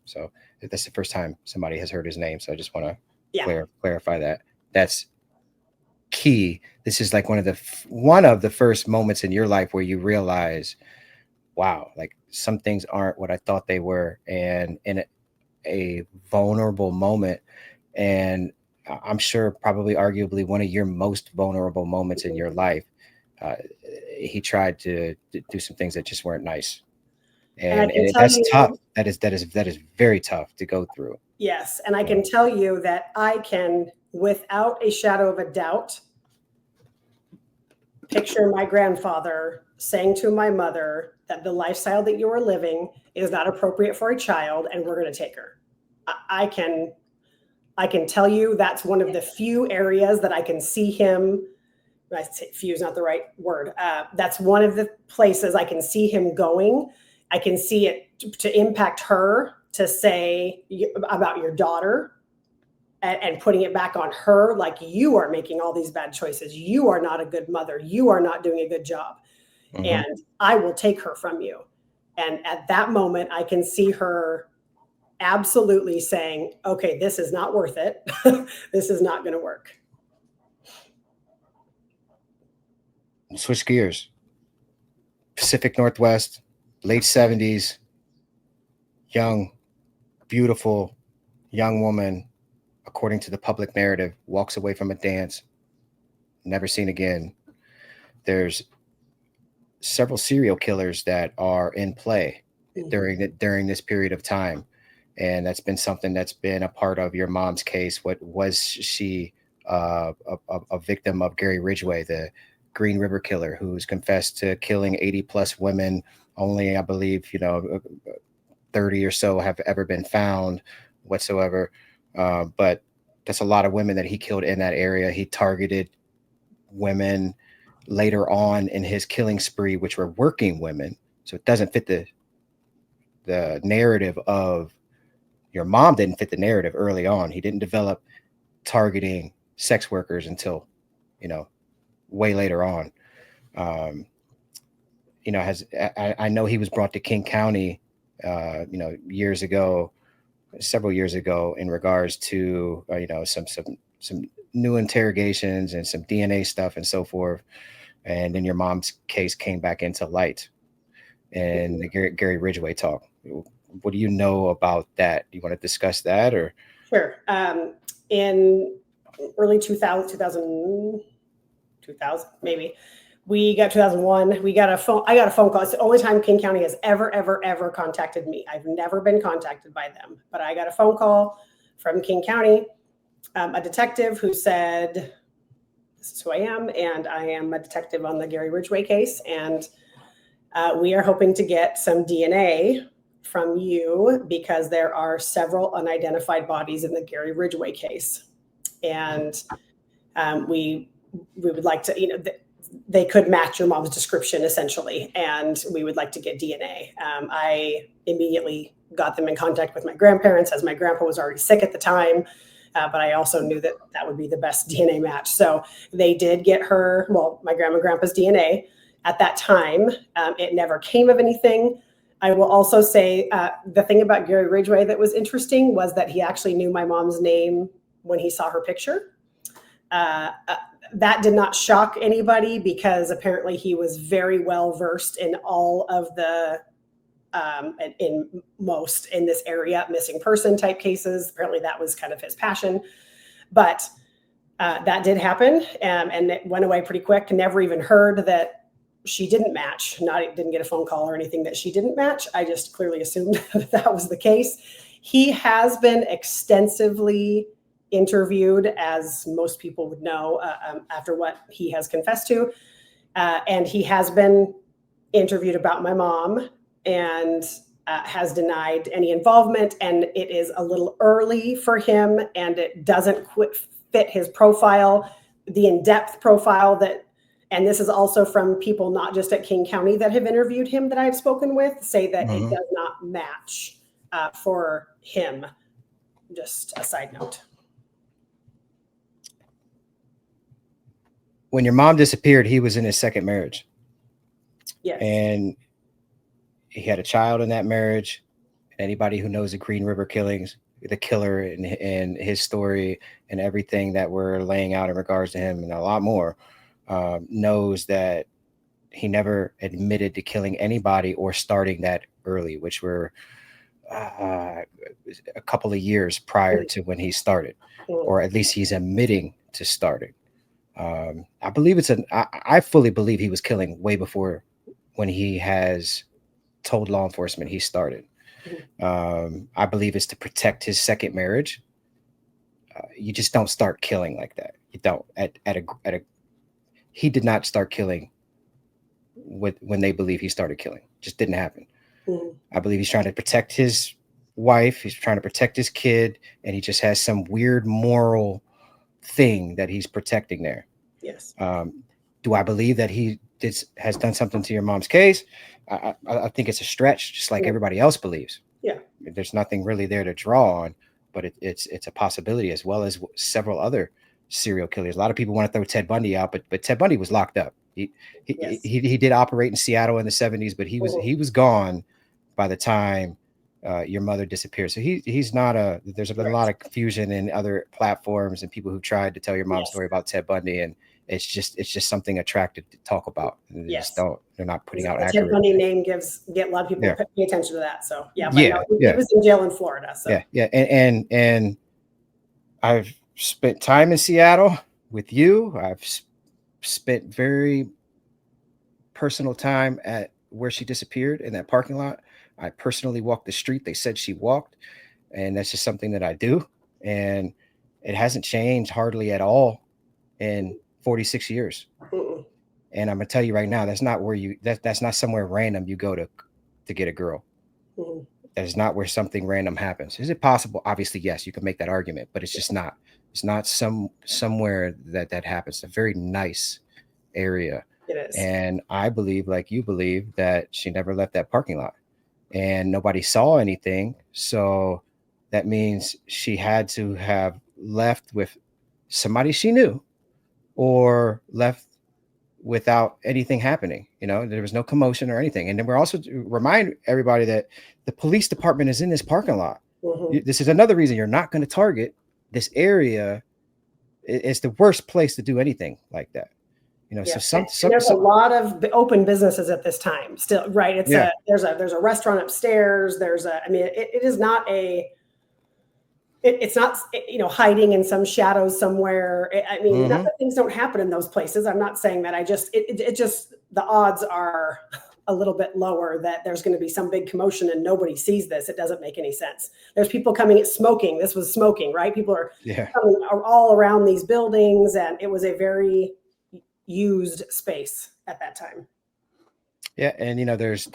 So that's the first time somebody has heard his name. So I just want to clarify that. That's key. This is like one of the first moments in your life where you realize, wow, like some things aren't what I thought they were, and in a vulnerable moment, and I'm sure probably arguably one of your most vulnerable moments in your life, he tried to do some things that just weren't nice, and that's tough. That is very tough to go through. Yes, and I can tell you that I can, without a shadow of a doubt, picture my grandfather saying to my mother that the lifestyle that you are living is not appropriate for a child, and we're going to take her. I can tell you that's one of the few areas that I can see him. I say few is not the right word. That's one of the places I can see him going. I can see it to impact her, to say about your daughter and putting it back on her, like, you are making all these bad choices. You are not a good mother. You are not doing a good job. Mm-hmm. And I will take her from you. And at that moment, I can see her absolutely saying, okay, this is not worth it. This is not going to work. Switch gears. Pacific Northwest, late 70s, young, beautiful young woman, according to the public narrative, walks away from a dance, never seen again. There's several serial killers that are in play during this period of time. And that's been something that's been a part of your mom's case. What was she a victim of? Gary Ridgway, the Green River killer, who's confessed to killing 80 plus women. Only, I believe, 30 or so have ever been found whatsoever. But that's a lot of women that he killed in that area. He targeted women later on in his killing spree, which were working women. So it doesn't fit the narrative of your mom. Didn't fit the narrative early on. He didn't develop targeting sex workers until, way later on. I know he was brought to King County, several years ago, in regards to, some new interrogations and some DNA stuff and so forth. And then your mom's case came back into light, and the Gary Ridgway talk. What do you know about that? Do you want to discuss that, or? Sure. In early 2000 maybe, we got 2001. I got a phone call. It's the only time King County has ever contacted me. I've never been contacted by them, but I got a phone call from King County, a detective who said, "This is who I am, and I am a detective on the Gary Ridgway case, and we are hoping to get some DNA from you because there are several unidentified bodies in the Gary Ridgway case, and we would like to, they could match your mom's description essentially, and we would like to get DNA." I immediately got them in contact with my grandparents, as my grandpa was already sick at the time, but I also knew that would be the best DNA match. So they did get my grandma and grandpa's DNA at that time. It never came of anything. I will also say the thing about Gary Ridgway that was interesting was that he actually knew my mom's name when he saw her picture. That did not shock anybody because apparently he was very well versed in all of the, in this area, missing person type cases. Apparently that was kind of his passion. But that did happen, and it went away pretty quick. Never even heard that she didn't match. Didn't get a phone call or anything that she didn't match. I just clearly assumed that was the case. He has been extensively interviewed, as most people would know, after what he has confessed to. And he has been interviewed about my mom and has denied any involvement. And it is a little early for him, and it doesn't fit his profile, the in-depth profile and this is also from people not just at King County that have interviewed him that I've spoken with, say that it does not match for him. Just a side note. when your mom disappeared, he was in his second marriage, Yes. and he had a child in that marriage. Anybody who knows the Green River killings, the killer and his story and everything that we're laying out in regards to him and a lot more, knows that he never admitted to killing anybody or starting that early, which were a couple of years prior to when he started, or at least he's admitting to starting. I believe I fully believe he was killing way before when he has told law enforcement he started. I believe it's to protect his second marriage. You just don't start killing like that. You don't he did not start killing when they believe he started killing. Just didn't happen. I believe he's trying to protect his wife. He's trying to protect his kid, and he just has some weird moral thing that he's protecting there. Yes. Do I believe that he has done something to your mom's case? I think it's a stretch, just like everybody else believes. Yeah. There's nothing really there to draw on, but it's a possibility, as well as several other serial killers. A lot of people want to throw Ted Bundy out, but Ted Bundy was locked up. He did operate in Seattle in the 70s, but he was gone by the time your mother disappeared. So he's not there's been a lot of confusion in other platforms and people who tried to tell your mom's story about Ted Bundy, and it's just something attractive to talk about. And they're not putting out accurate. Ted Bundy name get a lot of people pay attention to that. So he was in jail in Florida. So and I've spent time in Seattle with you. I've spent very personal time at where she disappeared in that parking lot. I personally walked the street they said she walked, and that's just something that I do. And it hasn't changed hardly at all in 46 years. And I'm gonna tell you right now, that's not where that's not somewhere random you go to get a girl. That is not where something random happens. Is it possible? Obviously, yes, you can make that argument, but it's just not. It's not somewhere that happens. It's a very nice area. It is. And I believe, like you believe, that she never left that parking lot, and nobody saw anything. So that means she had to have left with somebody she knew, or left without anything happening. There was no commotion or anything. And then we're also to remind everybody that the police department is in this parking lot. This is another reason you're not going to target this area. It's the worst place to do anything like that. So there's a lot of open businesses at this time still, right? It's there's a restaurant upstairs. It is not it's not hiding in some shadows somewhere. Not that things don't happen in those places. I'm not saying that. It just the odds are a little bit lower that there's going to be some big commotion and nobody sees this. It doesn't make any sense. There's people coming smoking. This was smoking, right? People are coming all around these buildings, and it was a very used space at that time. Yeah, and there's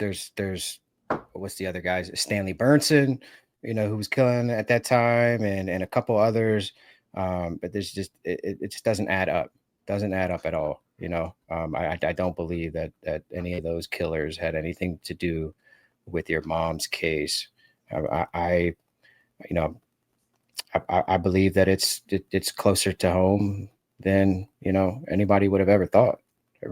what's the other guys? Stanley Burnson, who was killing at that time, and a couple others. But there's just it just doesn't add up. Doesn't add up at all. I don't believe that any of those killers had anything to do with your mom's case. I believe that it's closer to home than anybody would have ever thought.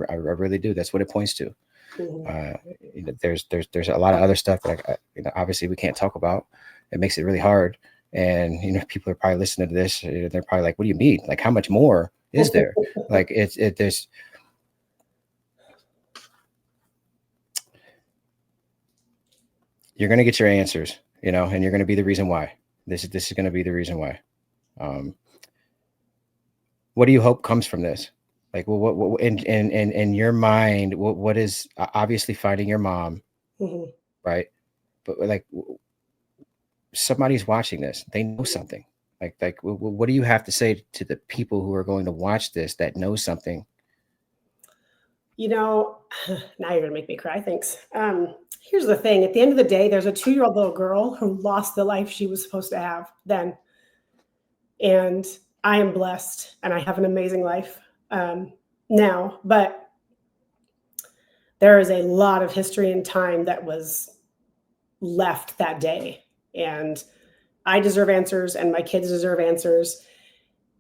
I really do. That's what it points to. There's a lot of other stuff that obviously we can't talk about. It makes it really hard. And people are probably listening to this. They're probably like, "What do you mean? Like, how much more is there?" Like, there's. You're gonna get your answers, and you're gonna be the reason why. This is gonna be the reason why. What do you hope comes from this? Like, what in your mind, what is obviously finding your mom, right? But like, somebody's watching this. They know something. Like, what do you have to say to the people who are going to watch this that know something? Now you're gonna make me cry. Thanks. Here's the thing. At the end of the day, there's a 2-year-old little girl who lost the life she was supposed to have then, and I am blessed and I have an amazing life now, but there is a lot of history and time that was left that day, and I deserve answers and my kids deserve answers.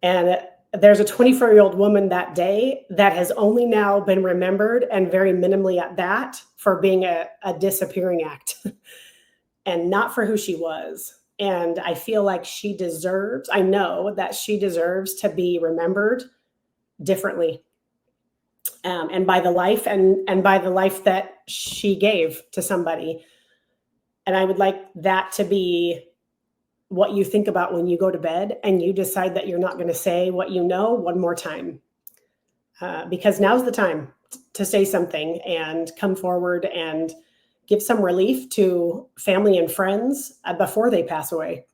And there's a 24-year-old woman that day that has only now been remembered, and very minimally at that, for being a disappearing act and not for who she was. And I feel like I know that she deserves to be remembered differently, and by the life and by the life that she gave to somebody. And I would like that to be what you think about when you go to bed and you decide that you're not going to say what you know one more time, because now's the time to say something and come forward and give some relief to family and friends before they pass away.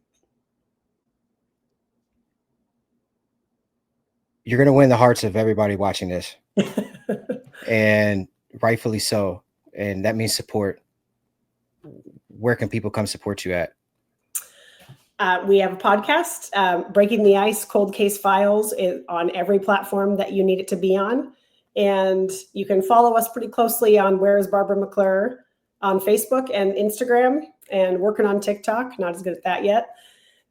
You're going to win the hearts of everybody watching this, and rightfully so. And that means support. Where can people come support you at? We have a podcast, Breaking the Ice Cold Case Files, is on every platform that you need it to be on. And you can follow us pretty closely on Where is Barbara McClure on Facebook and Instagram, and working on TikTok. Not as good at that yet.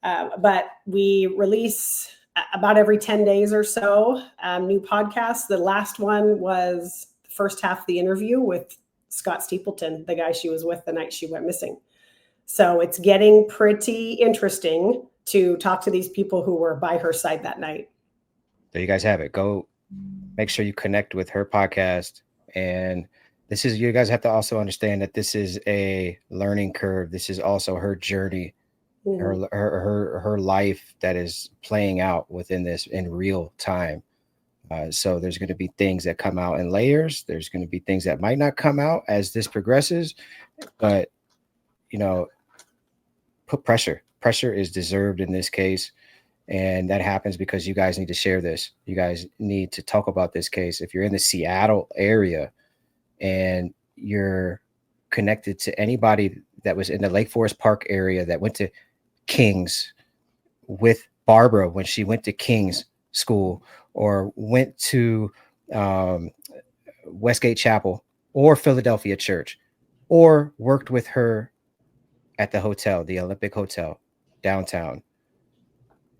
But we release about every 10 days or so new podcasts. The last one was the first half of the interview with Scott Steepleton, the guy she was with the night she went missing. So it's getting pretty interesting to talk to these people who were by her side that night. There you guys have it. Go make sure you connect with her podcast. And you guys have to also understand that this is a learning curve. This is also her journey, her life that is playing out within this in real time. So there's going to be things that come out in layers. There's going to be things that might not come out as this progresses, but put pressure. Pressure is deserved in this case. And that happens because you guys need to share this. You guys need to talk about this case. If you're in the Seattle area and you're connected to anybody that was in the Lake Forest Park area that went to King's with Barbara when she went to King's school, or went to Westgate Chapel or Philadelphia Church, or worked with her at the hotel, the Olympic Hotel downtown,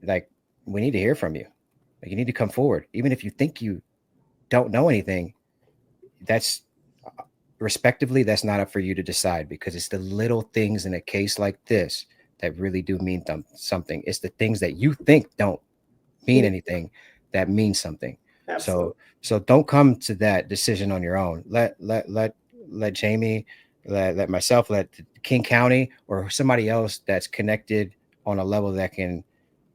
like, we need to hear from you. Like, you need to come forward. Even if you think you don't know anything, that's respectively, that's not up for you to decide, because it's the little things in a case like this that really do mean something. It's the things that you think don't mean anything that mean something. Absolutely. So don't come to that decision on your own. Let Jaime, let myself, let King County or somebody else that's connected on a level that can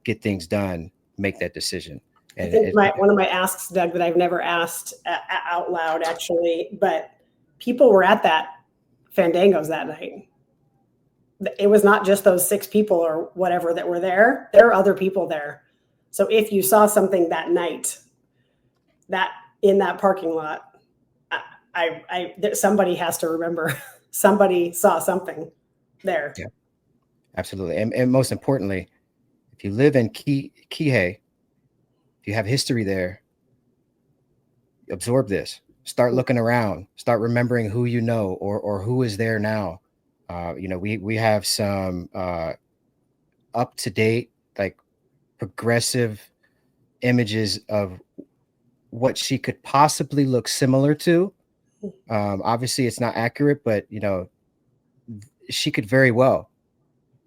get things done make that decision. And I think one of my asks, Doug, that I've never asked out loud actually, but people were at that Fandangos that night. It was not just those 6 people or whatever that were there. There are other people there. So if you saw something that night, that in that parking lot, somebody has to remember. Somebody saw something there. Yeah, absolutely. And most importantly, if you live in Kihei, if you have history there, absorb this. Start looking around. Start remembering who you know or who is there now. We have some up to date, like, progressive images of what she could possibly look similar to. Obviously it's not accurate, but she could very well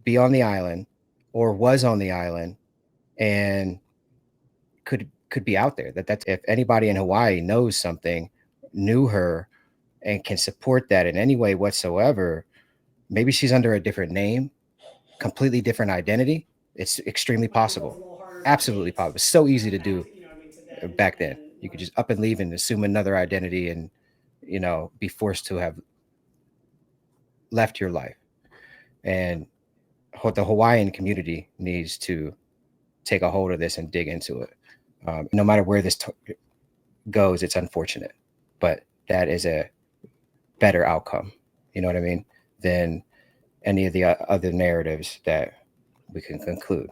be on the island or was on the island and could be out there. That's if anybody in Hawaii knows something, knew her, and can support that in any way whatsoever. Maybe she's under a different name, completely different identity. It's extremely possible. Absolutely possible. It's so easy to do back then. You could just up and leave and assume another identity and, be forced to have left your life. And the Hawaiian community needs to take a hold of this and dig into it. No matter where this goes, it's unfortunate, but that is a better outcome, you know what I mean, than any of the other narratives that we can conclude.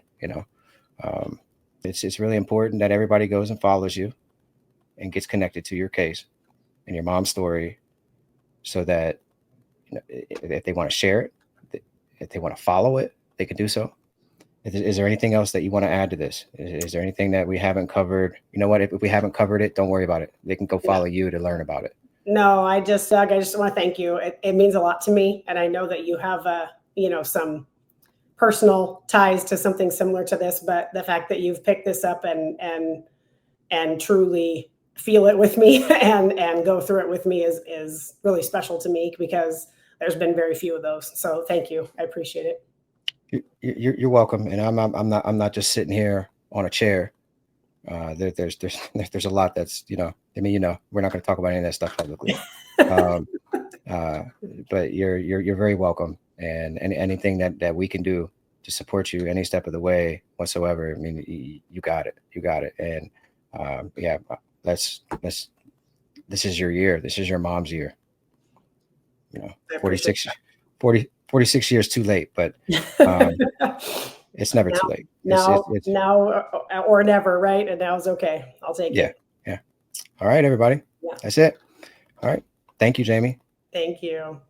It's really important that everybody goes and follows you and gets connected to your case and your mom's story, so that if they want to share it, if they want to follow it, they can do so. Is there anything else that you want to add to this? Is there anything that we haven't covered? You know what? If we haven't covered it, don't worry about it. They can go follow you to learn about it. No, Doug, I just want to thank you. It means a lot to me. And I know that you have, some personal ties to something similar to this, but the fact that you've picked this up and truly feel it with me and go through it with me is really special to me, because there's been very few of those. So thank you. I appreciate it. You're welcome. And I'm not just sitting here on a chair. There's a lot that's, we're not going to talk about any of that stuff publicly. But you're very welcome. And anything that we can do to support you any step of the way whatsoever. I mean, you got it. And this is your year. This is your mom's year. 46 years too late, but it's never too late. Now or never, right? And now is okay. I'll take it. Yeah. All right, everybody. Yeah. That's it. All right. Thank you, Jaime. Thank you.